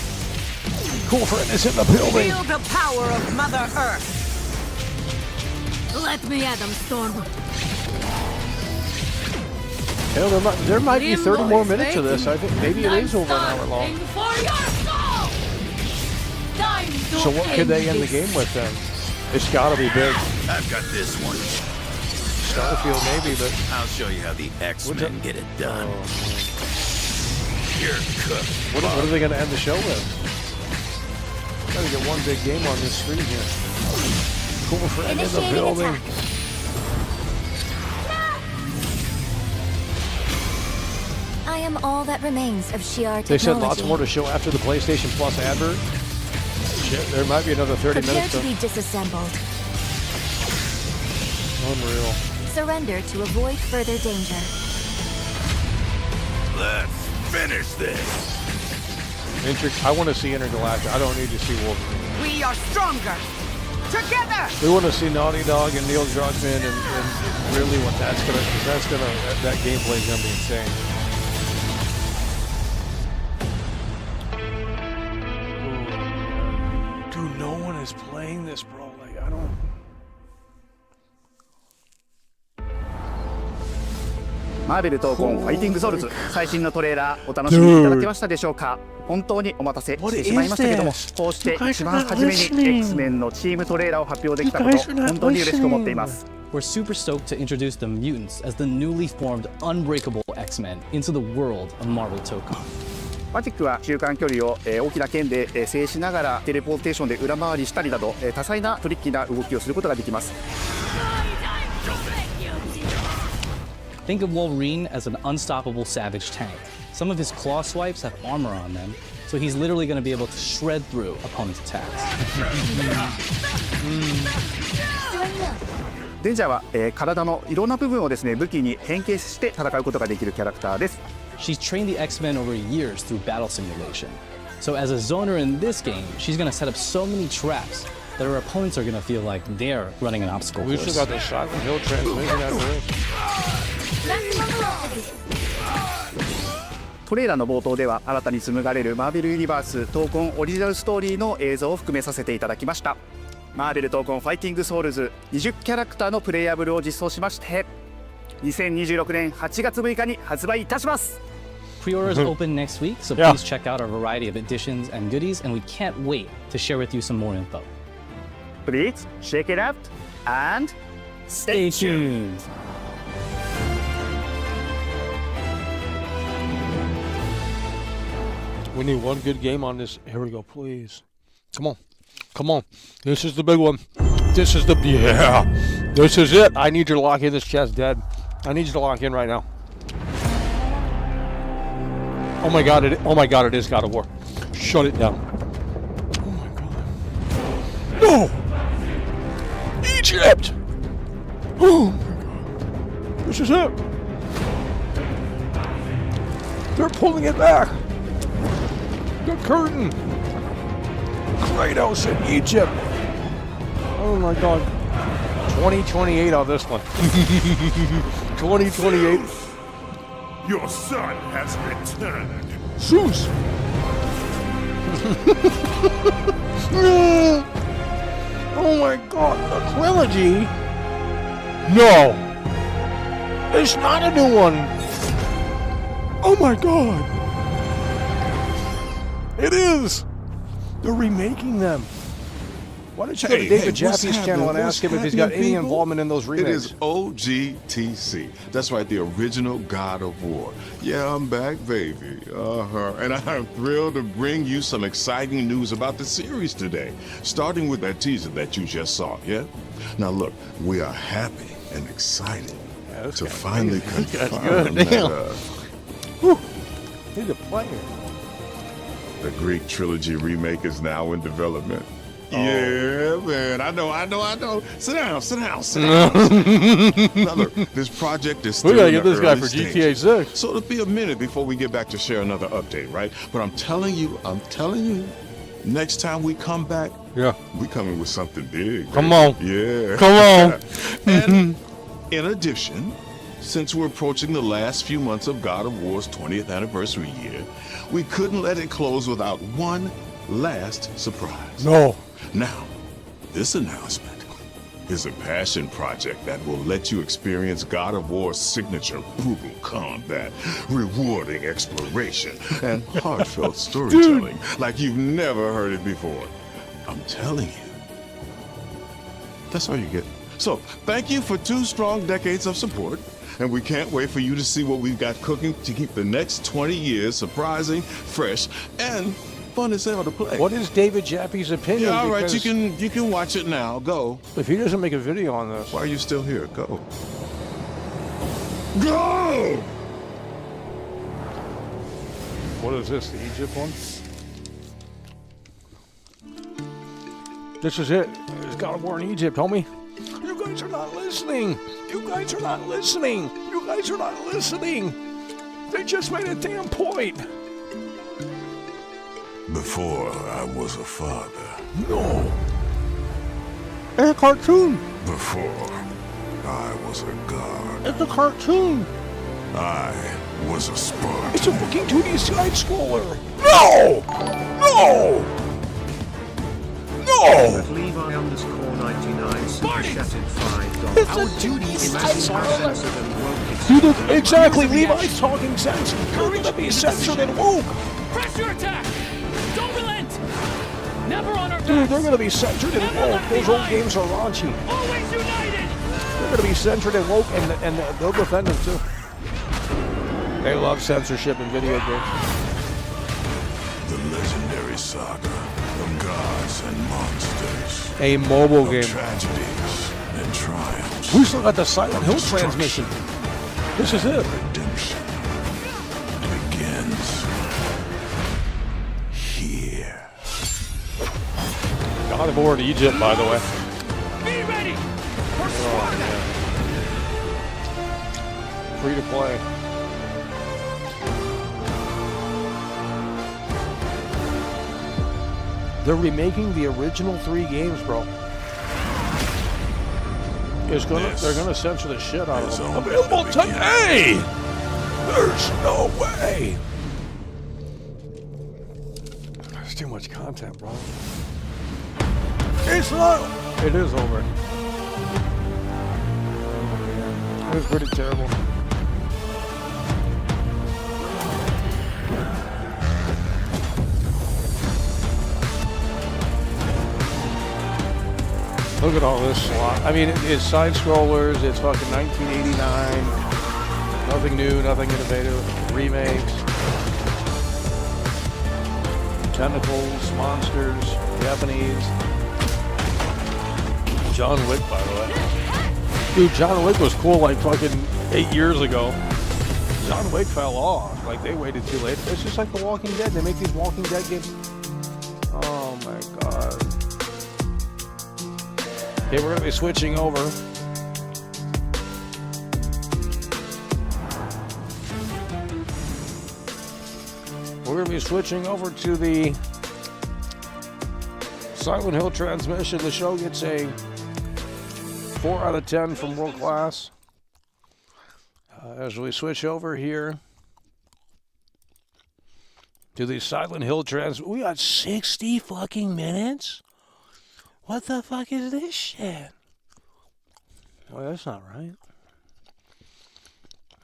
Cool friend is in the building. Feel the power of Mother Earth. Let me at them, Storm. Hell, there might be 30 more minutes of this. I think maybe it is over an hour long. So what could they end the game with then? It's got to be big. I've got this one. Starfield maybe, but I'll show you how the X-Men get it done. You're cooked. What are they going to end the show with? Got to get one big game on this screen here. Cool friend in the building. I am all that remains of Shi'ar technology. They said lots more to show after the PlayStation Plus advert. Shit, there might be another 30 Prepare minutes. To be disassembled. Unreal. Surrender to avoid further danger. Let's finish this. I want to see Intergalactic. I don't need to see Wolverine. We are stronger together. We want to see Naughty Dog and Neil Druckmann and really what that gameplay is gonna be insane. Dude, no one is playing this, bro. Like I don't.マーベル闘魂ファイティングソウルズ最新のトレーラーお楽しみいただけましたでしょうか。本当にお待たせしてしまいましたけども、こうして一番初めに X-Men のチームトレーラーを発表できたこと本当に嬉しく思っています。We're super stoked to introduce the mutants as the newly formed unbreakable X-Men into the world of Marvel Tokon. マジックは中間距離を大きな剣で制しながらテレポーテーションで裏回りしたりなど多彩なトリッキーな動きをすることができます。Think of Wolverine as an unstoppable savage tank. Some of his claw swipes have armor on them, so he's literally going to be able to shred through opponents' attacks. デンジャーは体のいろんな部分をですね武器に変形して戦うことができるキャラクターです。She's trained the X-Men over years through battle simulation. So as a zoner in this game, she's going to set up so many traps that her opponents are going to feel like they're running an obstacle course. We still got the Silent Hill transmission after this. トレーラーの冒頭では新たに紡がれるマーベルユニバース闘魂オリジナルストーリーの映像を含めさせていただきました。マーベル闘魂ファイティングソウルズ20キャラクターのプレイヤブルを実装しまして2026年8月6日に発売いたします。 Pre-orders open next week, so please check out our variety of editions and goodies, and we can't wait to share with you some more info. Please check it out and stay tuned. We need one good game on this. Here we go, please. Come on. Come on. This is the big one. This is the... Yeah. This is it. I need you to lock in this chest dead. I need you to lock in right now. Oh my god, it is God of War. Shut it down. Oh my god. No! Egypt! Oh my god. This is it. They're pulling it back. The curtain. Kratos in Egypt. Oh my God. 2028 on this one. 2028. Your son has returned. Zeus. Oh my God. A trilogy? No. It's not a new one. Oh my God. It is. They're remaking them. Why don't you go to David Jaffe's channel and ask him if he's got any involvement in those remakes? It is OGTC. That's right, the original God of War. Yeah, I'm back, baby. And I'm thrilled to bring you some exciting news about the series today, starting with that teaser that you just saw, yeah? Now look, we are happy and excited to finally confirm that... He's a player. The Greek trilogy remake is now in development. Yeah, man. I know. Sit down. Now look, this project is still we gotta in get the this guy early for stages. GTA 6. So it'll be a minute before we get back to share another update, right? But I'm telling you, next time we come back, we coming with something big. Come baby. on. Yeah. Come on. And in addition, since we're approaching the last few months of God of War's 20th anniversary year, we couldn't let it close without one last surprise. No. Now, this announcement is a passion project that will let you experience God of War's signature brutal combat, rewarding exploration, and heartfelt storytelling like you've never heard it before. I'm telling you. That's all you get. So, thank you for 2 strong decades of support, and we can't wait for you to see what we've got cooking to keep the next 20 years surprising, fresh, and fun as hell to play. What is David Jaffe's opinion? Yeah, all right, you can watch it now. Go. If he doesn't make a video on this, why are you still here? Go. Go! What is this? The Egypt one? This is it. It's God of War in Egypt, homie. You guys are not listening. You guys are not listening. You guys are not listening. They just made a damn point. Before I was a father. No. It's a cartoon. Before I was a god. It's a cartoon. I was a Spartan. It's a fucking 2D side scroller. No! No! No! At Levi_99 super chatted $5. It's Our a duty is to be censored and woke. Dude, exactly. Levi's talking sense. You're gonna be censored and woke. Press your attack! Don't relent! Never on our backs! Dude, they're gonna be censored and woke. Those old games are raunchy. Always united! They're gonna be censored and woke, and they'll defend them too. They love censorship in video games. The legendary saga of gods and monsters. A mobile of game. Tragedies and triumphs. We still got the Silent Hill transmission. This is it. Redemption begins here. God of War in Egypt, by the way. Be ready! For Sparta! Free to play. They're remaking the original 3 games, bro. They're gonna censor the shit out of them. Available today! There's no way! There's too much content, bro. It's not! It is over. It was pretty terrible. Look at all this slot. I mean, it's side scrollers, it's fucking 1989. Nothing new, nothing innovative. Remakes. Tentacles, monsters, Japanese. John Wick, by the way. Dude, John Wick was cool like fucking 8 years ago. John Wick fell off. Like, they waited too late. It's just like The Walking Dead. They make these Walking Dead games. Oh my god. Okay, we're going to be switching over We're going to be switching over to the Silent Hill transmission. The show gets a 4 out of 10 from World Class. As we switch over here to the Silent Hill we got 60 fucking minutes? What the fuck is this shit? Oh, that's not right.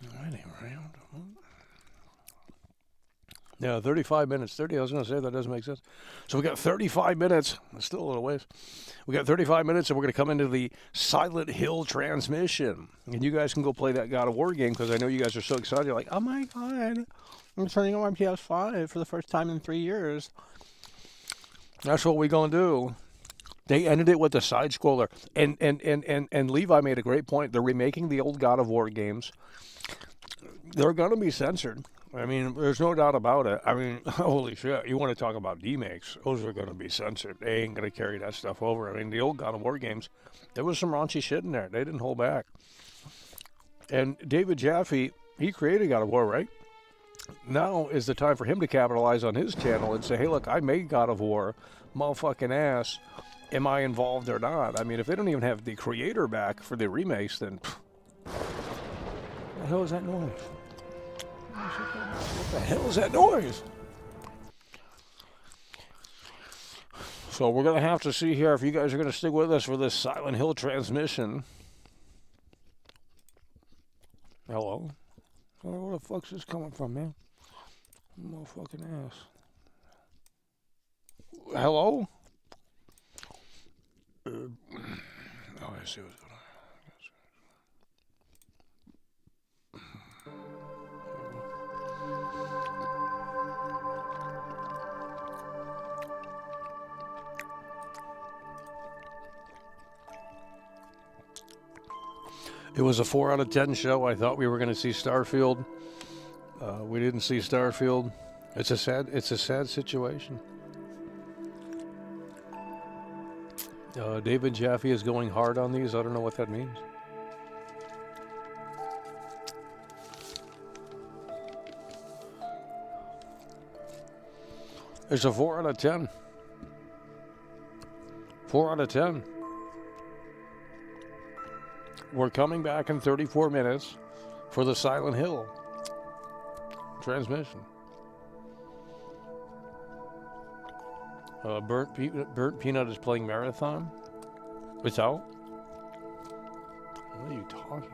That ain't right. Yeah, 35 minutes. 30, I was going to say that doesn't make sense. So we got 35 minutes. It's still a little ways. We got 35 minutes, and we're going to come into the Silent Hill transmission. And you guys can go play that God of War game, because I know you guys are so excited. You're like, oh my God, I'm turning on my PS5 for the first time in 3 years. That's what we're going to do. They ended it with a side-scroller. And Levi made a great point. They're remaking the old God of War games. They're going to be censored. I mean, there's no doubt about it. I mean, holy shit, you want to talk about demakes, those are going to be censored. They ain't going to carry that stuff over. I mean, the old God of War games, there was some raunchy shit in there. They didn't hold back. And David Jaffe, he created God of War, right? Now is the time for him to capitalize on his channel and say, hey, look, I made God of War, motherfucking ass. Am I involved or not? I mean, if they don't even have the creator back for the remakes, then what the hell is that noise? What the hell is that noise? So we're going to have to see here if you guys are going to stick with us for this Silent Hill transmission. Hello? Where the fuck's this coming from, man? Motherfucking ass. Hello? Oh, I see what's going on. It was a 4 out of 10 show. I thought we were going to see Starfield. We didn't see Starfield. It's a sad situation. David Jaffe is going hard on these. I don't know what that means. It's a 4 out of 10. 4 out of 10. We're coming back in 34 minutes for the Silent Hill transmission. Burnt Peanut is playing Marathon. It's out? What are you talking about?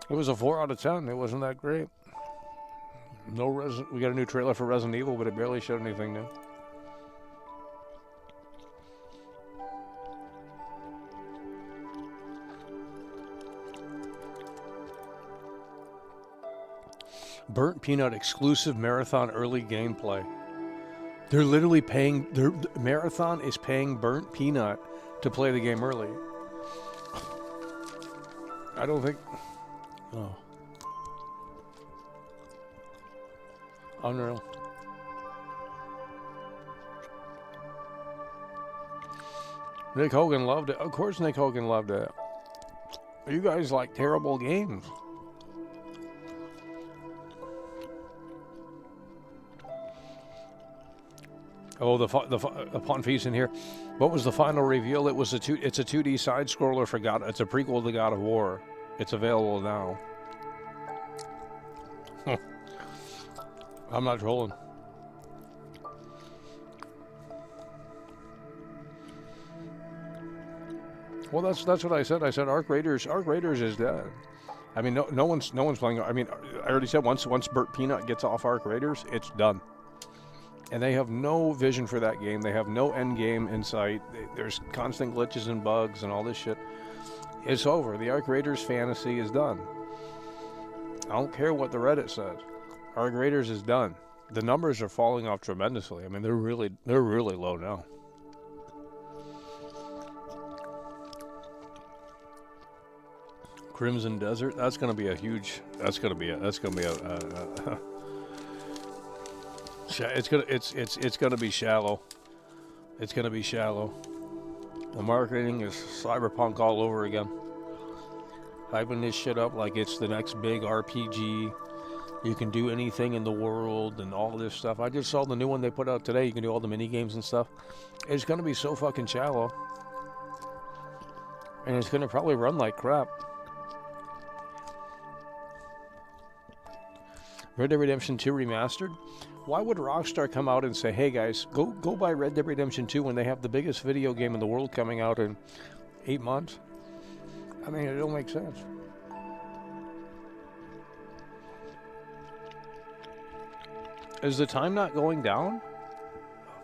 It was a 4 out of 10. It wasn't that great. We got a new trailer for Resident Evil, but it barely showed anything new. Burnt Peanut exclusive Marathon early gameplay. They're literally paying, Marathon is paying Burnt Peanut to play the game early. I don't think, oh. Unreal. Nick Hogan loved it. Of course Nick Hogan loved it. You guys like terrible games. Oh, upon feast in here. What was the final reveal? It was it's a 2D side scroller for God. It's a prequel to God of War. It's available now. I'm not trolling. Well, that's what I said. I said Arc Raiders is dead. I mean, no one's playing. I mean, I already said once Burnt Peanut gets off Arc Raiders, it's done. And they have no vision for that game. They have no end game in sight. There's constant glitches and bugs and all this shit. It's over. The Arc Raiders fantasy is done. I don't care what the Reddit says. Arc Raiders is done. The numbers are falling off tremendously. I mean, they're really low now. Crimson Desert. That's going to be a huge. It's gonna be shallow. It's gonna be shallow. The marketing is cyberpunk all over again. Hyping this shit up like it's the next big RPG. You can do anything in the world and all this stuff. I just saw the new one they put out today. You can do all the mini games and stuff. It's going to be so fucking shallow. And it's going to probably run like crap. Red Dead Redemption 2 Remastered? Why would Rockstar come out and say, hey guys, go buy Red Dead Redemption 2 when they have the biggest video game in the world coming out in 8 months? I mean, it don't make sense. Is the time not going down?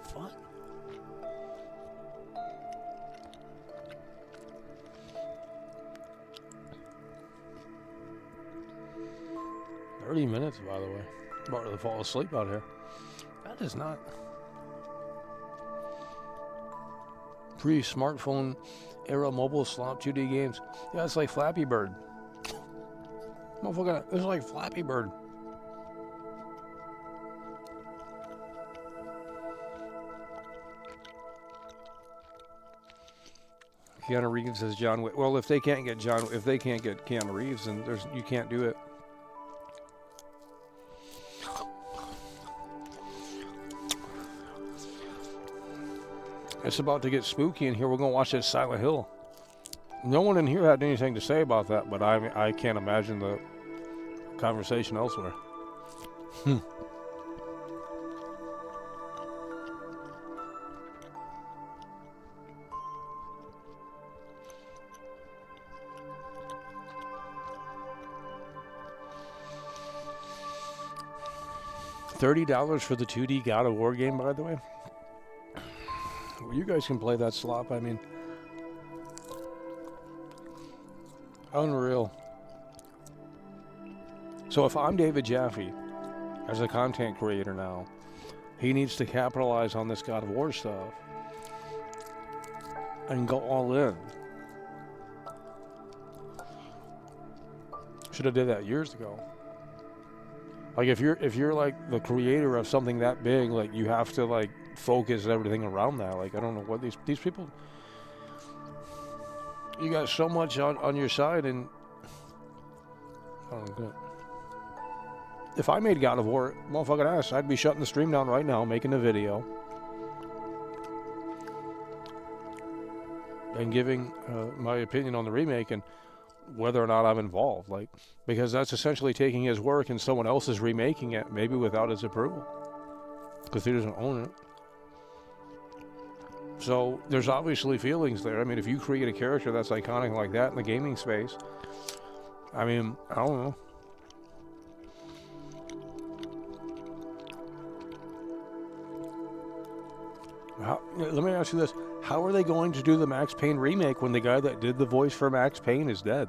Oh, fuck. $30 by the way. I'm about to fall asleep out here. That is not. Pre-smartphone era mobile slot 2D games. Yeah, it's like Flappy Bird. Motherfucker, it's like Flappy Bird. Keanu Reeves as John Wick. Well, if they can't get Keanu Reeves, then you can't do it. It's about to get spooky in here. We're going to watch this Silent Hill. No one in here had anything to say about that, but I can't imagine the conversation elsewhere. $30 for the 2D God of War game, by the way. Well, you guys can play that slop. I mean, unreal. So if I'm David Jaffe, as a content creator now, he needs to capitalize on this God of War stuff and go all in. Should have did that years ago. Like if you're like the creator of something that big, like you have to like focus everything around that. Like I don't know what these people. You got so much on your side, and if I made God of War, motherfucking ass, I'd be shutting the stream down right now, making a video, and giving my opinion on the remake and whether or not I'm involved, like, because that's essentially taking his work and someone else is remaking it, maybe without his approval, because he doesn't own it. So there's obviously feelings there. I mean, if you create a character that's iconic like that in the gaming space, I mean, I don't know. Let me ask you this. How are they going to do the Max Payne remake when the guy that did the voice for Max Payne is dead?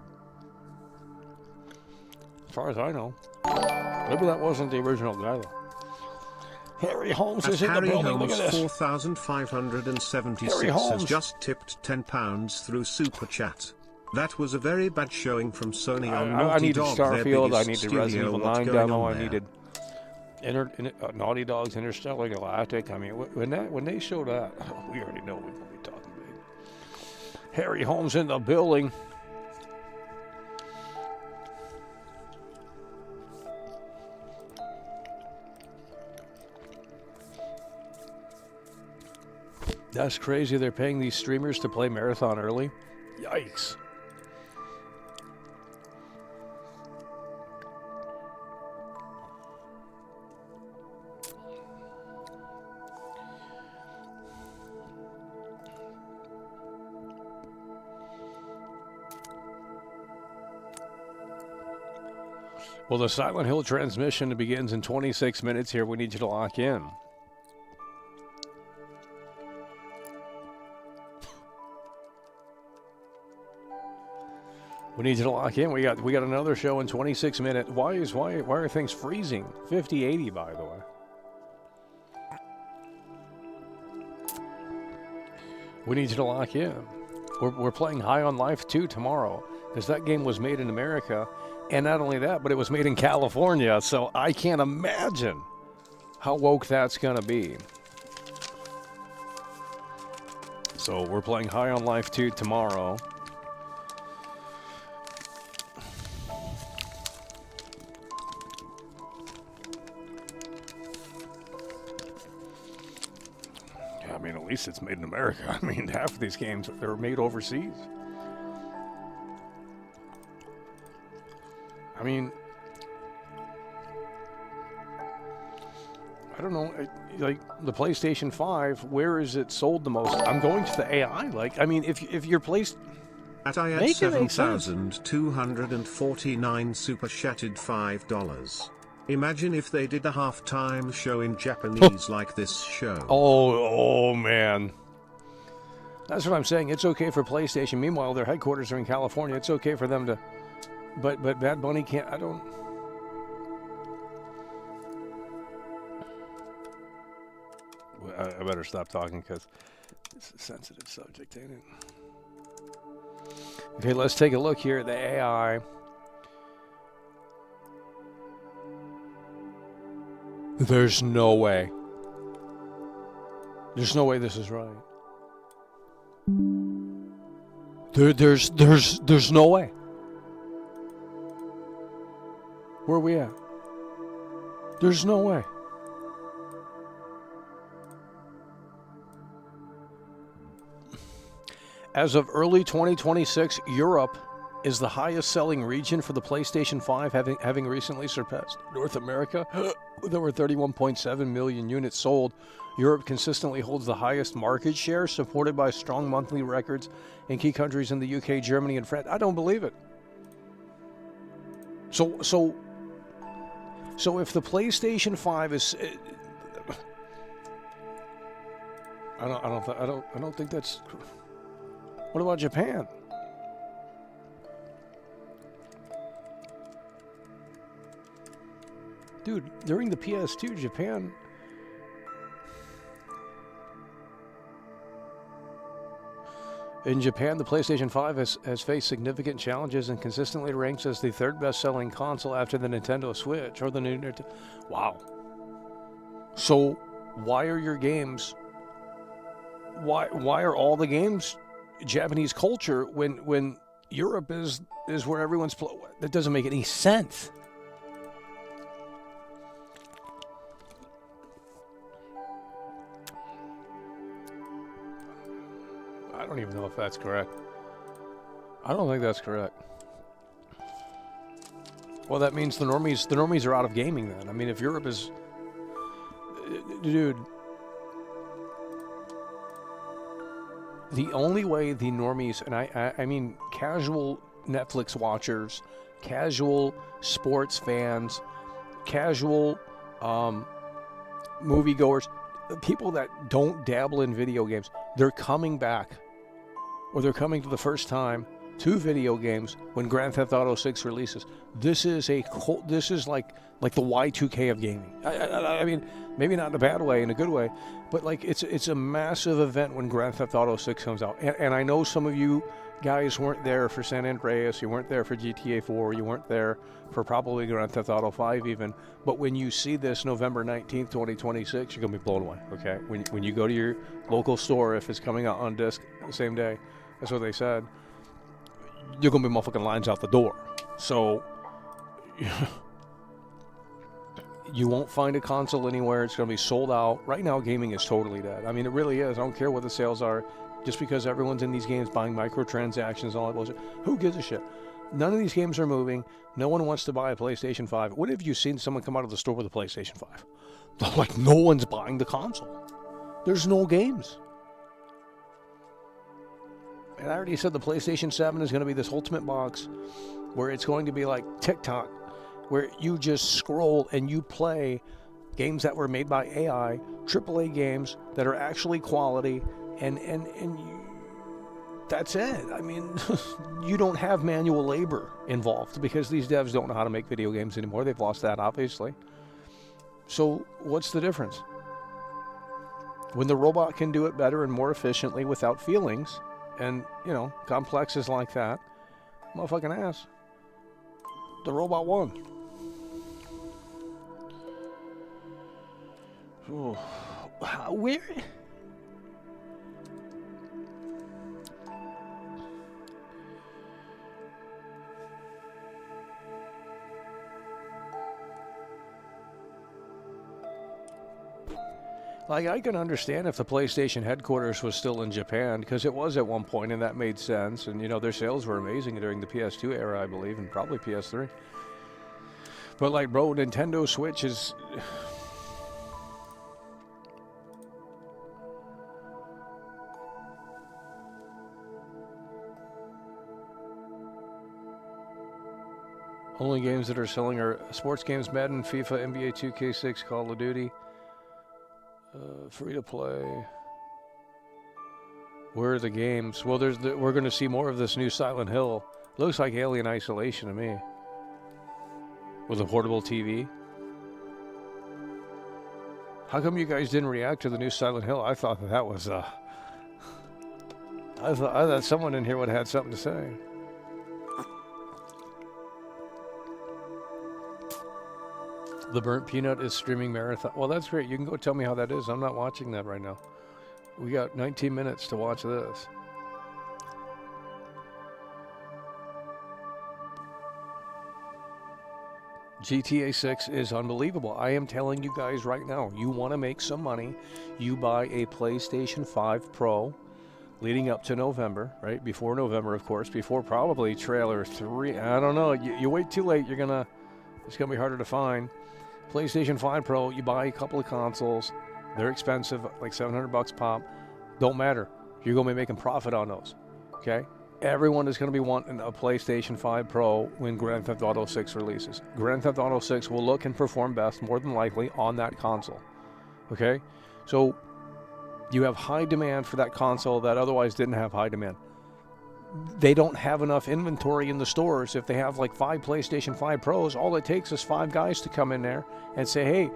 As far as I know. Maybe that wasn't the original guy, though. Harry Holmes is in the building. Look at this. 4576 has just tipped £10 through Super Chat. That was a very bad showing from Sony on Naughty I needed Dog, Starfield, I needed studio. Resident Evil 9 What's demo, on I needed Naughty Dog's Intergalactic. I mean, when they show that, we already know we're going to be talking big. Harry Holmes in the building. That's crazy. They're paying these streamers to play Marathon early. Yikes. Well, the Silent Hill transmission begins in 26 minutes here. We need you to lock in. We need you to lock in. We got another show in 26 minutes. Why are things freezing? 50-80, by the way. We need you to lock in. We're playing High on Life 2 tomorrow, because that game was made in America. And not only that, but it was made in California, so I can't imagine how woke that's going to be. So we're playing High on Life 2 tomorrow. least it's made in America. I mean, half of these games, they're made overseas. I mean, I don't know, like the PlayStation 5, where is it sold the most? I'm going to the AI. Like, I mean, if you're placed... At I had 7,249 super chatted $5. Imagine if they did a halftime show in Japanese like this show. Oh, man. That's what I'm saying. It's okay for PlayStation. Meanwhile, their headquarters are in California. It's okay for them to... But Bad Bunny can't... I don't... I better stop talking because it's a sensitive subject, ain't it? Okay, let's take a look here at the AI. There's no way. There's no way this is right. There's no way. Where are we at? There's no way. As of early 2026, Europe is the highest selling region for the PlayStation 5, having recently surpassed North America with over 31.7 million units sold. Europe consistently holds the highest market share, supported by strong monthly records in key countries in the UK, Germany, and France. I don't believe it. So if the PlayStation 5 is, I don't think that's. What about Japan? Dude, during the PS2, Japan... In Japan, the PlayStation 5 has faced significant challenges and consistently ranks as the third best-selling console after the Nintendo Switch or the new Nintendo... Wow. So, why are your games... Why are all the games... Japanese culture when Europe is where everyone's that doesn't make any sense. I don't even know if that's correct. I don't think that's correct. Well, that means the normies are out of gaming then. I mean, if Europe is, dude. The only way the normies, and I mean casual Netflix watchers, casual sports fans, casual moviegoers, people that don't dabble in video games, they're coming back, or they're coming for the first time to video games when Grand Theft Auto 6 releases. This is like the Y2K of gaming. I mean, maybe not in a bad way, in a good way, but like it's a massive event when Grand Theft Auto 6 comes out. And I know some of you guys weren't there for San Andreas, you weren't there for GTA 4, you weren't there for probably Grand Theft Auto 5 even, but when you see this November 19th, 2026, you're going to be blown away, okay? When you go to your local store, if it's coming out on disc the same day, that's what they said, you're going to be motherfucking lines out the door. So, you won't find a console anywhere. It's going to be sold out. Right now, gaming is totally dead. I mean, it really is. I don't care what the sales are. Just because everyone's in these games buying microtransactions and all that bullshit. Who gives a shit? None of these games are moving. No one wants to buy a PlayStation 5. When have you seen someone come out of the store with a PlayStation 5? Like, no one's buying the console. There's no games. And I already said the PlayStation 7 is going to be this ultimate box where it's going to be like TikTok, where you just scroll and you play games that were made by AI, AAA games that are actually quality, and that's it. I mean, you don't have manual labor involved because these devs don't know how to make video games anymore. They've lost that, obviously. So what's the difference? When the robot can do it better and more efficiently without feelings, and, you know, complexes like that, motherfucking ass, the robot won. Ooh. Where? Like, I can understand if the PlayStation headquarters was still in Japan, because it was at one point, and that made sense. And, you know, their sales were amazing during the PS2 era, I believe, and probably PS3. But, like, bro, Nintendo Switch is... Only games that are selling are sports games, Madden, FIFA, NBA 2K6, Call of Duty. Free to play. Where are the games? Well, we're going to see more of this new Silent Hill. Looks like Alien Isolation to me. With a portable TV. How come you guys didn't react to the new Silent Hill? I thought that was I thought someone in here would have had something to say. The Burnt Peanut is streaming marathon. Well, that's great. You can go tell me how that is. I'm not watching that right now. We got 19 minutes to watch this. GTA 6 is unbelievable. I am telling you guys right now, you want to make some money, you buy a PlayStation 5 Pro leading up to November, right? Before November, of course, before probably trailer 3. I don't know. You wait too late, it's going to be harder to find. PlayStation 5 Pro, you buy a couple of consoles. They're expensive, like $700 pop. Don't matter. You're going to be making profit on those, okay? Everyone is going to be wanting a PlayStation 5 Pro when Grand Theft Auto 6 releases. Grand Theft Auto 6 will look and perform best, more than likely, on that console, okay? So you have high demand for that console that otherwise didn't have high demand. They don't have enough inventory in the stores. If they have like 5 PlayStation 5 Pros, all it takes is 5 guys to come in there and say, hey,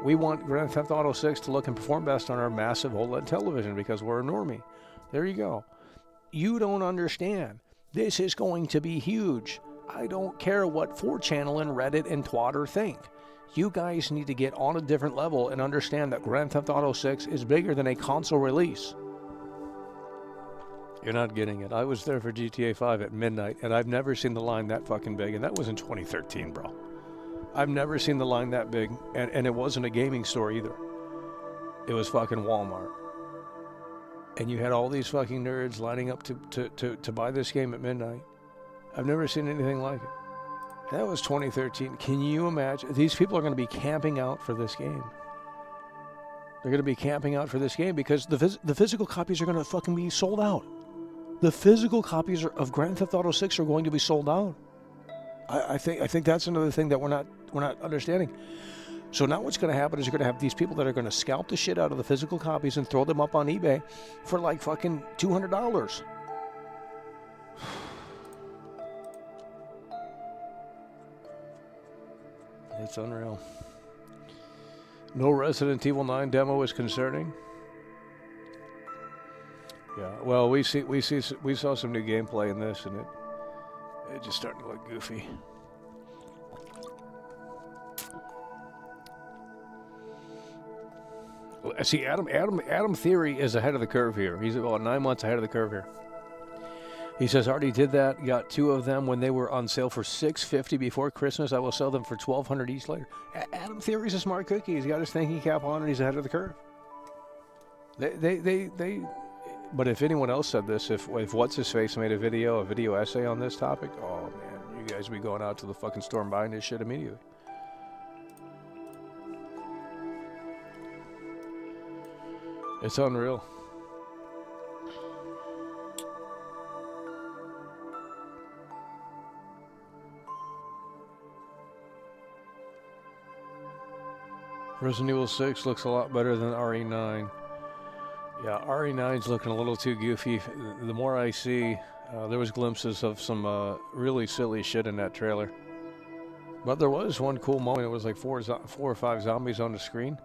we want Grand Theft Auto 6 to look and perform best on our massive OLED television because we're a normie. There you go. You don't understand. This is going to be huge. I don't care what 4channel and Reddit and Twitter think. You guys need to get on a different level and understand that Grand Theft Auto 6 is bigger than a console release. You're not getting it. I was there for GTA 5 at midnight, and I've never seen the line that fucking big, and that was in 2013, bro. I've never seen the line that big, and it wasn't a gaming store either. It was fucking Walmart. And you had all these fucking nerds lining up to buy this game at midnight. I've never seen anything like it. That was 2013. Can you imagine? These people are going to be camping out for this game. They're going to be camping out for this game because the physical copies are going to fucking be sold out. The physical copies of Grand Theft Auto 6 are going to be sold out. I think that's another thing that we're not understanding. So now what's going to happen is you're going to have these people that are going to scalp the shit out of the physical copies and throw them up on eBay for like fucking $200. It's unreal. No Resident Evil 9 demo is concerning. Yeah, well, we saw some new gameplay in this, and it just starting to look goofy. See, Adam Theory is ahead of the curve here. He's about 9 months ahead of the curve here. He says, already did that. Got 2 of them when they were on sale for $650 before Christmas. I will sell them for $1,200 each later. Adam Theory's a smart cookie. He's got his thinking cap on, and he's ahead of the curve. But if anyone else said this, if what's his face made a video essay on this topic, oh man, you guys would be going out to the fucking store and buying this shit immediately. It's unreal. Resident Evil 6 looks a lot better than RE9. Yeah, RE9's looking a little too goofy. The more I see, there was glimpses of some really silly shit in that trailer. But there was one cool moment. It was like 4 or 5 zombies on the screen.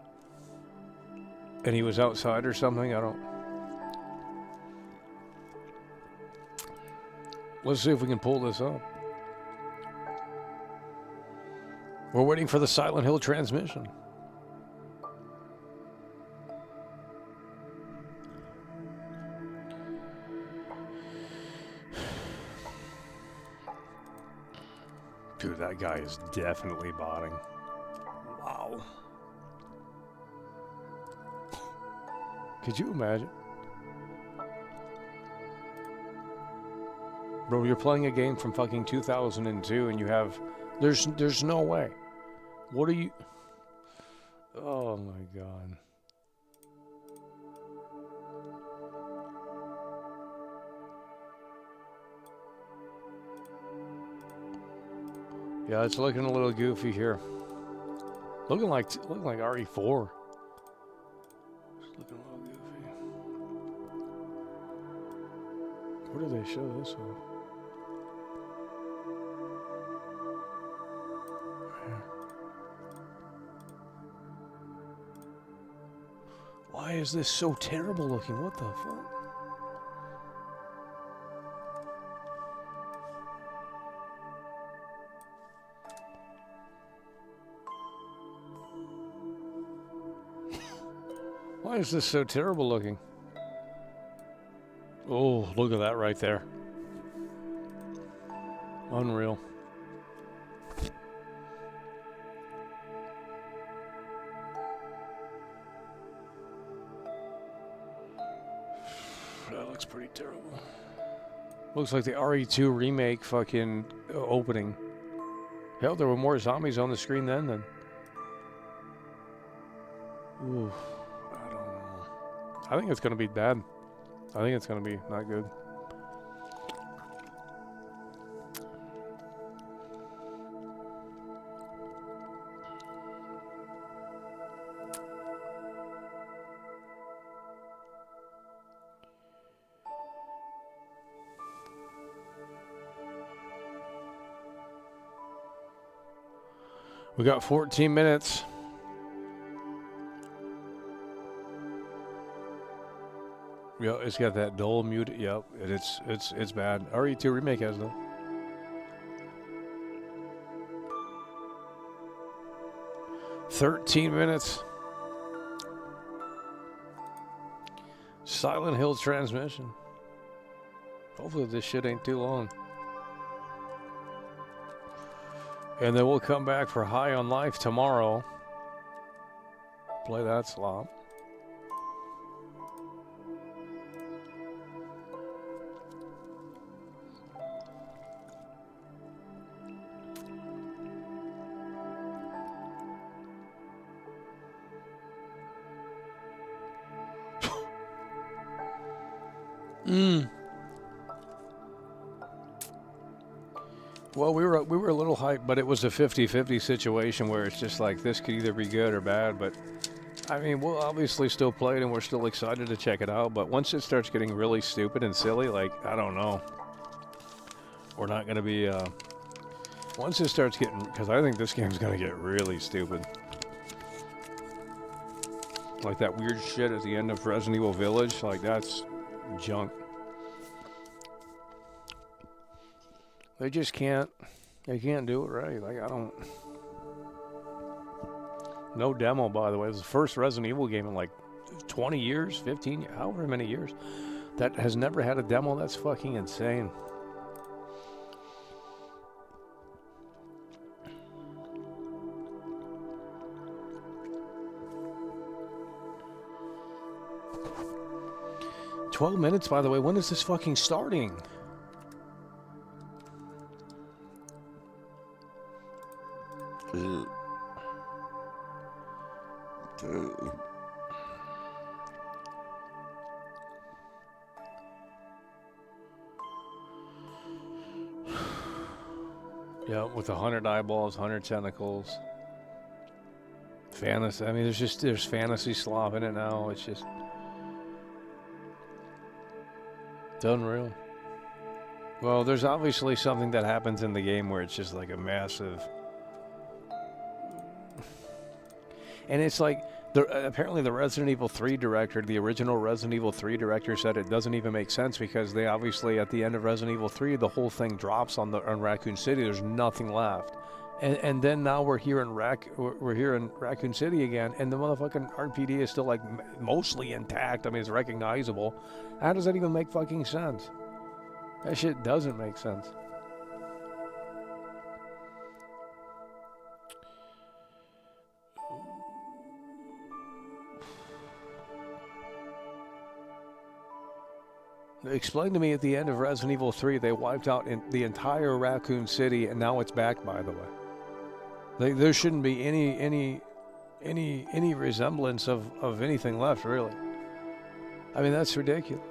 And he was outside or something. Let's see if we can pull this up. We're waiting for the Silent Hill transmission. Dude, that guy is definitely botting. Wow. Could you imagine? Bro, you're playing a game from fucking 2002 and you have... There's no way. What are you... Oh my god. Yeah, it's looking a little goofy here. Looking like RE4. It's looking a little goofy. Where do they show this one? Why is this so terrible looking? What the fuck? Why is this so terrible looking? Oh, look at that right there. Unreal. That looks pretty terrible. Looks like the RE2 remake fucking opening. Hell, there were more zombies on the screen then. Ooh, I don't know. I think it's going to be bad. I think it's going to be not good. We got 14 minutes. Yeah, it's got that dull mute. Yep, it's bad. RE2 remake has though. $13 minutes. Silent Hill transmission. Hopefully this shit ain't too long. And then we'll come back for High on Life tomorrow. Play that slop. Well, we were a little hyped, but it was a 50-50 situation where it's just like this could either be good or bad. But I mean, we'll obviously still play it, and we're still excited to check it out. But once it starts getting really stupid and silly, like I don't know, we're not gonna be. Once it starts getting, because I think this game's gonna get really stupid, like that weird shit at the end of Resident Evil Village, like that's junk. They just can't. They can't do it right. Like I don't. No demo, by the way. It was the first Resident Evil game in like 20 years, 15, however many years, that has never had a demo. That's fucking insane. $12 minutes, by the way. When is this fucking starting? Yeah, with 100 eyeballs, 100 tentacles. Fantasy. I mean, there's fantasy slop in it now. It's just, it's unreal. Well, there's obviously something that happens in the game where it's just like a massive. And it's like, apparently the Resident Evil 3 director, the original Resident Evil 3 director, said it doesn't even make sense because they obviously, at the end of Resident Evil 3, the whole thing drops on Raccoon City. There's nothing left. And then now we're here in Raccoon City again, and the motherfucking RPD is still like mostly intact. I mean, it's recognizable. How does that even make fucking sense? That shit doesn't make sense. Explain to me at the end of Resident Evil 3, they wiped out the entire Raccoon City, and now it's back, by the way. There shouldn't be any resemblance of anything left, really. I mean, that's ridiculous.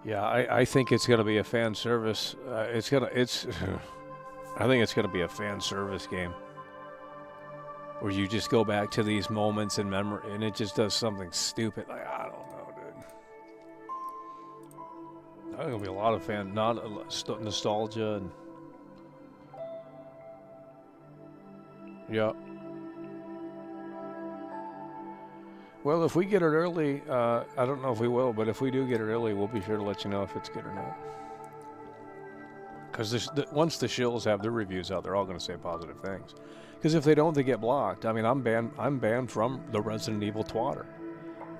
Yeah, I think it's going to be a fan service. I think it's going to be a fan service game where you just go back to these moments in memory, and it just does something stupid. Like, I don't know, dude. I think it'll be a lot of nostalgia and yeah. Well, if we get it early, I don't know if we will, but if we do get it early, we'll be sure to let you know if it's good or not. Because once the shills have their reviews out, they're all going to say positive things. Because if they don't, they get blocked. I mean, I'm banned from the Resident Evil twatter.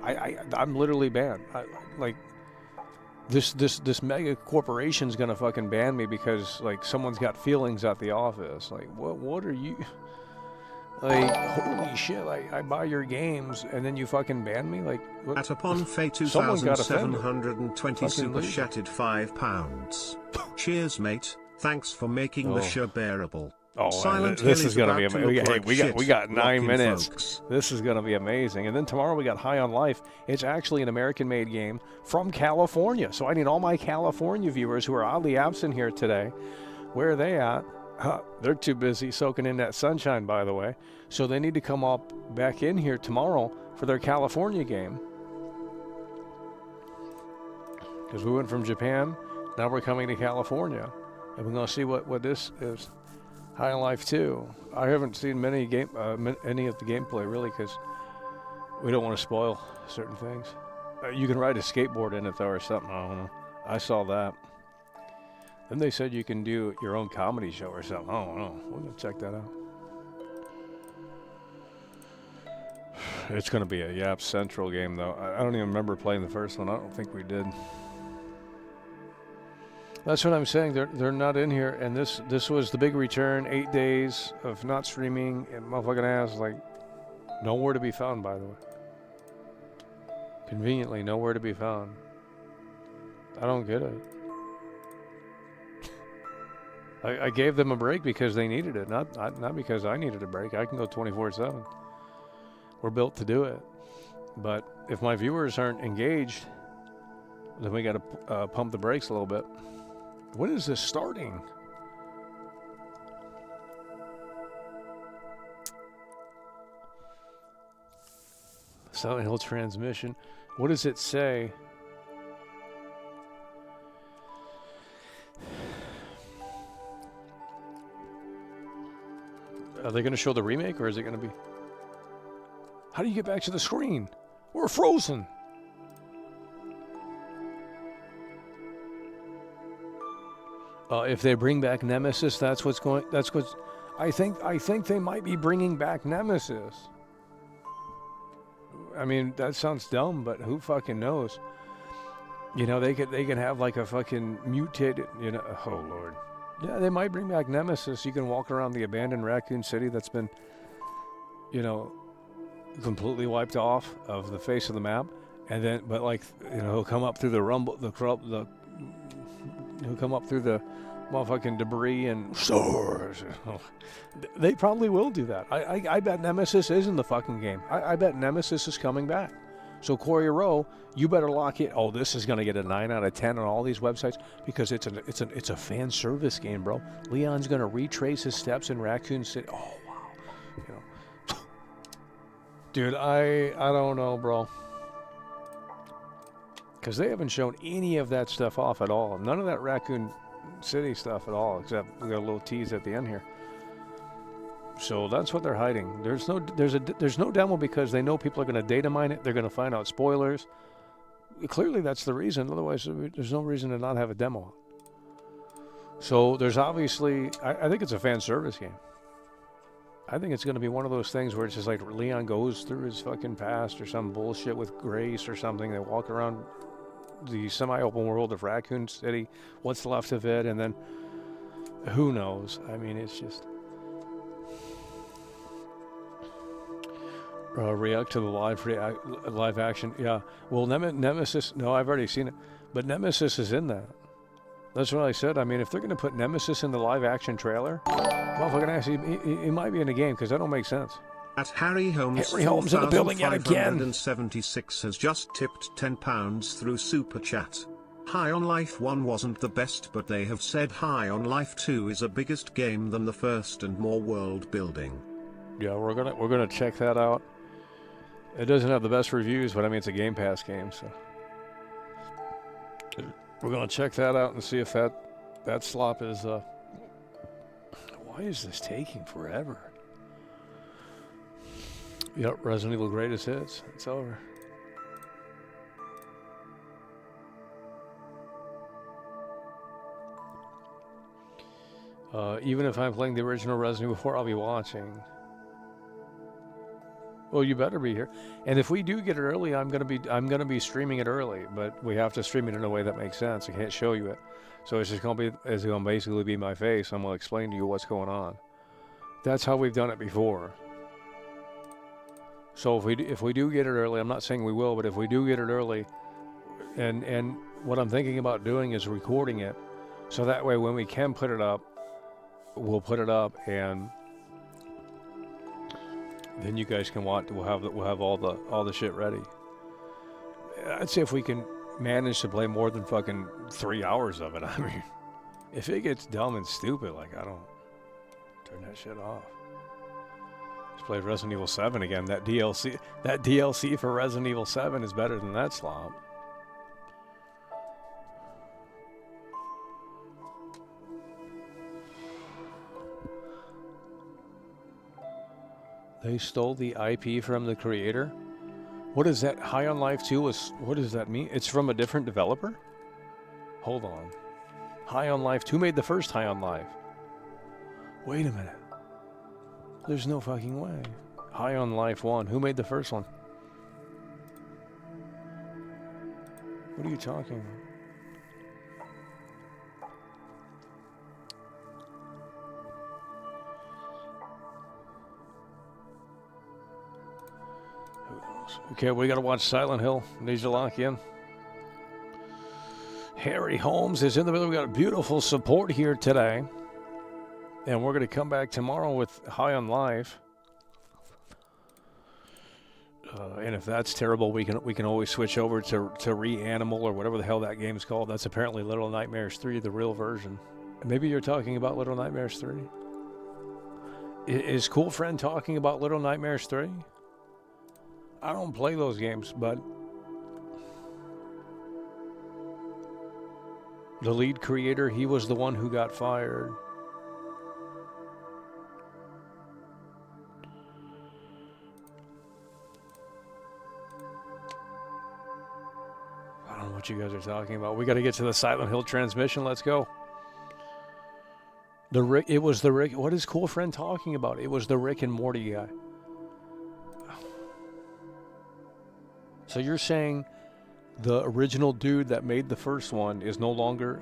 I'm literally banned. Like this mega corporation's going to fucking ban me because like someone's got feelings at the office. Like, what are you? Like, holy shit, like, I buy your games and then you fucking ban me? Like, what? At Upon Fay 2,720 super chatted £5. Cheers, mate. Thanks for making the show bearable. Oh, Silent this Hill is going to be amazing. Hey, like we got 9 minutes. Folks. This is going to be amazing. And then tomorrow we got High on Life. It's actually an American-made game from California. So I need all my California viewers who are oddly absent here today. Where are they at? They're too busy soaking in that sunshine, by the way. So they need to come up back in here tomorrow for their California game. Because we went from Japan, now we're coming to California. And we're going to see what this is. High on Life 2. I haven't seen any of the gameplay, really, because we don't want to spoil certain things. You can ride a skateboard in it, though, or something. I don't know. I saw that. Then they said you can do your own comedy show or something. I don't know. We're going to check that out. It's going to be a Yap Central game, though. I don't even remember playing the first one. I don't think we did. That's what I'm saying. They're not in here, and this was the big return. 8 days of not streaming, and motherfucking ass, like, nowhere to be found, by the way. Conveniently, nowhere to be found. I don't get it. I gave them a break because they needed it, not because I needed a break. I can go 24/7. We're built to do it. But if my viewers aren't engaged, then we got to pump the brakes a little bit. When is this starting? Silent Hill transmission. What does it say? Are they going to show the remake, or is it going to be... How do you get back to the screen? We're frozen. If they bring back Nemesis, that's what's going... I think they might be bringing back Nemesis. I mean, that sounds dumb, but who fucking knows? You know, they can have like a fucking mutated... You know, oh, Lord. Yeah, they might bring back Nemesis. You can walk around the abandoned Raccoon City that's been, you know, completely wiped off of the face of the map, and then, but like, you know, he'll come up through the rumble, he'll come up through the motherfucking debris and stores. They probably will do that. I bet Nemesis is in the fucking game. I bet Nemesis is coming back. So Corey Rowe, you better lock it. Oh, this is going to get a 9 out of 10 on all these websites because it's a fan service game, bro. Leon's going to retrace his steps in Raccoon City. Oh wow, you know, dude, I don't know, bro, because they haven't shown any of that stuff off at all. None of that Raccoon City stuff at all, except we got a little tease at the end here. So that's what they're hiding. There's no demo because they know people are going to data mine it. They're going to find out spoilers. Clearly, that's the reason. Otherwise, there's no reason to not have a demo. So there's obviously, I think it's a fan service game. I think it's going to be one of those things where it's just like Leon goes through his fucking past or some bullshit with Grace or something. They walk around the semi-open world of Raccoon City, what's left of it, and then who knows? I mean, it's just... react to the live action. Yeah. Well, Nemesis. No, I've already seen it, but Nemesis is in that. That's what I said. I mean, if they're going to put Nemesis in the live action trailer, motherfucking ass, he might be in the game because that don't make sense. At Harry Holmes, Harry Holmes in the building yet again. 4,576 has just tipped £10 through Super Chat. High on Life 1 wasn't the best, but they have said High on Life 2 is a biggest game than the first and more world building. Yeah, we're gonna check that out. It doesn't have the best reviews, but I mean it's a Game Pass game, so we're gonna check that out and see if that slop is. Why is this taking forever? Yep, Resident Evil Greatest Hits. It's over. Even if I'm playing the original Resident Evil 4, I'll be watching. Well, you better be here. And if we do get it early, I'm gonna be streaming it early. But we have to stream it in a way that makes sense. I can't show you it, so it's gonna basically be my face. I'm gonna explain to you what's going on. That's how we've done it before. So if we do get it early, I'm not saying we will, but if we do get it early, and what I'm thinking about doing is recording it, so that way when we can put it up, we'll put it up, and then you guys can watch. We'll have all the shit ready. I'd say if we can manage to play more than fucking 3 hours of it. I mean, if it gets dumb and stupid, like I don't turn that shit off. Just played Resident Evil 7 again. That DLC for Resident Evil 7 is better than that slop. They stole the IP from the creator? What is that? High on Life 2 what does that mean? It's from a different developer? Hold on. High on Life 2 made the first High on Life. Wait a minute. There's no fucking way. High on Life 1. Who made the first one? What are you talking about? Okay, we gotta watch Silent Hill. Needs to lock in. Harry Holmes is in the middle. We got beautiful support here today. And we're gonna come back tomorrow with High on Life. And if that's terrible, we can always switch over to Reanimal or whatever the hell that game's called. That's apparently Little Nightmares 3, the real version. Maybe you're talking about Little Nightmares 3? Is Cool Friend talking about Little Nightmares 3? I don't play those games, but the lead creator, he was the one who got fired. I don't know what you guys are talking about. We got to get to the Silent Hill transmission. Let's go. It was the Rick. What is Cool Friend talking about? It was the Rick and Morty guy. So you're saying the original dude that made the first one is no longer,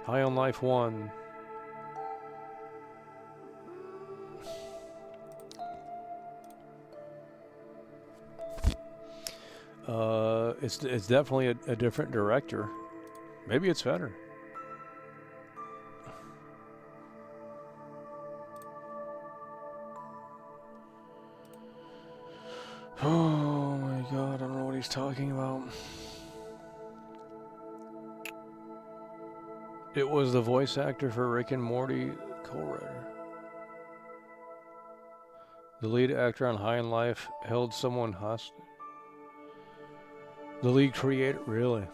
High on Life 1. It's definitely a different director. Maybe it's better. Oh my god, I don't know what he's talking about. It was the voice actor for Rick and Morty co-writer. The lead actor on High on Life held someone hostage. The lead creator, really?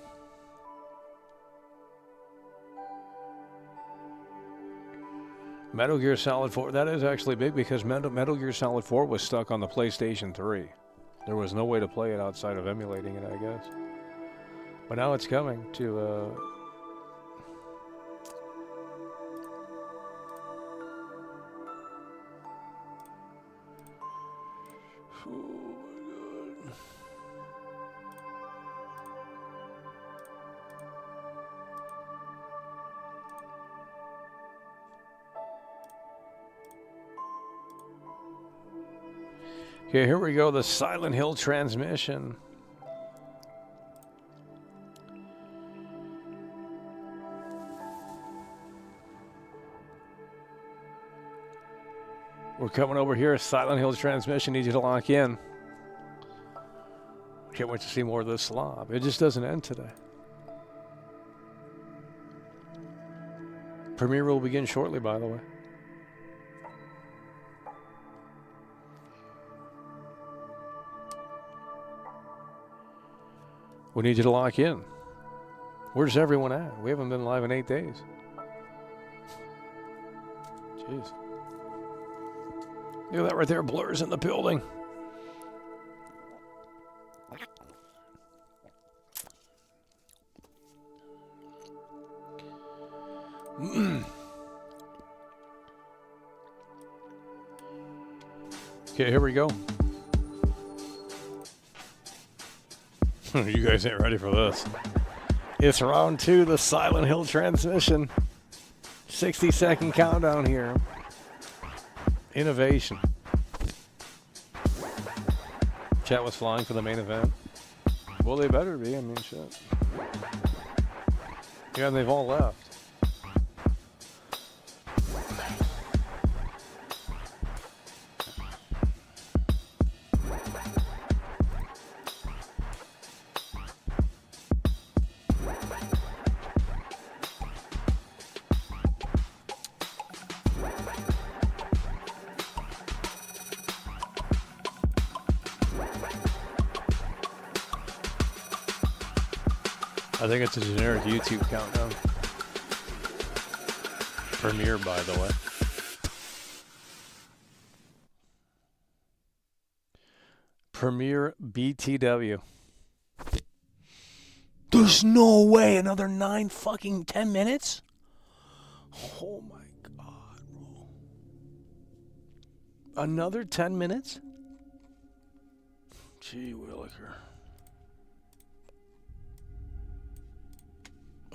Metal Gear Solid 4, that is actually big because Metal Gear Solid 4 was stuck on the PlayStation 3. There was no way to play it outside of emulating it, I guess. But now it's coming to, oh my god. Okay, here we go. The Silent Hill transmission. We're coming over here. Silent Hill transmission. Need you to lock in. Can't wait to see more of this slob. It just doesn't end today. Premiere will begin shortly, by the way. We need you to lock in. Where's everyone at? We haven't been live in 8 days. Jeez. Look at that right there. Blur's in the building. Okay, here we go. You guys ain't ready for this. It's round 2, the Silent Hill transmission. 60-second countdown here. Innovation. Chat was flying for the main event. Well, they better be. I mean, shit. Yeah, and they've all left. I think it's a generic YouTube countdown. Premiere, by the way. Premiere BTW. There's no way another 10 minutes? Oh my God, bro. Another 10 minutes? Gee williker.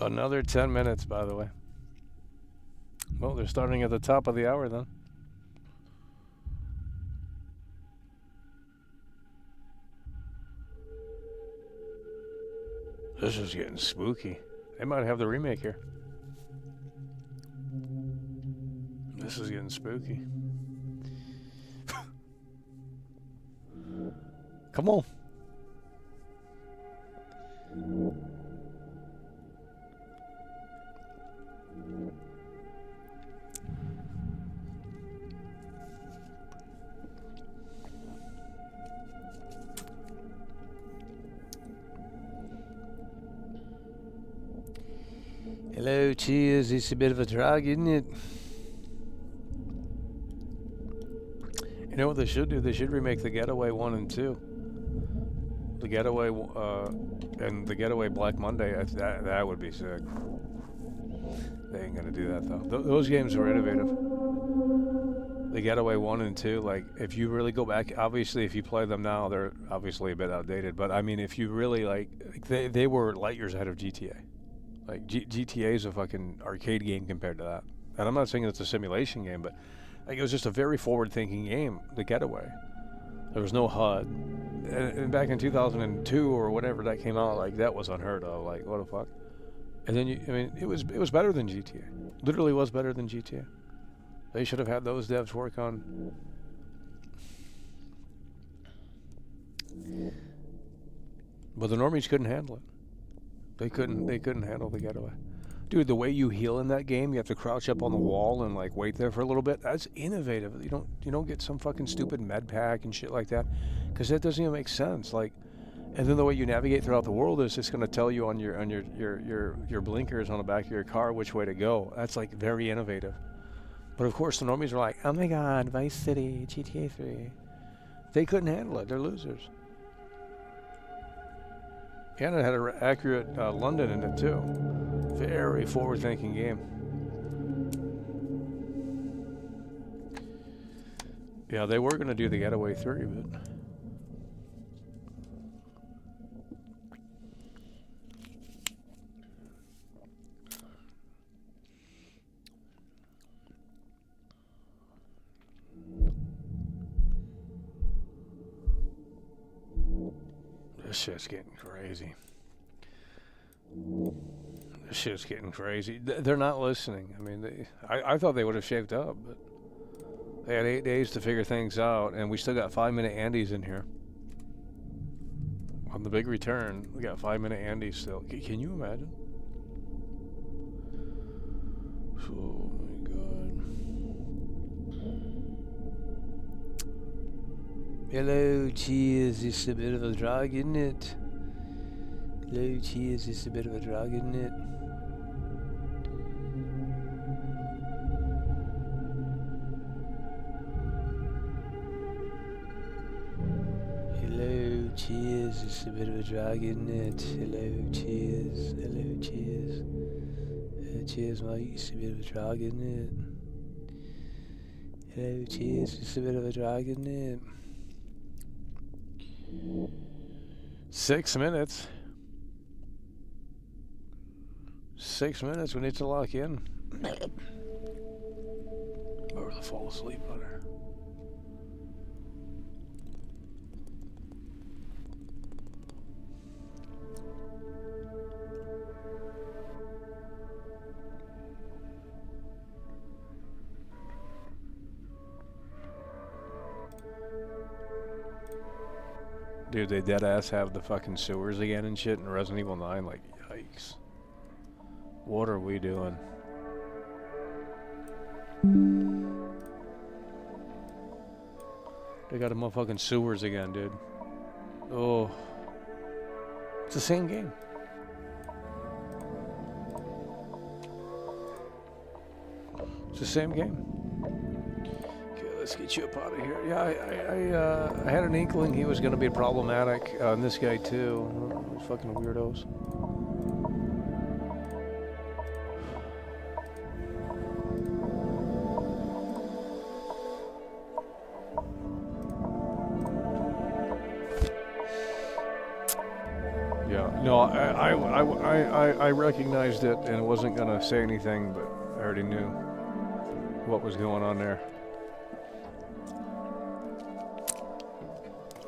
Another 10 minutes, by the way. Well, they're starting at the top of the hour then. This is getting spooky. They might have the remake here. This is getting spooky. Come on. Hello, cheers. It's a bit of a drag, isn't it? You know what they should do? They should remake The Getaway 1 and 2. The Getaway and The Getaway Black Monday. That would be sick. They ain't gonna do that though. Those games were innovative. The Getaway 1 and 2, like if you really go back, obviously if you play them now, they're obviously a bit outdated. But I mean, if you really like they were light years ahead of GTA. Like GTA is a fucking arcade game compared to that. And I'm not saying it's a simulation game, but like it was just a very forward-thinking game. The Getaway. There was no HUD. And back in 2002 or whatever that came out, like that was unheard of. Like what the fuck? And then it was better than GTA. Literally was better than GTA. They should have had those devs work on. But the normies couldn't handle it. They couldn't handle The Getaway. Dude, the way you heal in that game, you have to crouch up on the wall and like wait there for a little bit. That's innovative. You don't get some fucking stupid med pack and shit like that, because that doesn't even make sense. Like, and then the way you navigate throughout the world is just going to tell you on your blinkers on the back of your car which way to go. That's like very innovative. But of course the normies are like, oh my God, Vice City, GTA 3. They couldn't handle it. They're losers. And it had an accurate London in it too. Very forward-thinking game. Yeah, they were going to do The Getaway 3, but... shit's getting crazy. This shit's getting crazy. They're not listening. I mean, I thought they would have shaved up, but they had 8 days to figure things out, and we still got 5-minute Andes in here. On the big return, we got 5-minute Andes still. Can you imagine? Oh my god. Hello, cheers. It's a bit of a drag, isn't it? Hello, cheers. It's a bit of a drag, isn't it? Hello, cheers. It's a bit of a drag, isn't it? Hello, cheers. Hello, cheers. Cheers, mate. It's a bit of a drag, isn't it? Hello, cheers. It's a bit of a drag, isn't it? 6 minutes. 6 minutes. We need to lock in. Or to fall asleep on her. Dude, they deadass have the fucking sewers again and shit in Resident Evil 9. Like, yikes. What are we doing? They got the motherfucking sewers again, dude. Oh. It's the same game. It's the same game. Let's get you up out of here. Yeah, I had an inkling he was going to be problematic, and this guy too. Those fucking weirdos. Yeah, no, I recognized it and wasn't going to say anything, but I already knew what was going on there.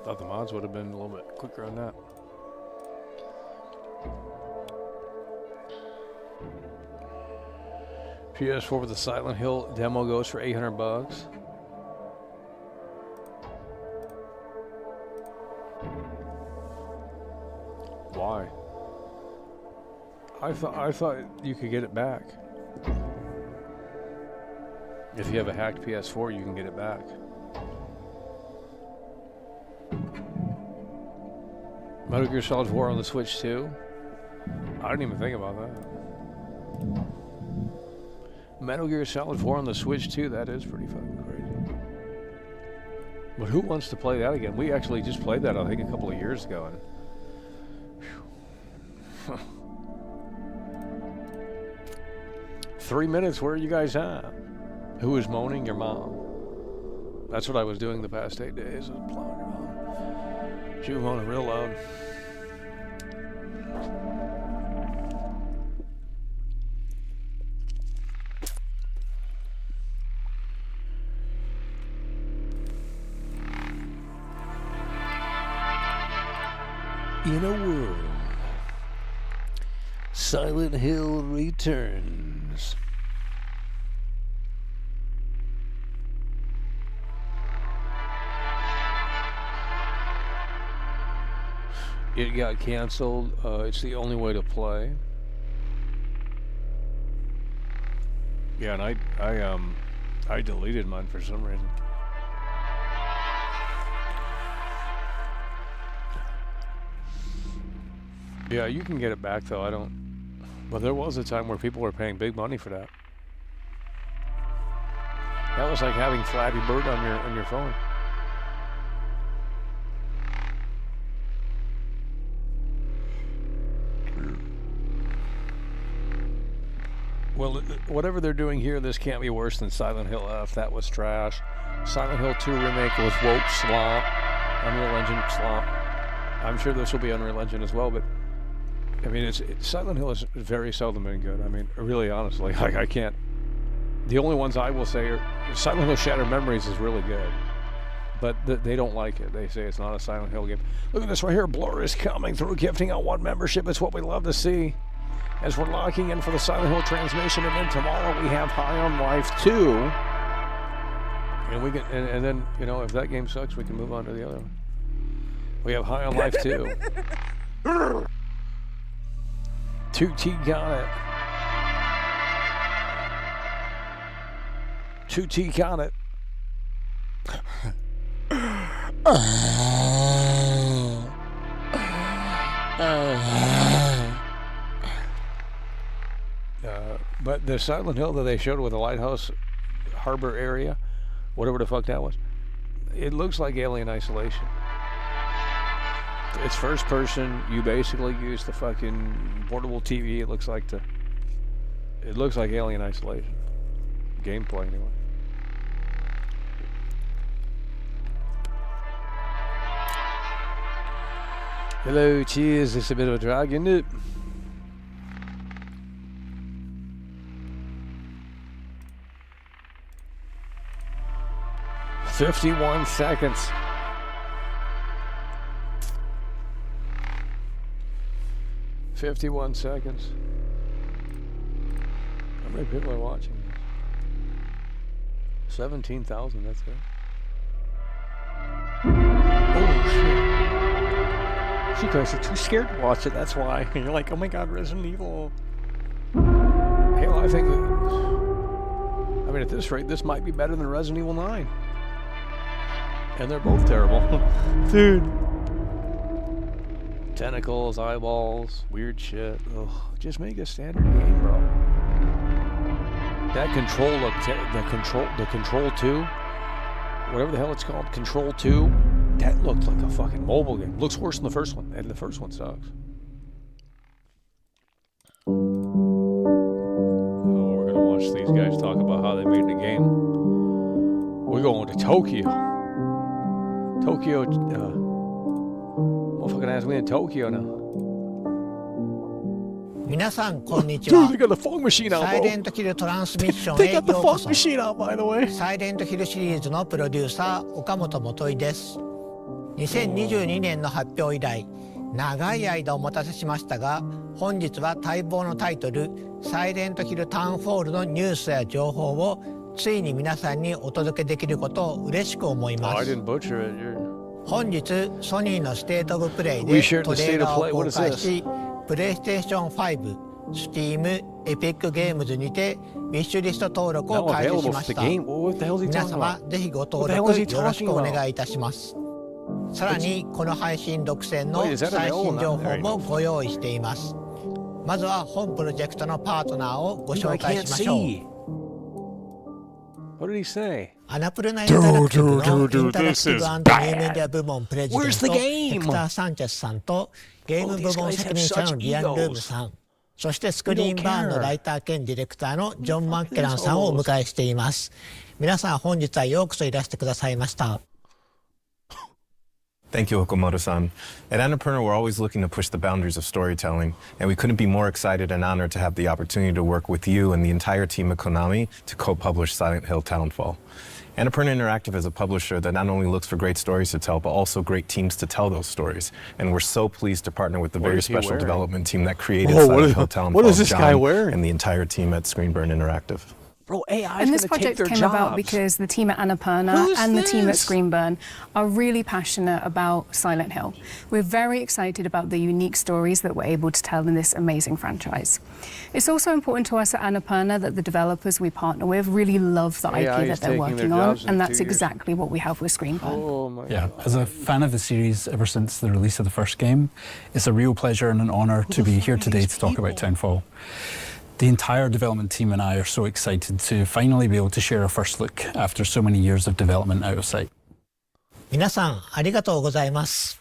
Thought the mods would have been a little bit quicker on that. PS4 with the Silent Hill demo goes for $800. Why? I thought you could get it back. If you have a hacked PS4, you can get it back. Metal Gear Solid 4 on the Switch too? I didn't even think about that. Metal Gear Solid 4 on the Switch too, that is pretty fucking crazy. But who wants to play that again? We actually just played that, I think, a couple of years ago. And 3 minutes, where are you guys at? Who is moaning? Your mom. That's what I was doing the past 8 days, I was plowing your mom. She was moaning real loud. In a world, Silent Hill returns. It got canceled. It's the only way to play. Yeah, and I deleted mine for some reason. Yeah, you can get it back though. I don't. But there was a time where people were paying big money for that. That was like having Flappy Bird on your phone. Well, whatever they're doing here, this can't be worse than Silent Hill F. That was trash. Silent Hill 2 remake with woke slop, Unreal Engine slop. I'm sure this will be Unreal Engine as well, but I mean, Silent Hill has very seldom been good. I mean, really, honestly, like I can't. The only ones I will say are Silent Hill Shattered Memories is really good, But they don't like it. They say it's not a Silent Hill game. Look at this right here. Blur is coming through, gifting out 1 membership. It's what we love to see. As we're locking in for the Silent Hill transmission, and then tomorrow we have High on Life 2. And we can, and then, you know, if that game sucks, we can move on to the other one. We have High on Life 2. 2T got it. 2T got it. But the Silent Hill that they showed with the Lighthouse Harbor area, whatever the fuck that was, it looks like Alien Isolation. It's first person. You basically use the fucking portable TV. It looks like Alien Isolation. Gameplay anyway. Hello, cheers. It's a bit of a drag, isn't it? "51 seconds. "51 seconds. How many people are watching this? 17,000, that's it. Oh, shit. You guys are too scared to watch it, that's why. You're like, oh my god, Resident Evil. Hell, I think... I mean, at this rate, this might be better than Resident Evil 9. And they're both terrible. Dude. Tentacles, eyeballs, weird shit. Ugh, just make a standard game, bro. That Control, the Control 2, whatever the hell it's called, Control 2, that looked like a fucking mobile game. Looks worse than the first one, and the first one sucks. Oh, we're gonna watch these guys talk about how they made the game. We're going to Tokyo. Tokyo, motherfucking ass, we in Tokyo now. 皆さんこんにちは。 Dude, they got the fog machine out, サイレントヒルトランスミッション They へよ got the うこ fog そ。 machine out, by the way. サイレントヒルシリーズのプロデューサー岡本元井です。2022年の発表以来、長い間お待たせしましたが、本日は待望のタイトルサイレントヒルタウンフォールのニュースや情報をついに皆さんにお届けできることを嬉しく思います。本日ソニーのステートオブプレイでトレーラーを公開し、プレイステーション5、Steam、エピックゲームズにてウィッシュリスト登録を開始しました。皆様ぜひご登録よろしくお願いいたします。さらにこの配信独占の最新情報もご用意しています。まずは本プロジェクトのパートナーをご紹介しましょう。What did he say? アナプルナインタラクティブのインタラクティブ&ニューメディア部門プレジデントヘクター・サンチェスさんとゲーム部門責任者のリアン・ルームさん、そしてスクリーンバーンのライター兼ディレクターのジョン・マッケランさんをお迎えしています。皆さん本日はようこそいらしてくださいました。Thank you, Okamoto-san. At Annapurna, we're always looking to push the boundaries of storytelling, and we couldn't be more excited and honored to have the opportunity to work with you and the entire team at Konami to co-publish Silent Hill Townfall. Annapurna Interactive is a publisher that not only looks for great stories to tell, but also great teams to tell those stories. And we're so pleased to partner with the very special development team that created Silent Hill Townfall, what is this guy John, wearing? and the entire team at Screenburn Interactive. Bro, AI and this project came about because the team at Annapurna and the team at Screenburn are really passionate about Silent Hill. We're very excited about the unique stories that we're able to tell in this amazing franchise. It's also important to us at Annapurna that the developers we partner with really love the IP that they're working on, and that's exactly what we have with Screenburn. Yeah, as a fan of the series ever since the release of the first game, it's a real pleasure and an honor to be here today to talk about Townfall. The entire development team and I are so excited to finally be able to share our first look after so many years of development out of sight. 皆さんありがとうございます。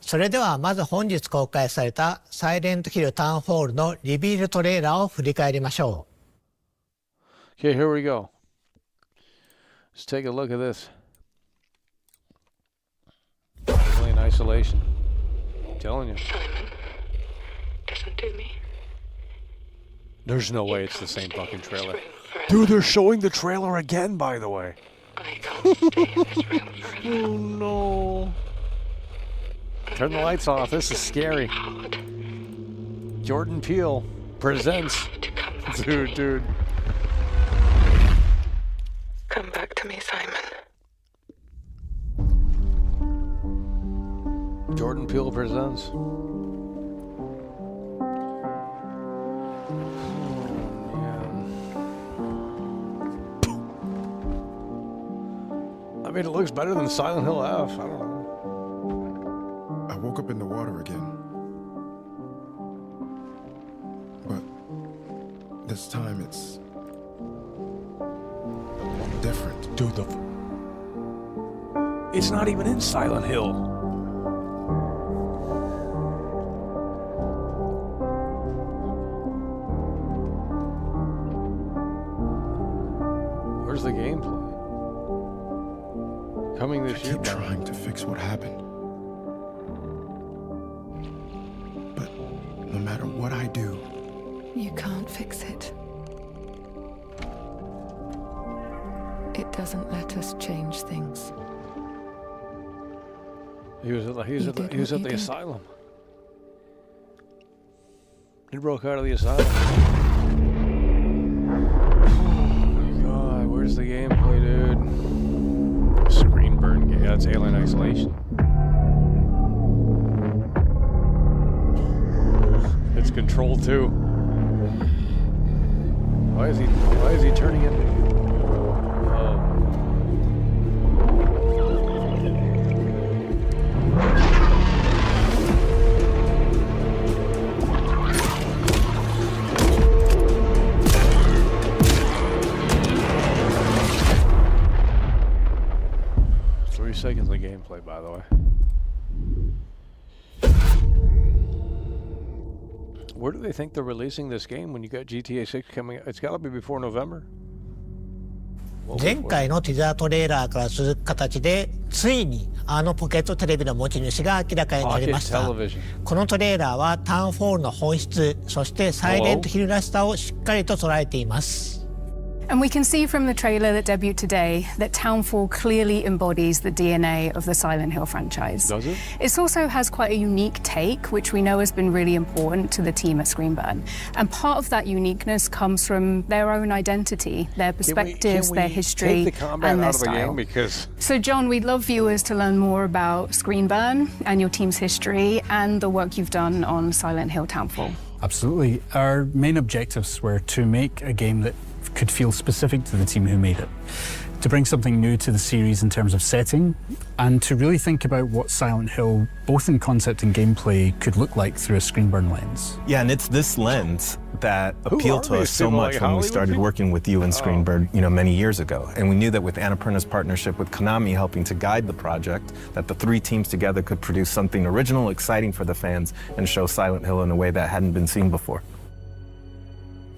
それではまず本日公開されたサイレントヒルタウンホールのリビールトレーラーを振り返りましょう。Okay, here we go. Let's take a look at this. Alien Isolation. I'm telling you. Listen to me. There's no way it's the same fucking trailer. Dude, they're showing the trailer again, by the way. I can't stay in this room forever. Oh no. Turn the lights off. This is scary. Jordan Peele presents. Dude. Come back to me, Simon. Jordan Peele presents. I mean, it looks better than Silent Hill F. I don't know. I woke up in the water again. But this time it's different. Dude, it's not even in Silent Hill. Where's the gameplay? Coming this year. I keep trying to fix what happened. But no matter what I do, You can't fix it. It doesn't let us change things. He was at the asylum. He broke out of the asylum. Oh my god, where's the gameplay, dude? Screen burn game. That's Alien Isolation. It's Control 2. Why is he turning into? Oh. 3 seconds of gameplay, by the way. Where do they think they're releasing this game when you got GTA 6 coming? It's got to be before November. 前回のティザートレーラーから続く形でついにあのポケットテレビの持ち主が明らかになりました。このトレーラーはタウンフォールの本質、そしてサイレントヒルらしさをしっかりと捉えています。And we can see from the trailer that debuted today that Townfall clearly embodies the DNA of the Silent Hill franchise. Does it? It also has quite a unique take, which we know has been really important to the team at Screenburn. And part of that uniqueness comes from their own identity, their perspectives, their history, and their style. So, John, we'd love viewers to learn more about Screenburn and your team's history and the work you've done on Silent Hill Townfall. Absolutely. Our main objectives were to make a game that could feel specific to the team who made it, to bring something new to the series in terms of setting, and to really think about what Silent Hill, both in concept and gameplay, could look like through a Screenburn lens. Yeah, and it's this lens that appealed to us so much when we started working with you and Screenburn, many years ago. And we knew that with Annapurna's partnership with Konami helping to guide the project, that the 3 teams together could produce something original, exciting for the fans, and show Silent Hill in a way that hadn't been seen before.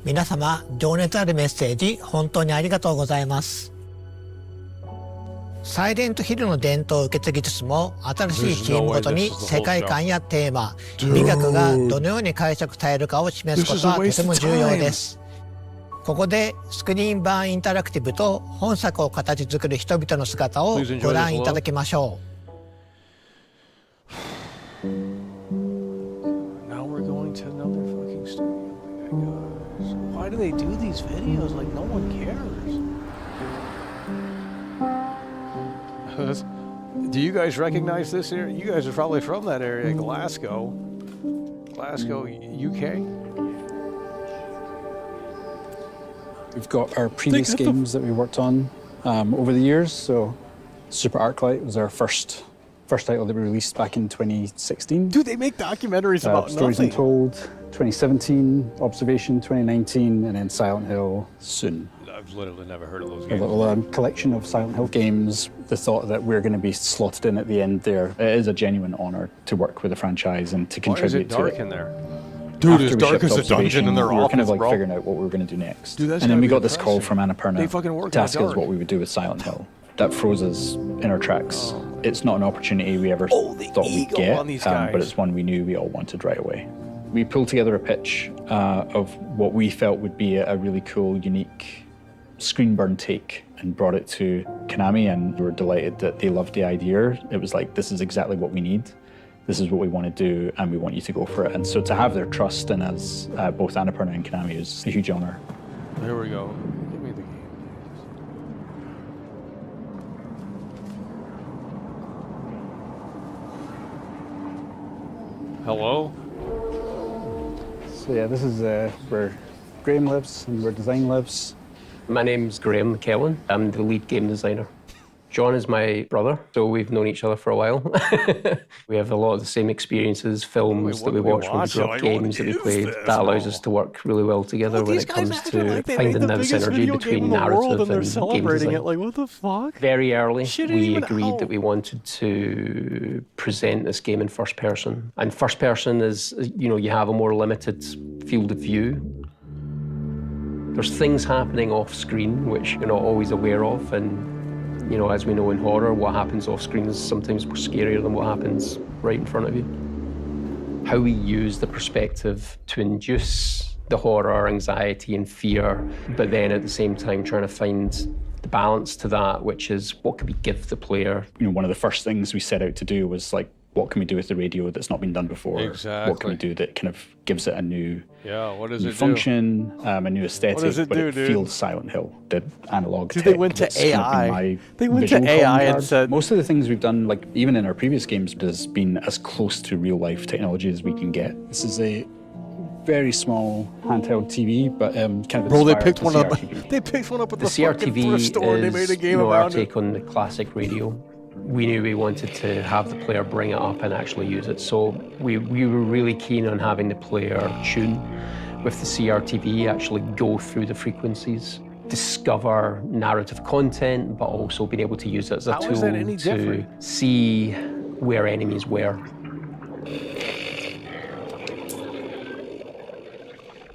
皆様、情熱あるメッセージ本当にありがとうございます。サイレントヒルの伝統を受け継ぎつつも、新しいチームごとに世界観やテーマ、美学がどのように解釈されるかを示すことはとても重要です。ここでスクリーンバーンインタラクティブと本作を形作る人々の姿をご覧いただきましょう。Why do they do these videos? Like, no one cares. Do you guys recognize this area? You guys are probably from that area, Glasgow, UK. We've got our previous games that we worked on over the years. So Super Arclight was our first title that we released back in 2016. Dude, they make documentaries about Stories nothing. Untold, 2017, Observation, 2019, and then Silent Hill soon. I've literally never heard of those A games. little collection of Silent Hill games. The thought that we're going to be slotted in at the end there, it is a genuine honor to work with the franchise and to contribute to it. Why is it dark in there? Dude, it's dark as a dungeon in their office, we were kind of like bro. figuring out what we were going to do next. Dude, that's and then gotta we be got this call depressing. from Annapurna They fucking work to in the ask us dark. what we would do with Silent Hill. That froze us in our tracks. It's not an opportunity we ever thought we'd get, but it's one we knew we all wanted right away. We pulled together a pitch of what we felt would be a really cool, unique Screenburn take and brought it to Konami, and we were delighted that they loved the idea. It was like, this is exactly what we need. This is what we want to do, and we want you to go for it. And so to have their trust in us, both Annapurna and Konami, is a huge honor. There we go. Give me the game. Hello? So yeah, this is where Graham lives and where design lives. My name's Graham McKellen. I'm the lead game designer. John is my brother, so we've known each other for a while. We have a lot of the same experiences, films that we watch when we grow up, games that we played. That allows us to work really well together when it comes to finding that synergy between narrative and game design. Like, what the fuck? Very early, we agreed that we wanted to present this game in first person. And first person is, you know, you have a more limited field of view. There's things happening off screen which you're not always aware of, and you know, as we know in horror, what happens off screen is sometimes more scarier than what happens right in front of you. How we use the perspective to induce the horror, anxiety, and fear, but then at the same time trying to find the balance to that, which is what can we give the player? You know, one of the first things we set out to do was like, what can we do with the radio that's not been done before? Exactly. What can we do that kind of gives it a new, what does it function, a new aesthetic, What does it but do, it dude? feels Silent Hill, the analog Dude, tech. they went to that's kind of been AI. my They went to visual AI calling and card. said- Most of the things we've done, like even in our previous games, has been as close to real life technology as we can get. This is a very small handheld TV, but kind of Bro, they inspired picked the one up. CRTV. They picked one up at The the fucking CRTV thrift store and they made a is, game you know, our about it. take on the classic radio. We knew we wanted to have the player bring it up and actually use it. So we were really keen on having the player tune with the CRTV, actually go through the frequencies, discover narrative content, but also being able to use it as a How tool is that any to different? see where enemies were.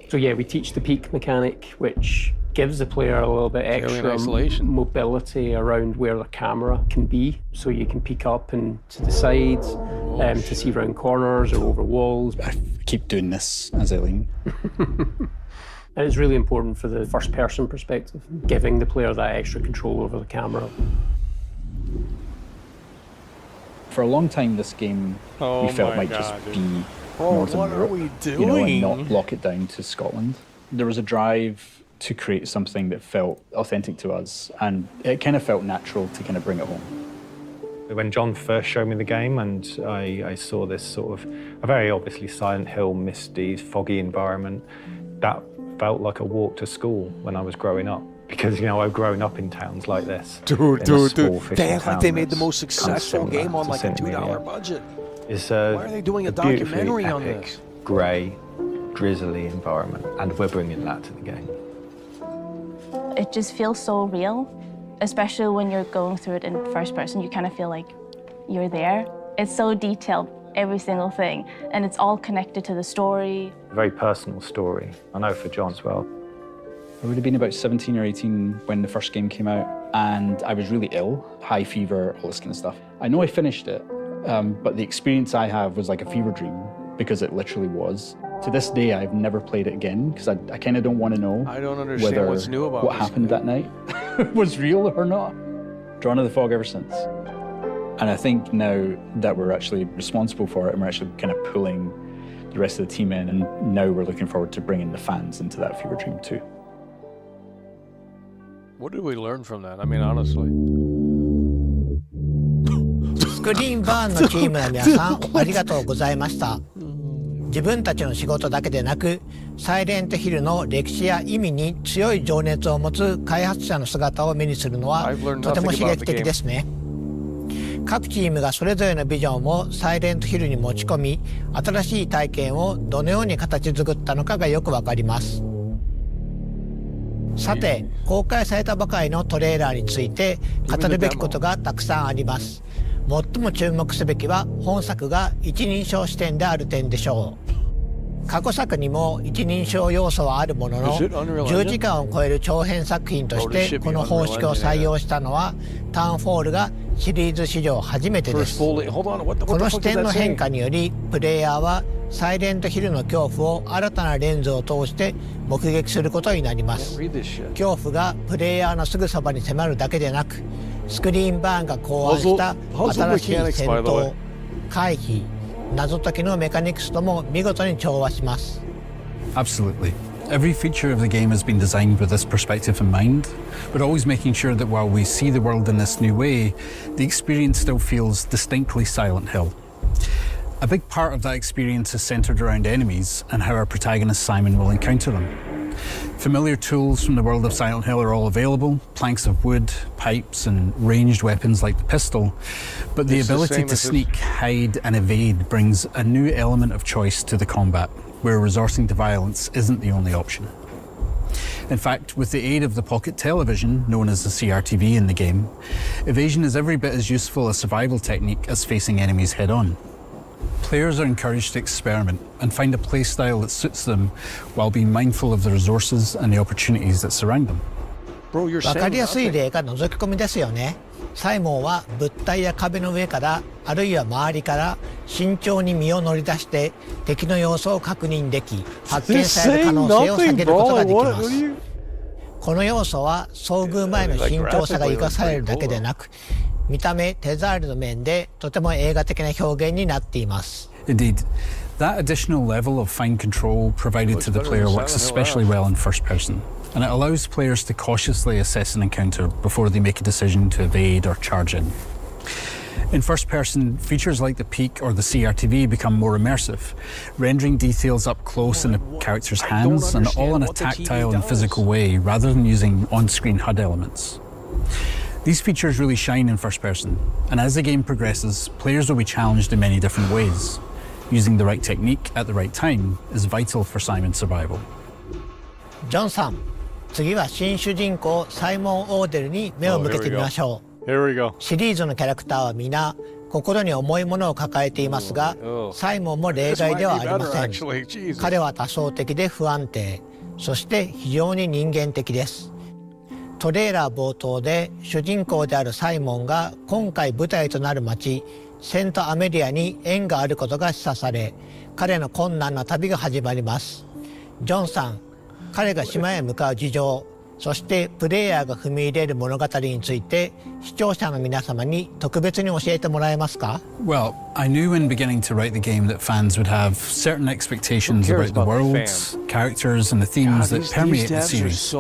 So yeah, we teach the peak mechanic, which gives the player a little bit extra mobility around where the camera can be. So you can peek up and to the sides, to see around corners or over walls. I keep doing this as I lean. And it's really important for the first person perspective, giving the player that extra control over the camera. For a long time, this game Oh we felt my might just God, dude. be Bro, Northern what are Europe, we you know, and doing? not lock it down to Scotland. There was a drive to create something that felt authentic to us, and it kind of felt natural to kind of bring it home. When John first showed me the game and I saw this sort of a very obviously Silent Hill, misty, foggy environment, that felt like a walk to school when I was growing up. Because, you know, I've grown up in towns like this. Dude. They They act like they made the most successful game on like a $2 budget. It's Why are they doing a documentary on this? Grey, drizzly environment, and we're bringing that to the game. It just feels so real, especially when you're going through it in first person. You kind of feel like you're there. It's so detailed, every single thing, and it's all connected to the story. A very personal story, I know for John as well. I would have been about 17 or 18 when the first game came out, and I was really ill, high fever, all this kind of stuff. I know I finished it, but the experience I have was like a fever dream, because it literally was. To this day, I've never played it again, because I kind of don't want to know I don't understand whether what's new about what this happened that night was real or not. Drawn to the fog ever since. And I think now that we're actually responsible for it, and we're actually kind of pulling the rest of the team in, and now we're looking forward to bringing the fans into that fever dream too. What did we learn from that? I mean, honestly. スクリーンバーンのチームの皆さんありがとうございました。自分たちの仕事だけでなく、サイレントヒルの歴史や意味に強い情熱を持つ開発者の姿を目にするのはとても刺激的ですね。各チームがそれぞれのビジョンをサイレントヒルに持ち込み、新しい体験をどのように形作ったのかがよくわかります。さて、公開されたばかりのトレーラーについて語るべきことがたくさんあります。最も注目すべきは本作が一人称視点である点でしょう。過去作にも一人称要素はあるものの、10時間を超える長編作品としてこの方式を採用したのはタウンフォールがシリーズ史上初めてです。この視点の変化によりプレイヤーはサイレントヒルの恐怖を新たなレンズを通して目撃することになります。恐怖がプレイヤーのすぐそばに迫るだけでなく、スクリーンバーンが考案した新しい戦闘、回避、謎解きのメカニクスとも見事に調和します。Absolutely. Every feature of the game has been designed with this perspective in mind, but always making sure that while we see the world in this new way, the experience still feels distinctly Silent Hill. A big part of that experience is centered around enemies and how our protagonist Simon will encounter them. Familiar tools from the world of Silent Hill are all available, planks of wood, pipes and ranged weapons like the pistol, but the ability to sneak, hide and evade brings a new element of choice to the combat, where resorting to violence isn't the only option. In fact, with the aid of the pocket television, known as the CRTV in the game, evasion is every bit as useful a survival technique as facing enemies head-on. Players are encouraged to experiment and find a playstyle that suits them while being mindful of the resources and the opportunities that surround them. わかりやすい例が覗き込みですよね。サイモンは物体や壁の上からあるいは周りから慎重に身を乗り出して敵の様子を確認でき、発見される可能性を下げることができます。この要素は遭遇前の慎重さが生かされるだけでなく、見た目、手触りの面でとても映画的な表現になっています。Indeed, that additional level of fine control provided to the player works especially well in first person, and it allows players to cautiously assess an encounter before they make a decision to evade or charge in. In first person, features like the peak or the CRTV become more immersive, rendering details up close in a character's hands and all in a tactile and physical way rather than using on-screen HUD elements. These features really shine in first person, and as the game progresses, players will be challenged in many different ways. Using the right technique at the right time is vital for Simon's survival. ジョンさん、次は新主人公サイモン・オーデルに目を向けてみましょう。シリーズのキャラクターは皆心に重いものを抱えていますが、サイモンも例外ではありません。彼は多層的で不安定、そして非常に人間的です。トレーラー冒頭で主人公であるサイモンが今回舞台となる町セントアメリアに縁があることが示唆され、彼の困難な旅が始まります。ジョンさん、彼が島へ向かう事情、そしてプレイヤーが踏み入れる物語について視聴者の皆様に特別に教えてもらえますか？ Well, I knew when beginning to write the game that fans would have certain expectations about the worlds, characters and the themes that permeate the series.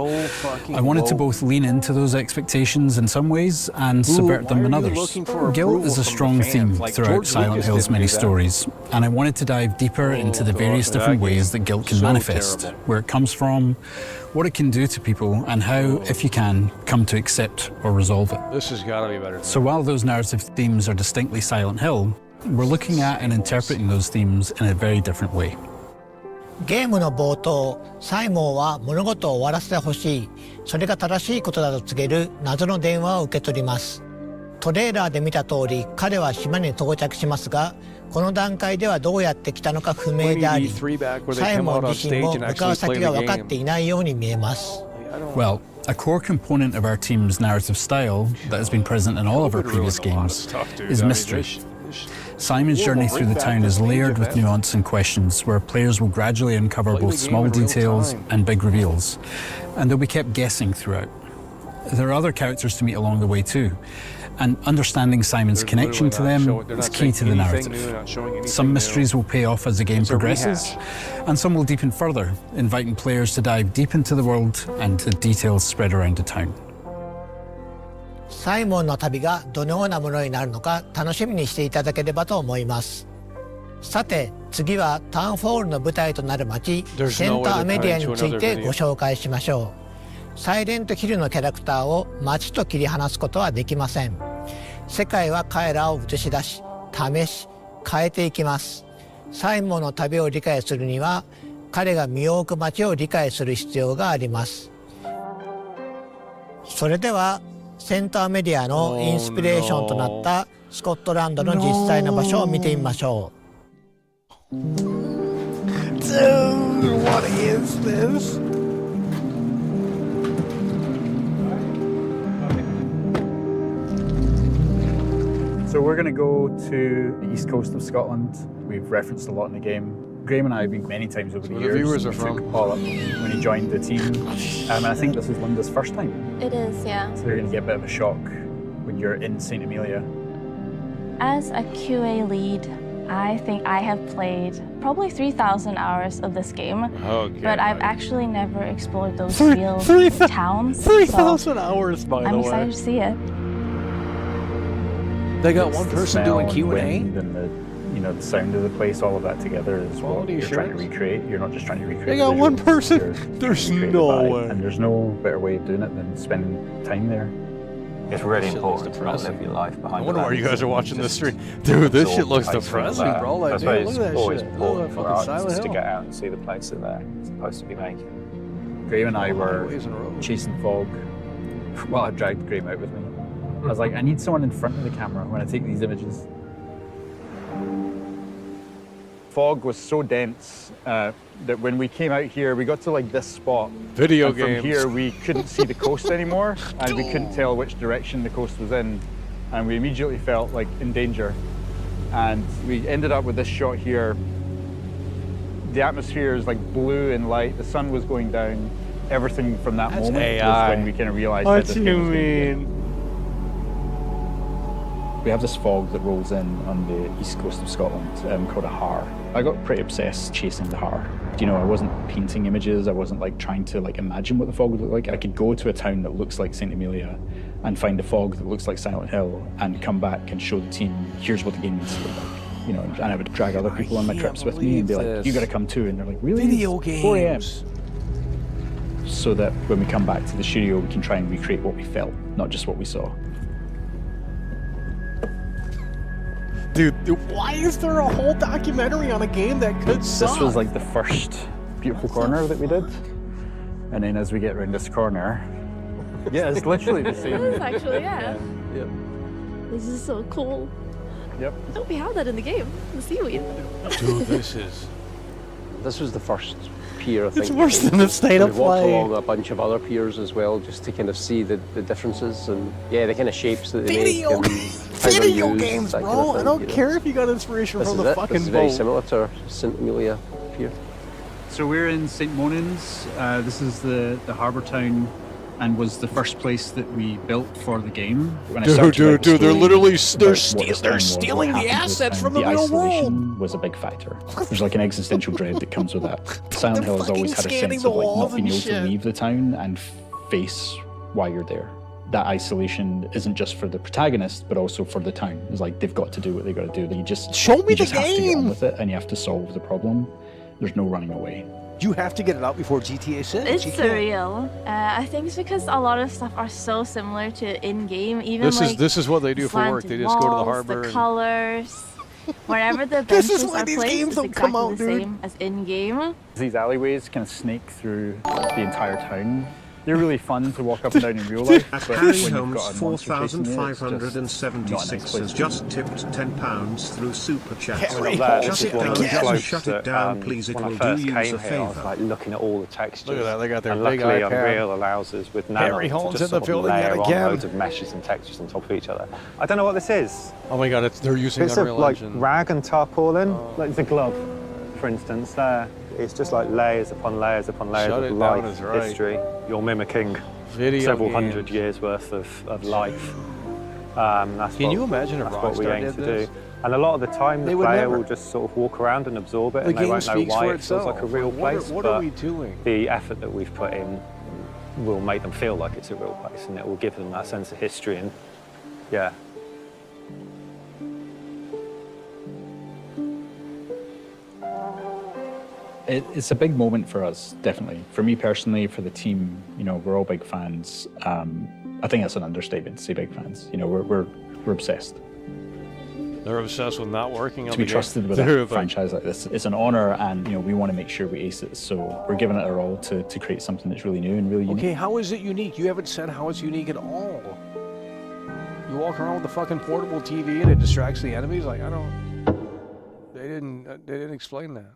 I wanted to both lean into those expectations in some ways and subvert them in others. Guilt is a strong theme throughout Silent Hill's many stories, and I wanted to dive deeper into the various different ways that guilt can manifest, where it comes from, what it can do to people, and how, if you can, come to accept or resolve it. This has got to be better. So while those narrative themes are distinctly Silent Hill, we're looking at and interpreting those themes in a very different way. ゲームの冒頭、サイモンは物事を終わらせてほしい、それが正しいことだと告げる謎の電話を受け取ります。トレーラーで見た通り、彼は島に到着しますが、この段階ではどうやって来たのか不明であり、サイモン自身も向かう先が分かっていないように見えます。Well, a core component of our team's narrative style that has been present in all of our previous games is mystery. Simon's journey through the town is layered with nuance and questions where players will gradually uncover both small details and big reveals, and they'll be kept guessing throughout. There are other characters to meet along the way too, and understanding Simon's connection to them is key to the narrative. Some mysteries will pay off as the game progresses, and some will deepen further, inviting players to dive deep into the world and the details spread around the town. サイモンの旅がどのようなものになるのか楽しみにしていただければと思います。さて、次はタウンフォールの舞台となる街、セントアメリアについてご紹介しましょう。サイレントヒルのキャラクターを街と切り離すことはできません。世界は彼らを映し出し、試し、変えていきます。サイモンの旅を理解するには、彼が身を置く街を理解する必要があります。それでは、セントアメリアのインスピレーションとなったスコットランドの実際の場所を見てみましょう。Dude, what is this? So we're going to go to the east coast of Scotland. We've referenced a lot in the game. Graham and I have been many times over the where the years. viewers are We took from. Paul up when he joined the team. And I think this is Linda's first time. It is, yeah. So you're going to get a bit of a shock when you're in St. Amelia. As a QA lead, I think I have played probably 3,000 hours of this game. Okay. But I've actually never explored those Three- real three- towns. 3,000 hours, by the I'm way. excited to see it. They got It's one the person smell doing and Q&A? wind and the sound of the place, all of that together is what Quality you're trying to assurance. recreate. You're not just trying to recreate They got the one visuals, person. you're There's recreating no the vibe, way. And there's no better way of doing it than spending time there. It's really Shit looks important to not depressing. live your life behind I wonder the why you lens guys are and watching this just stream. Dude, this shit absorb looks the pace of depressing, that. bro. Like, That's dude, why look it's at that always shit. Look important at for fucking Silent artists to Hill. get out and see the place that they're supposed to be making. Graham and I were Highways and roads. chasing fog. Well, I dragged Graham out with me. I was like, I need someone in front of the camera when I take these images. Fog was so dense that when we came out here, we got to like this spot. Video and games. From here, we couldn't see the coast anymore, and we couldn't tell which direction the coast was in, and we immediately felt like in danger. And we ended up with this shot here. The atmosphere is like blue and light. The sun was going down. Everything from that That's moment AI. was when we kind of realized What that do this you game was gonna be it. mean? We have this fog that rolls in on the east coast of Scotland called a har. I got pretty obsessed chasing the har. You know, I wasn't painting images. I wasn't like trying to like imagine what the fog would look like. I could go to a town that looks like St. Amelia and find a fog that looks like Silent Hill and come back and show the team, here's what the game needs to look like. You know, and I would drag other people on my trips with me and be like, believe you this. gotta come too. And they're like, really? Video 4 a.m. games. So that when we come back to the studio, we can try and recreate what we felt, not just what we saw. Dude, why is there a whole documentary on a game that could suck? This was like the first beautiful corner that we did. And then as we get around this corner, yeah, it's literally the same. It is actually, yeah. Yep. This is so cool. Yep. I hope we have that in the game, the seaweed. Dude, this is... This was the first pier, I think. It's worse than the state of We walked play. along a bunch of other piers as well, just to kind of see the differences and, yeah, the kind of shapes that they Video make. And how they're Video used, games, that bro. kind of I thing, don't you know. care if you got inspiration This from is the it. fucking This is very boat. similar to St. Amelia Pier. So we're in St. Monans. This is the harbour town and was the first place that we built for the game. When I started to write the Dude, they're story literally about what this town they're was, what stealing the happened to this assets town, from the real world. isolation was a big factor. There's like an existential dread that comes with that. Silent Hill has always had a scanning sense the of like walls not being and able shit. to leave the town and face why you're there. That isolation isn't just for the protagonist, but also for the town. It's like they've got to do what they got to do. You just Show me you the just have to get on game. with it, and you have to solve the problem. There's no running away. You have to get it out before GTA 6. It's You can't- surreal. I think it's because a lot of stuff are so similar to in-game. Even This is what they do for work. They just go to the harbor The and- colors, wherever the This is benches why are these placed, games it's don't exactly come out, the dude. same as in-game. These alleyways kind of snake through the entire town. They're really fun to walk up and down in real life, At but Harry when you've Holmes got a monster chasing you, it's just not a nice 4576 place has to just tipped £10 through Super Chat. Harry Holmes Shut is it one down, of the just slopes shut it that, down, please. It when I will first do you came a here, I was favour. like looking at all the textures. Look at that, they got their and big luckily iPad. Unreal allows us with Nano Harry to Holmes just in the sort of building yet layer on again. loads of meshes and textures on top of each other. I don't know what this is. Oh my god, they're using Bits of Unreal like Engine. rag and tarpaulin, like the glove, for instance. There, it's just like layers upon layers upon layers Shut of it life, down is right. history. You're mimicking Video several games. hundred years worth of life. That's Can what, you imagine if that's what we Rockstar aim did to this? do. And a lot of the time, They the would player never. will just sort of walk around and absorb it, The and they game won't know speaks why for it feels like a itself. real What are- place. what but are we doing? The effort that we've put in will make them feel like it's a real place, and it will give them that sense of history. And yeah. It's a big moment for us, definitely. For me personally, for the team, you know, we're all big fans. I think that's an understatement to say big fans. You know, we're obsessed. They're obsessed with not working on To be the game. trusted with They're a like- franchise like this, it's an honor, and you know, we want to make sure we ace it. So we're giving it our all to create something that's really new and really unique. Okay, how is it unique? You haven't said how it's unique at all. You walk around with a fucking portable TV and it distracts the enemies. Like I don't. They didn't explain that.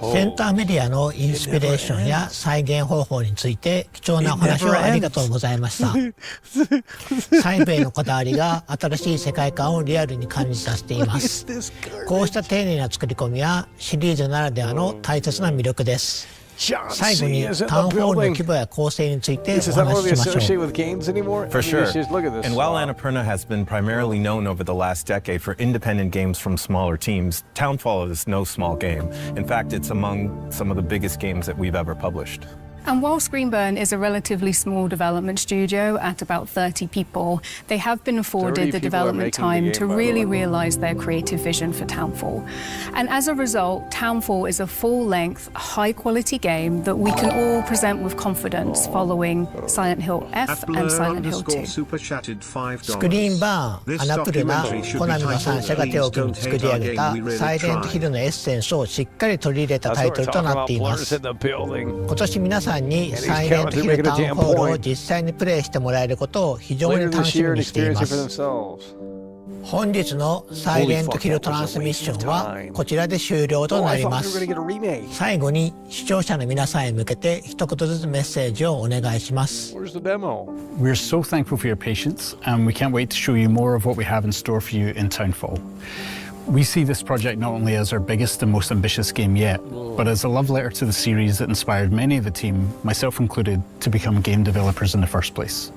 センターメディアのインスピレーションや再現方法について貴重なお話をありがとうございました。細部へのこだわりが新しい世界観をリアルに感じさせています。こうした丁寧な作り込みはシリーズならではの大切な魅力です。最後にタウンホールの規模や構成についてお話ししましょう。For sure. And while Annapurna has been primarily known over the last decade for independent games from smaller teams, Townfall is no small game. In fact, it's among some of the biggest games that we've ever published. And while Screenburn is a relatively small development studio at about 30 people, they have been afforded the development time to really realize their creative vision for Townfall. And as a result, Townfall is a full-length, high-quality game that we can all present with confidence following Silent Hill F and Silent Hill 2. スクリーンバーン、アナプルナ、コナミの3社が手を組み作り上げたサイレントヒルのエッセンスをしっかり取り入れたタイトルとなっています。今年皆さんにサイレントヒルタウンホールを実際にプレイしてもらえることを非常に楽しみにしています。本日のサイレントヒルトランスミッションはこちらで終了となります。最後に視聴者の皆さんへ向けて一言ずつメッセージをお願いします。We're so thankful for your patience, and we can't wait to show you more of what we have in store for you in Townfall. We see this project not only as our biggest and most ambitious game yet, but as a love letter to the series that inspired many of the team, myself included, to become game developers in the first place.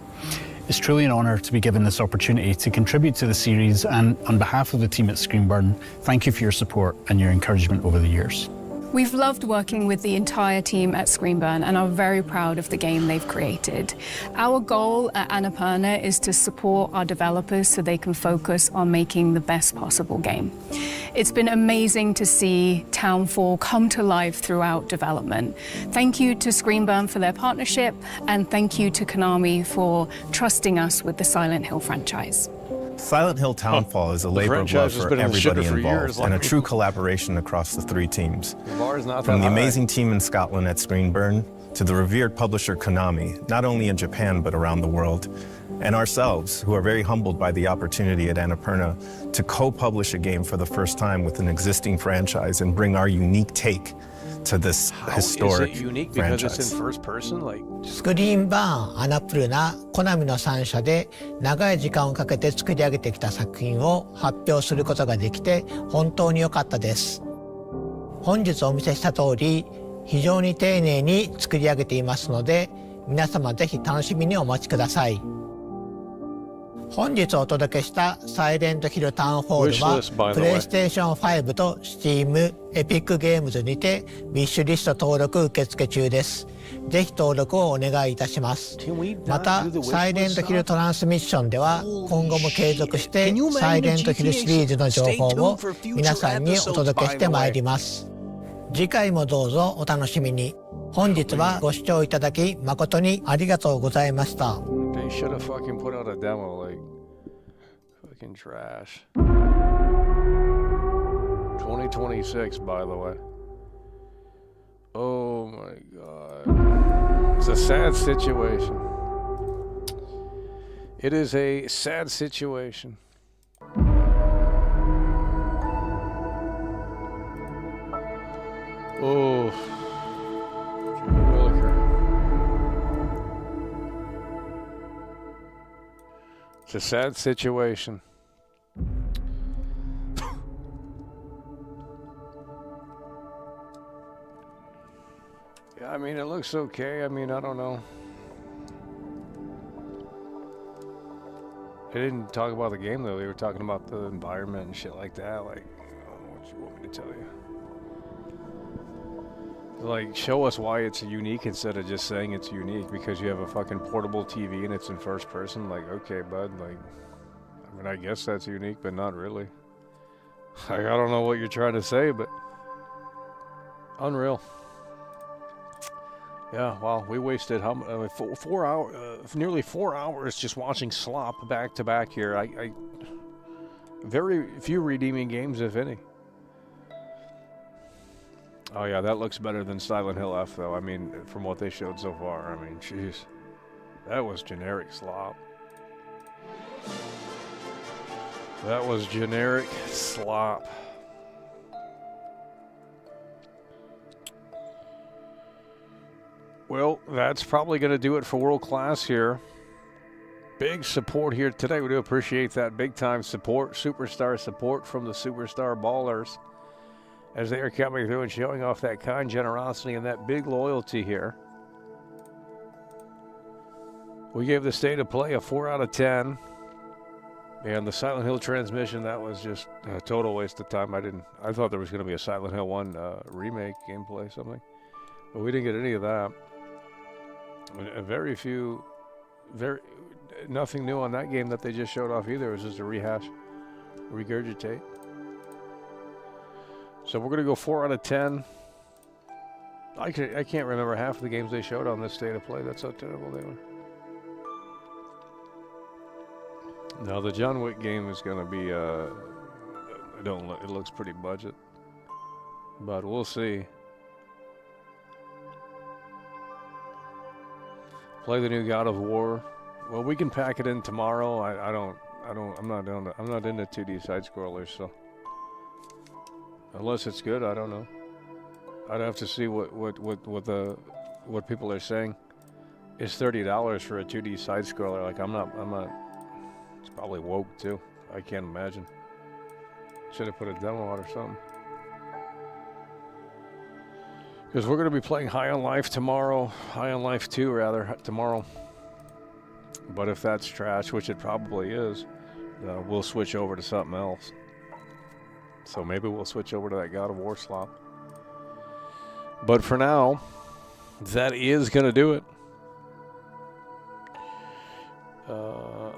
It's truly an honour to be given this opportunity to contribute to the series, and on behalf of the team at Screenburn, thank you for your support and your encouragement over the years. We've loved working with the entire team at Screenburn and are very proud of the game they've created. Our goal at Annapurna is to support our developers so they can focus on making the best possible game. It's been amazing to see Townfall come to life throughout development. Thank you to Screenburn for their partnership, and thank you to Konami for trusting us with the Silent Hill franchise. Silent Hill Townfall is a labor of love for everybody involved and a true collaboration across the three teams. From the amazing team in Scotland at Screenburn to the revered publisher Konami, not only in Japan but around the world, and ourselves, who are very humbled by the opportunity at Annapurna to co-publish a game for the first time with an existing franchise and bring our unique take to this historic franchise. スクリーンバーン、アナプルナ、コナミの3社で長い時間をかけて作り上げてきた作品を発表することができて本当に良かったです。本日お見せした通り非常に丁寧に作り上げていますので皆様ぜひ楽しみにお待ちください。本日お届けしたサイレントヒルタウンホールはPlayStation 5と Steam、Epic Games にてウィッシュリスト登録受付中です。ぜひ登録をお願いいたします。またサイレントヒルトランスミッションでは今後も継続してサイレントヒルシリーズの情報を皆さんにお届けしてまいります。次回もどうぞお楽しみに。本日はご視聴いただき誠にありがとうございました。They should have fucking put out a demo, like fucking trash. 2026, by the way. Oh my god. It's a sad situation. It is a sad situation. Oh. It's a sad situation. Yeah, I mean, it looks okay. I mean, I don't know. They didn't talk about the game, though. They were talking about the environment and shit like that. Like, what you want me to tell you? Like, show us why it's unique instead of just saying it's unique because you have a fucking portable TV and it's in first person. Like, okay, bud, like, I mean, I guess that's unique, but not really. Like, I don't know what you're trying to say, but unreal. Yeah, wow, we wasted how 4 hours, nearly 4 hours just watching slop back to back here. I very few redeeming games, if any. Oh yeah, that looks better than Silent Hill F, though. I mean, from what they showed so far, I mean, jeez, that was generic slop. That was generic slop. Well, that's probably going to do it for World Class here. Big support here today. We do appreciate that big-time support, superstar support from the Superstar Ballers as they are coming through and showing off that kind generosity and that big loyalty here. We gave the State of Play a 4 out of 10. And the Silent Hill transmission, that was just a total waste of time. I thought there was going to be a Silent Hill 1 remake gameplay, something. But we didn't get any of that. Nothing new on that game that they just showed off either. It was just a rehash, regurgitate. So we're going to go 4 out of 10. I can't remember half of the games they showed on this State of Play. That's how terrible they were. Now the John Wick game is going to be, it looks pretty budget, but we'll see. Play the new God of War. Well, we can pack it in tomorrow. I'm not into 2D side scrollers, so unless it's good, I don't know. I'd have to see what people are saying. It's $30 for a 2D side scroller. Like I'm not. It's probably woke too. I can't imagine. Should have put a demo out or something. Because we're going to be playing High on Life tomorrow. High on Life 2, rather, tomorrow. But if that's trash, which it probably is, we'll switch over to something else. So maybe we'll switch over to that God of War slop. But for now, that is going to do it.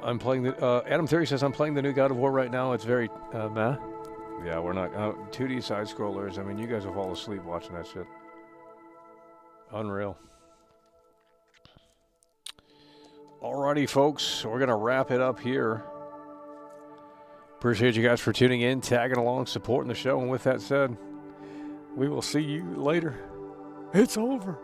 I'm playing the... Adam Theory says, I'm playing the new God of War right now. It's very meh. Yeah, we're not... 2D side-scrollers. I mean, you guys will fall asleep watching that shit. Unreal. Alrighty, folks. We're going to wrap it up here. Appreciate you guys for tuning in, tagging along, supporting the show. And with that said, we will see you later. It's over.